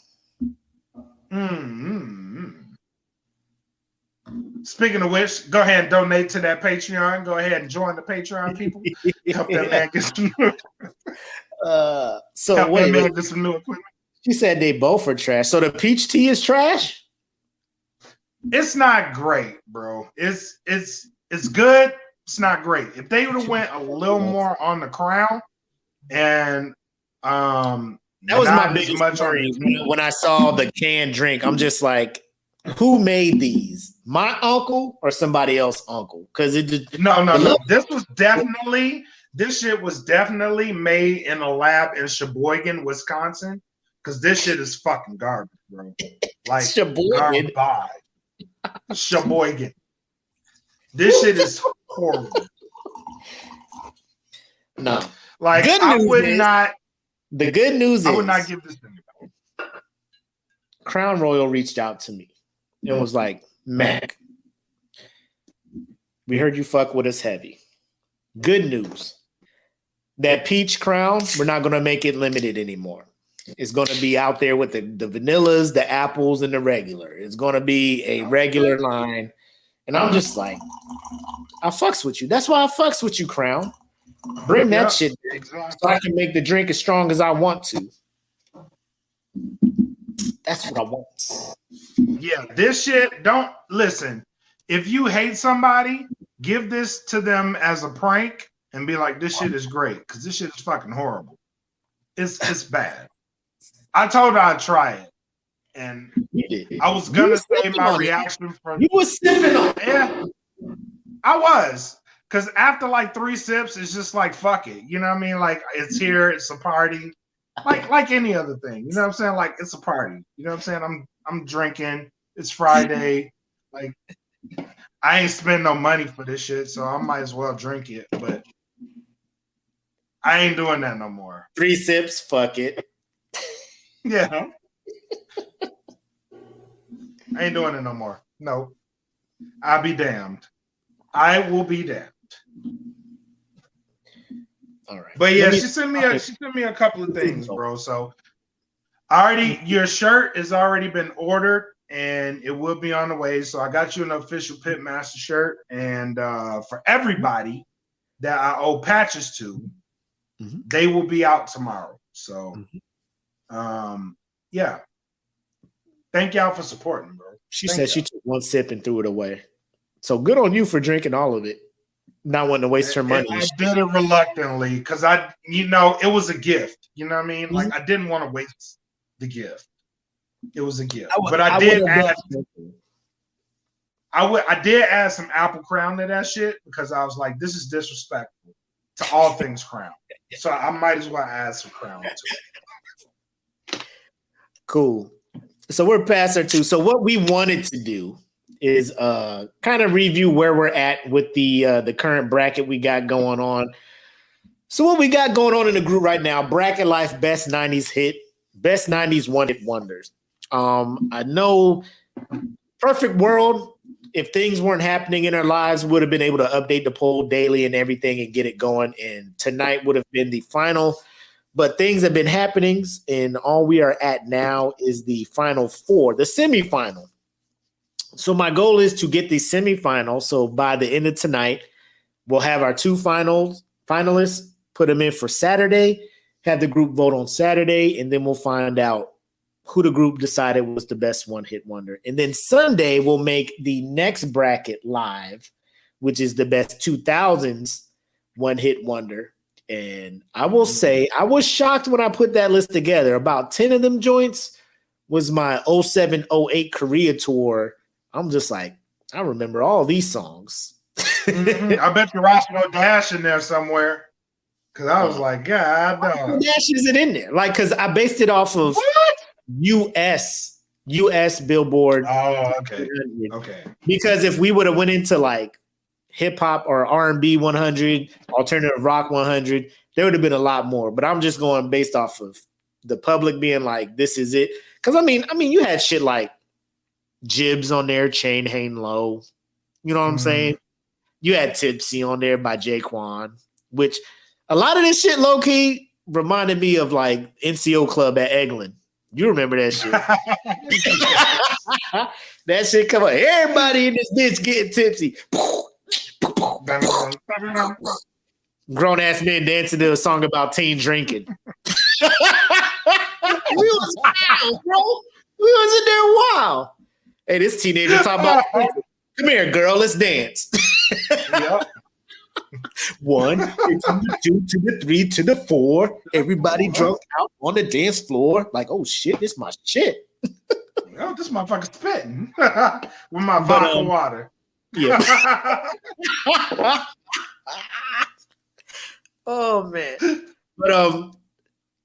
Speaking of which, go ahead and donate to that Patreon. Go ahead and join the Patreon, people. Help that man get some new, get some new equipment. She said they both are trash. So the peach tea is trash? It's not great, bro. It's good. It's not great. If they would have went a little more on the Crown and that was my biggest worry when I saw the canned drink. I'm just like, who made these? My uncle or somebody else's uncle? Because no. This shit was definitely made in a lab in Sheboygan, Wisconsin. Because this shit is fucking garbage, bro. Like Sheboygan. Sheboygan. This shit is horrible. No. Like I would not. The good news is I would not give this thing about. Crown Royal reached out to me. It was like, Mac, we heard you fuck with us heavy. Good news. That peach Crown, we're not going to make it limited anymore. It's going to be out there with the vanillas, the apples, and the regular. It's going to be a regular line. And I'm just like, I fucks with you. That's why I fucks with you, Crown. Bring that shit so I can make the drink as strong as I want to. That's what I want. Yeah, this shit, don't listen. If you hate somebody, give this to them as a prank and be like, this shit is great. Because this shit is fucking horrible. It's bad. I told her I'd try it. And I was gonna say my reaction from you was sipping on it. Yeah, I was. Because after like 3 sips, it's just like fuck it. You know what I mean? Like it's here, it's a party. Like any other thing. You know what I'm saying? Like it's a party. You know what I'm saying? I'm drinking. It's Friday. Like I ain't spend no money for this shit, so I might as well drink it. But I ain't doing that no more. 3 sips, fuck it. Yeah. I ain't doing it no more. No. I'll be damned. I will be damned. All right. But yeah, she sent me a couple of things, bro. So your shirt has already been ordered and it will be on the way. So I got you an official Pitmaster shirt. And for everybody that I owe patches to, they will be out tomorrow. So yeah. Thank y'all for supporting, bro. She said she took 1 sip and threw it away. So good on you for drinking all of it. Not wanting to waste her money. I did it reluctantly because it was a gift. You know what I mean? Like I didn't want to waste the gift. It was a gift. I did add some apple crown to that shit because I was like, this is disrespectful to all things crown. So I might as well add some crown to it. Cool. So we're past our 2. So what we wanted to do is kind of review where we're at with the current bracket we got going on. So what we got going on in the group right now, Bracket Life Best 90s One-Hit Wonders. I know perfect world, if things weren't happening in our lives, would have been able to update the poll daily and everything and get it going. And tonight would have been the final. But things have been happening, and all we are at now is the final 4, the semifinal. So my goal is to get the semifinal. So by the end of tonight, we'll have our 2 finalists, put them in for Saturday, have the group vote on Saturday, and then we'll find out who the group decided was the best one-hit wonder. And then Sunday, we'll make the next bracket live, which is the best 2000s one-hit wonder. And I will say, I was shocked when I put that list together. About 10 of them joints was my 07-08 Korea tour. I'm just like, I remember all these songs. I bet you Roscoe Dash in there somewhere. Because I was like, God, no. Dash isn't in there. Like, because I based it off of US Billboard. Oh, okay. Okay. Because if we would have went into like hip hop or R&B 100, alternative rock 100, there would have been a lot more. But I'm just going based off of the public being like, this is it. Because I mean, you had shit like Jibs on there, Chain Hang Low. You know what I'm saying? You had Tipsy on there by Jaquan, which a lot of this shit low key reminded me of like NCO Club at Eglin. You remember that shit? That shit come on. Everybody in this bitch getting tipsy. Grown ass men dancing to a song about teen drinking. We was wild, bro. We was in there wild. Hey, this teenager talking about, come here, girl, let's dance. Yep. 1 to the 2 to the 3 to the 4. Everybody drunk out on the dance floor. Like, oh shit, this my shit. Oh, this motherfucker spitting with my vodka water. Yeah. Oh man. But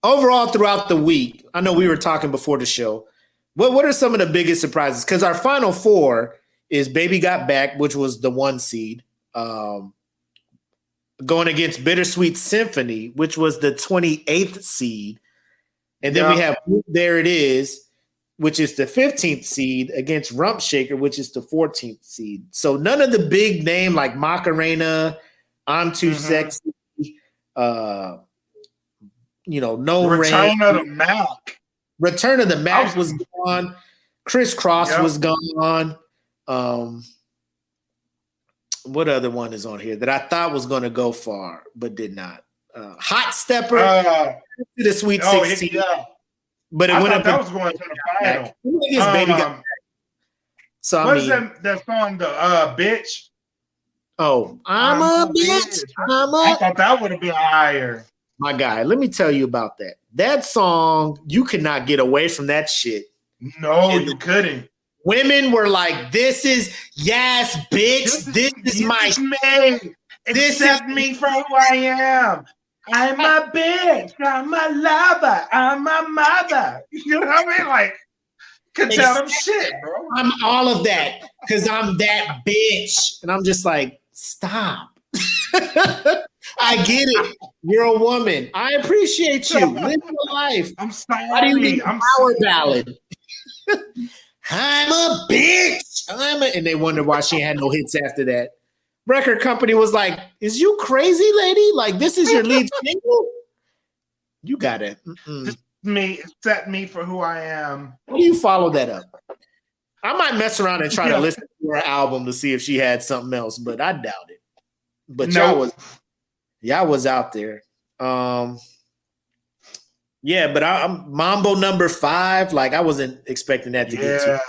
overall throughout the week, I know we were talking before the show. What are some of the biggest surprises? Because our final 4 is Baby Got Back, which was the 1 seed. Going against Bittersweet Symphony, which was the 28th seed. And then we have There It Is, which is the 15th seed, against Rump Shaker, which is the 14th seed. So none of the big name like Macarena, I'm Too Sexy, No Return Rain. of the Mac. Return of the Mac was gone. Crisscross was gone. What other one is on here that I thought was going to go far but did not? Hot Stepper to the Sweet 16. Yeah. But it went up. That was going to the final. Baby Got Back. So what is that song? The Bitch. Oh, I'm a bitch. I thought that would have been higher. My guy, let me tell you about that. That song, you could not get away from that shit. No, you couldn't. Women were like, "This is bitch. This is my me. Accept me for who I am. I'm a bitch. I'm a lover. I'm a mother. You know what I mean? Like, could tell them shit, bro. I'm all of that because I'm that bitch. And I'm just like, stop. I get it. You're a woman. I appreciate you. Live your life. I'm sorry. Why do you need I'm power sorry. ballad? I'm a bitch. And they wonder why she had no hits after that. Record company was like, is you crazy, lady? Like, this is your lead single? You got it. Me, accept me for who I am. How do you follow that up? I might mess around and try to listen to her album to see if she had something else, but I doubt it. But y'all was out there. Yeah, but I'm Mambo number 5. Like, I wasn't expecting that to get to.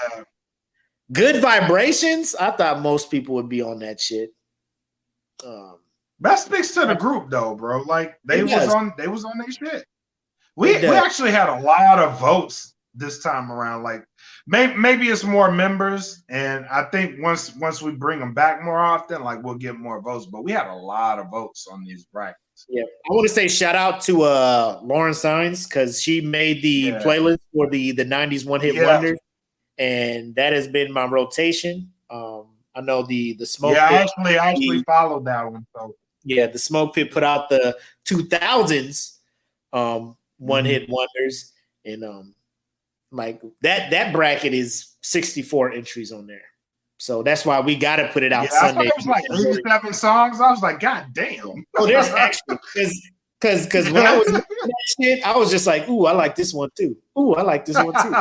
Good Vibrations. I thought most people would be on that shit. That speaks to the group, though, bro. Like, they was on their shit. We actually had a lot of votes this time around. Like, maybe it's more members, and I think once we bring them back more often, like, we'll get more votes. But we had a lot of votes on these brackets. Yeah, I want to say shout out to Lauren Saenz because she made the playlist for the 90s one hit wonders, and that has been my rotation. I know the Smoke Pit. I actually followed that one. So yeah, the Smoke Pit put out the 2000s one hit wonders, and like that bracket is 64 entries on there. So that's why we got to put it out Sunday. I thought it was like 87 songs. I was like, God damn. Oh, there's extra because when I was doing that shit, I was just like, ooh, I like this one too. Ooh, I like this one too.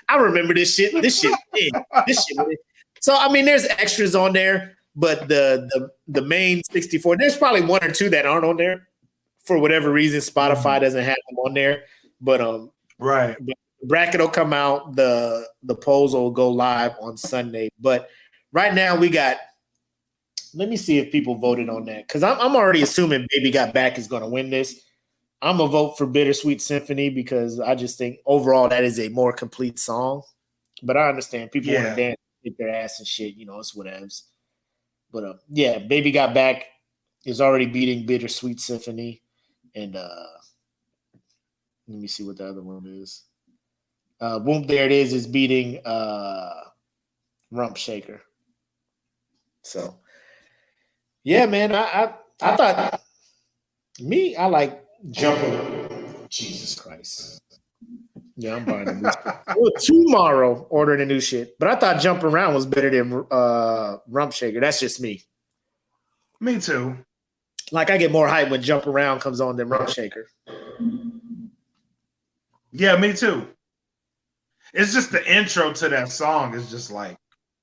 I remember this shit. This shit. So I mean, there's extras on there, but the main 64, there's probably one or two that aren't on there for whatever reason. Spotify doesn't have them on there, but right. The bracket will come out. The polls will go live on Sunday. But right now we got. Let me see if people voted on that because I'm already assuming Baby Got Back is going to win this. I'm gonna vote for Bittersweet Symphony because I just think overall that is a more complete song. But I understand people want to dance, kick their ass and shit. You know, it's whatevs. But yeah, Baby Got Back is already beating Bittersweet Symphony, and let me see what the other one is. Boom, there it is beating Rump Shaker. So yeah, man, I thought I like Jumper. Jesus Christ. Yeah, I'm buying a new shit. Tomorrow ordering a new shit. But I thought Jump Around was better than Rump Shaker. That's just me. Me too. Like I get more hype when Jump Around comes on than Rump Shaker. Yeah, me too. It's just the intro to that song is just like,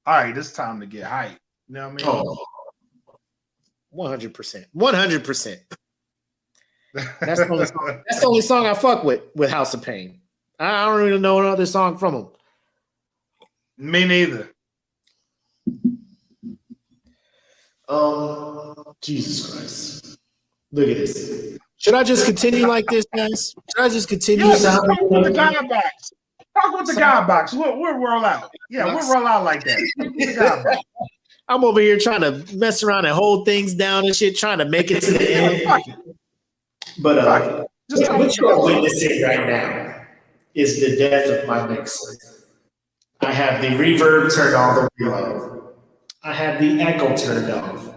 all right, it's time to get hype. You know what I mean? 100%. 100%. That's the only song I fuck with House of Pain. I don't really know another song from them. Me neither. Jesus Christ. Look at this. Should I just continue like this, guys? Should I just continue? Yeah, talk with the guy box. Talk with the guy box. We'll roll out. Yeah, we'll roll out like that. The guy box. I'm over here trying to mess around and hold things down and shit, trying to make it to the end. But what you are witnessing right now is the death of my mixer. I have the reverb turned all the way low. I have the echo turned off.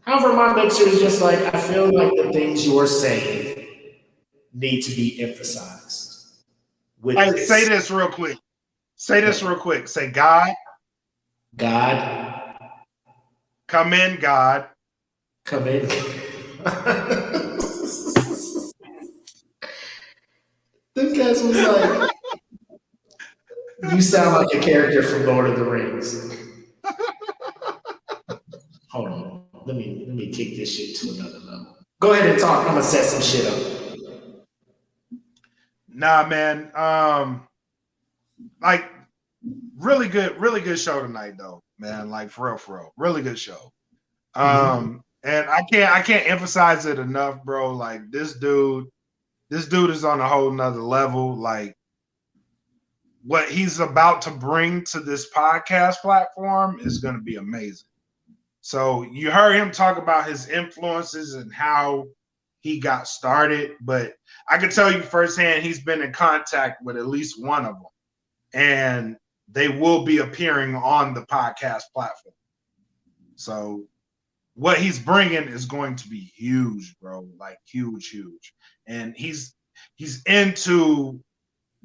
However, my mixer is just like, I feel like the things you are saying need to be emphasized. Hey, say this real quick. Say God. God. Come in, God. Come in. Them guys was like, you sound like a character from Lord of the Rings. Hold on. Let me kick this shit to another level. Go ahead and talk. I'm gonna set some shit up. Nah, man. Like really good show tonight though, man. Like for real. Really good show. And I can't emphasize it enough, bro. Like this dude is on a whole nother level. Like what he's about to bring to this podcast platform is gonna be amazing. So you heard him talk about his influences and how he got started, but I can tell you firsthand he's been in contact with at least one of them, and they will be appearing on the podcast platform. So what he's bringing is going to be huge, bro, like huge. And he's into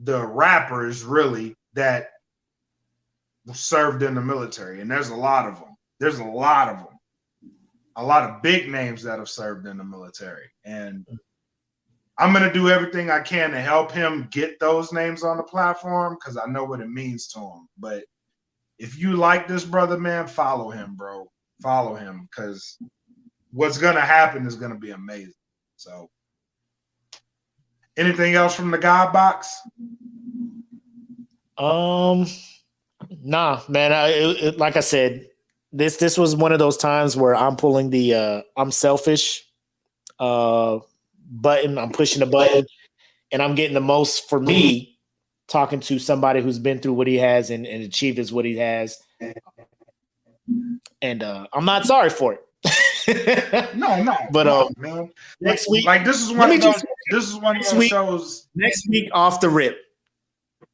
the rappers really that served in the military, and there's a lot of them. There's a lot of big names that have served in the military, and I'm going to do everything I can to help him get those names on the platform because I know what it means to him. But if you like this brother, man, follow him, bro. Follow him because what's going to happen is going to be amazing. So anything else from the God box? Nah, man. Like I said, this was one of those times where I'm pulling the I'm selfish button. I'm pushing the button, and I'm getting the most for me talking to somebody who's been through what he has and achieved what he has. And I'm not sorry for it. No, but man. Next week, like this is one of those shows. Next week, off the rip,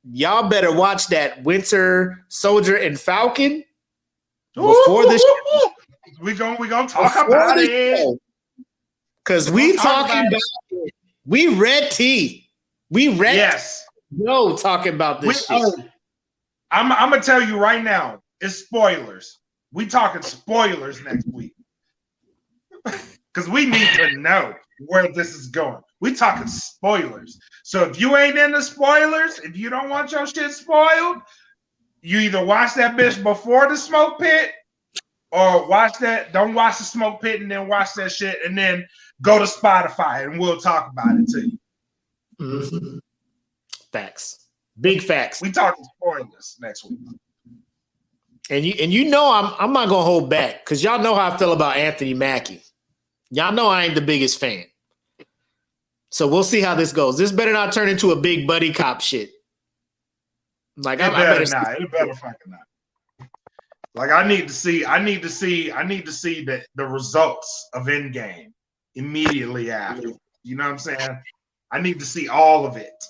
y'all better watch that Winter Soldier and Falcon before the show. We gonna talk about it because we talking about it. We read tea. We read. Yes. No, talking about this shit. I'm gonna tell you right now. It's spoilers. We talking spoilers next week because we need to know where this is going. We talking spoilers. So if you ain't into spoilers, if you don't want your shit spoiled, you either watch that bitch before the smoke pit or don't watch the smoke pit and then watch that shit and then go to Spotify and we'll talk about it to you. Mm-hmm. Facts. Big facts. We talking spoilers next week. And you know I'm not gonna hold back because y'all know how I feel about Anthony Mackie. Y'all know I ain't the biggest fan. So we'll see how this goes. This better not turn into a big buddy cop shit. Like it better not. It better fucking not. Like I need to see the results of Endgame immediately after. You know what I'm saying? I need to see all of it.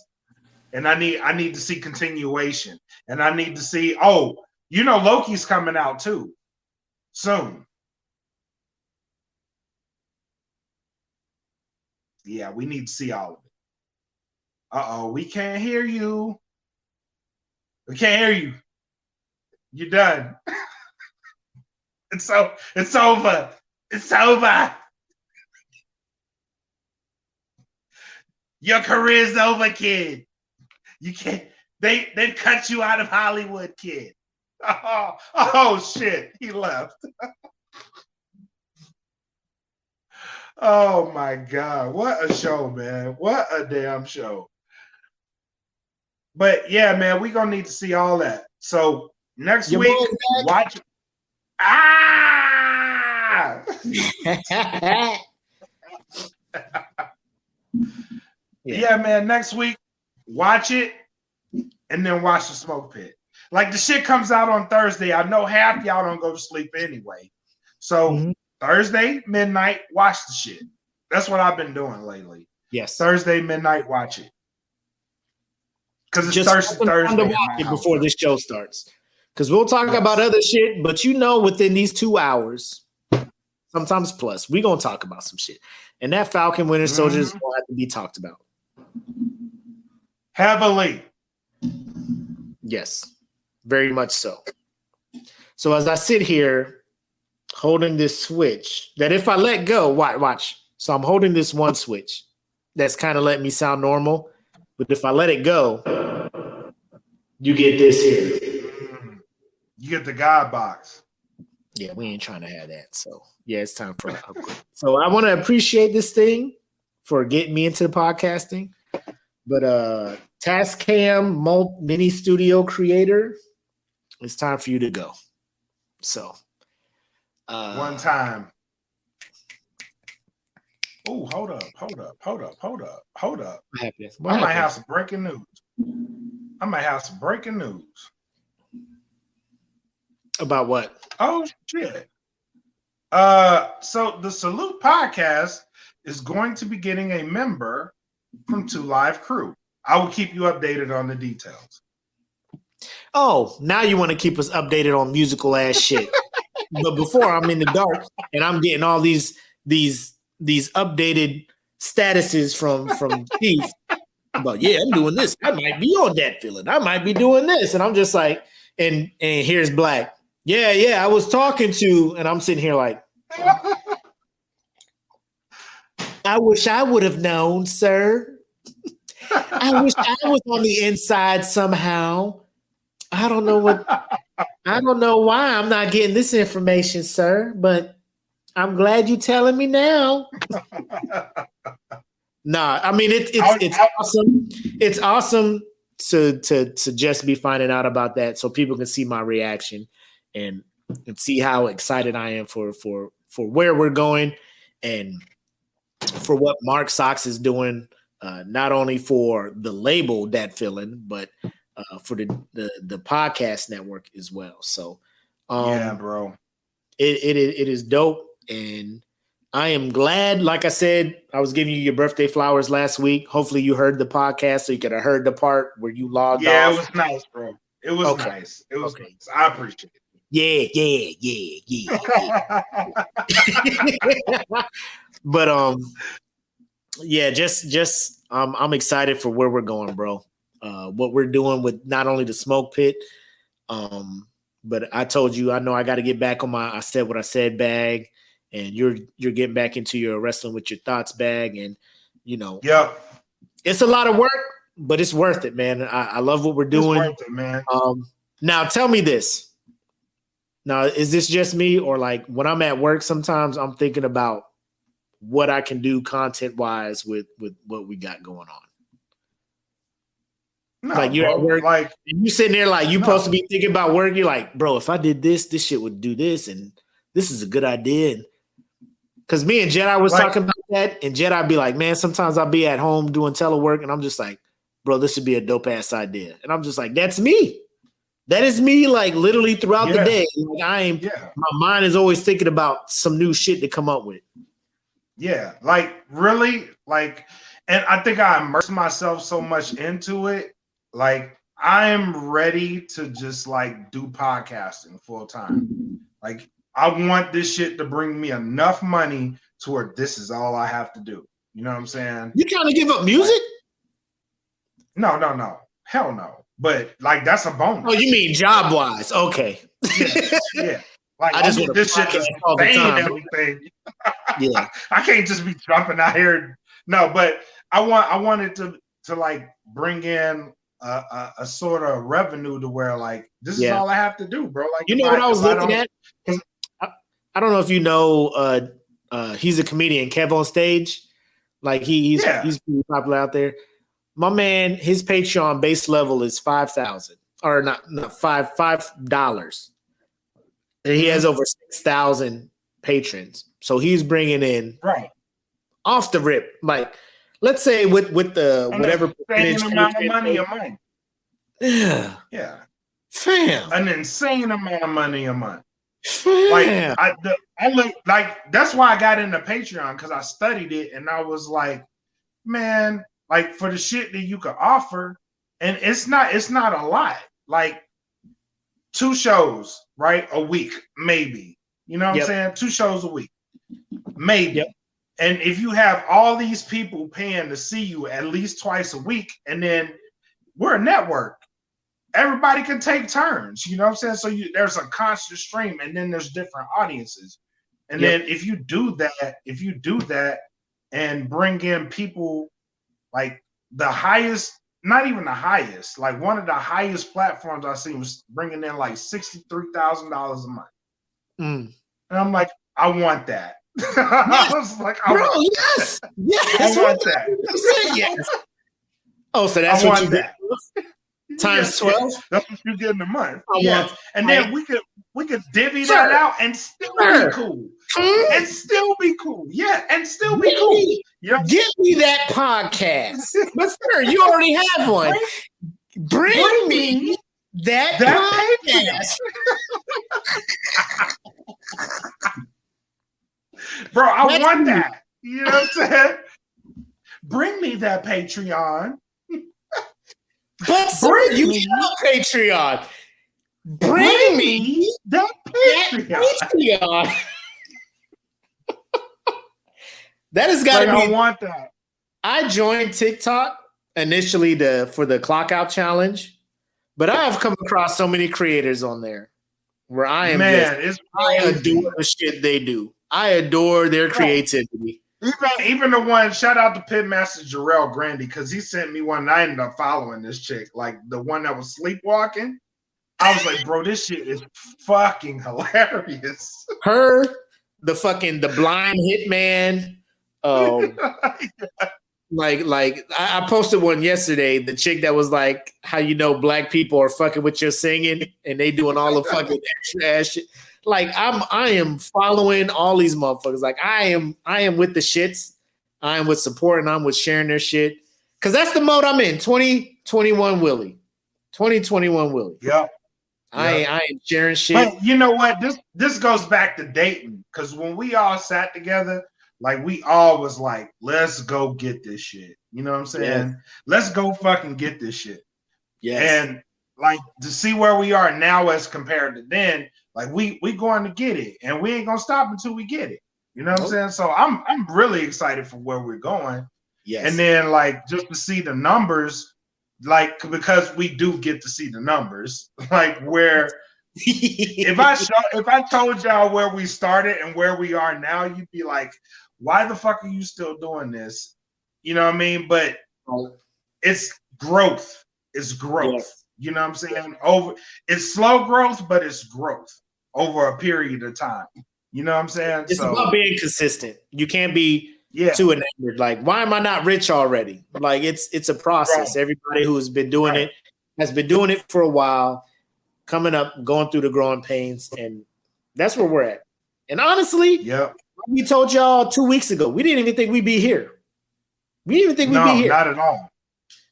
And I need to see continuation. And I need to see, Loki's coming out too soon. Yeah, we need to see all of it. We can't hear you. We can't hear you. You're done. It's over. It's over. Your career's over, kid. You can't. They cut you out of Hollywood, kid. Oh shit. He left. Oh my God. What a show, man. What a damn show. But yeah, man, we're gonna need to see all that. So next week, watch. Yeah, man. Next week, watch it and then watch the smoke pit. Like the shit comes out on Thursday. I know half y'all don't go to sleep anyway. So Thursday midnight, watch the shit. That's what I've been doing lately. Yes. Thursday midnight, watch it. Because it's Thursday to watch it before this show starts. Because we'll talk about other shit, but within these 2 hours, sometimes plus, we're gonna talk about some shit. And that Falcon Winter Soldier is gonna have to be talked about. Heavily. Yes. Very much so. So as I sit here holding this switch, that if I let go, watch. So I'm holding this one switch that's kind of letting me sound normal. But if I let it go, you get this here. You get the God box. Yeah, we ain't trying to have that. So yeah, it's time for an upgrade. So I want to appreciate this thing for getting me into the podcasting. But Tascam Mini Studio Creator, it's time for you to go. So one time. Oh, hold up. What happened? I might have some breaking news. About what? Oh shit. So the Salute podcast is going to be getting a member from 2 Live Crew. I will keep you updated on the details. Oh, now you want to keep us updated on musical ass shit. But before, I'm in the dark and I'm getting all these updated statuses from Keith. But yeah, I'm doing this. I might be on that feeling. I might be doing this. And I'm just like, and here's Black. Yeah, I was talking to, and I'm sitting here like, I wish I would have known, sir. I wish I was on the inside somehow. I don't know why I'm not getting this information, sir, but I'm glad you're telling me now. Nah, I mean it's awesome. It's awesome to just be finding out about that so people can see my reaction and see how excited I am for where we're going and for what Mark Sox is doing, not only for the label Dat Feelin', but for the podcast network as well. So yeah, bro. It is dope. And I am glad, like I said, I was giving you your birthday flowers last week. Hopefully you heard the podcast so you could have heard the part where you logged off. Yeah, it was nice, bro. It was nice. It was nice. I appreciate it. Yeah. But yeah, just I'm excited for where we're going, bro. What we're doing with not only the Smoke Pit, but I told you I know I got to get back on my I said what I said bag, and you're getting back into your wrestling with your thoughts bag, and Yep. It's a lot of work, but it's worth it, man. I love what we're doing. It's worth it, man. Now tell me this. Now, is this just me, or like when I'm at work, sometimes I'm thinking about what I can do content wise with what we got going on. No, like you're bro, at work, like you sitting there like you supposed to be thinking about work. You're like, bro, if I did this shit would do this, and this is a good idea. Because me and Jedi was talking about that, and Jedi be like, man, sometimes I'll be at home doing telework, and I'm just like, bro, this would be a dope ass idea. And I'm just like, that's me. That is me, like literally throughout the day. Like, my mind is always thinking about some new shit to come up with. Yeah, like really, like, and I think I immersed myself so much into it. Like, I am ready to just like do podcasting full time. Like, I want this shit to bring me enough money to where this is all I have to do. You know what I'm saying? You trying to give up music? No. Hell no. But like that's a bonus. Oh, you mean job wise? Okay. Yeah. Like I just want this shit is saying everything. Yeah. I can't just be jumping out here. No, but I wanted to like bring in a sort of revenue to where like this is all I have to do, bro. Like what I was looking at? I don't know if you know he's a comedian, Kev on Stage. Like he's pretty popular out there. My man, his Patreon base level is $5,000 or not $5. And he has over 6,000 patrons. So he's bringing in off the rip, like let's say with the whatever insane amount of money a month. Yeah, fam, an insane amount of money a month. Fam. Like I look like that's why I got into Patreon because I studied it and I was like, man. Like for the shit that you could offer, and it's not a lot. Like 2 shows, right? A week, maybe. You know what I'm saying? 2 shows a week, maybe. And if you have all these people paying to see you at least twice a week, and then we're a network, everybody can take turns. You know what I'm saying? So there's a constant stream, and then there's different audiences. And then if you do that, and bring in people. Like the highest, not even the highest, like one of the highest platforms I seen was bringing in like $63,000 a month. And I'm like, I want that. I was like, I want that. Yes. Oh, so that's what you get times 12. That's what you get in a month. And then we could divvy that out and still be cool. And still be cool. Yeah, and still be cool. Give me that podcast. But sir, you already have one. Bring me that podcast. Bro, I want that. You know what I'm saying? Bring me that Patreon. But sir, you have Patreon. Bring me that Patreon. That has got to be. I want that. I joined TikTok initially for the clock out challenge, but I have come across so many creators on there where I am I adore the shit they do. I adore their creativity. Even the one, shout out to Pitmaster Jarrell Grandy, because he sent me one and I ended up following this chick, like the one that was sleepwalking. I was like, bro, this shit is fucking hilarious. Her, the blind hitman. Like I posted one yesterday. The chick that was like, how you know black people are fucking with your singing and they doing all the fucking extra ass shit. Like I am following all these motherfuckers. Like I am with the shits. I am with support and I'm with sharing their shit. Cause that's the mode I'm in. 2021 Willie. 2021 Willie. Yep. I ain't sharing shit. But you know what? This goes back to dating. Cause when we all sat together, like we all was like, let's go get this shit. You know what I'm saying? Yes. Let's go fucking get this shit. Yes. And like to see where we are now as compared to then, like we going to get it, and we ain't gonna stop until we get it. You know what I'm saying? So I'm really excited for where we're going. Yes. And then like just to see the numbers, like because we do get to see the numbers, like where if I told y'all where we started and where we are now, you'd be like, why the fuck are you still doing this? You know what I mean? But it's growth. It's growth. Yes. You know what I'm saying? It's slow growth, but it's growth over a period of time. You know what I'm saying? It's about being consistent. You can't be too enamored. Like, why am I not rich already? Like, it's a process. Right. Everybody who has been doing it has been doing it for a while, coming up, going through the growing pains, and that's where we're at. And honestly, we told y'all 2 weeks ago, we didn't even think we'd be here. We didn't even think we'd be here. Not at all.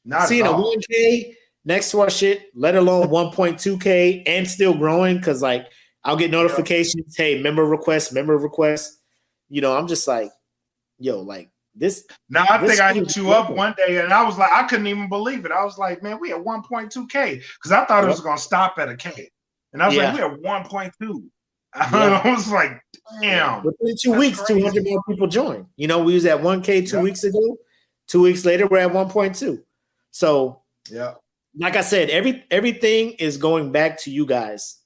Not seeing at all. A 1K next to our shit, let alone 1.2K and still growing, because like I'll get notifications, hey, member request. You know, I'm just like, yo, like this. Now I think I hit you up one day and I was like, I couldn't even believe it. I was like, man, we at 1.2K because I thought it was gonna stop at a K. And I was like, we at 1.2. I was like, damn. Within 2 weeks, crazy. 200 more people joined. You know, we was at 1K 2 weeks ago. 2 weeks later, we're at 1.2. So like I said, everything is going back to you guys.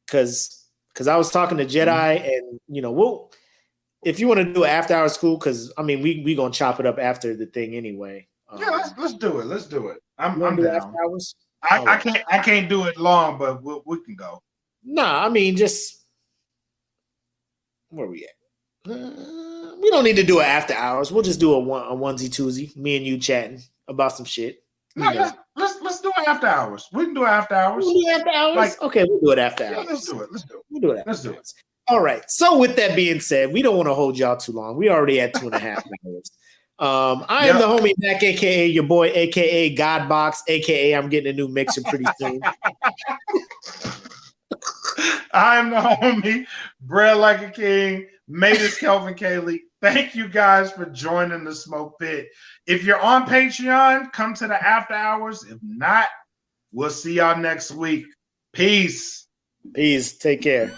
Because I was talking to Jedi, and you know, if you want to do it after hours, cool. Because I mean, we gonna chop it up after the thing anyway. Let's do it. Let's do it. I'm down. After hours? I can't do it long, but we can go. Nah, I mean, just where we at? We don't need to do it after hours. We'll just do a onesie twosie. Me and you chatting about some shit. No, let's do it after hours. We can do it after hours. We'll do it after hours. Like, okay, we'll do it after hours. Let's do it. We'll do it. Let's do it. All right. So with that being said, we don't want to hold y'all too long. We already at 2.5 hours. I am the homie Mac, aka your boy, aka Godbox, aka I'm getting a new mixer pretty soon. I'm the homie, bred like a king, made as Kelvin Cayley. Thank you guys for joining the Smoke Pit. If you're on Patreon, come to the after hours. If not, we'll see y'all next week. Peace. Take care.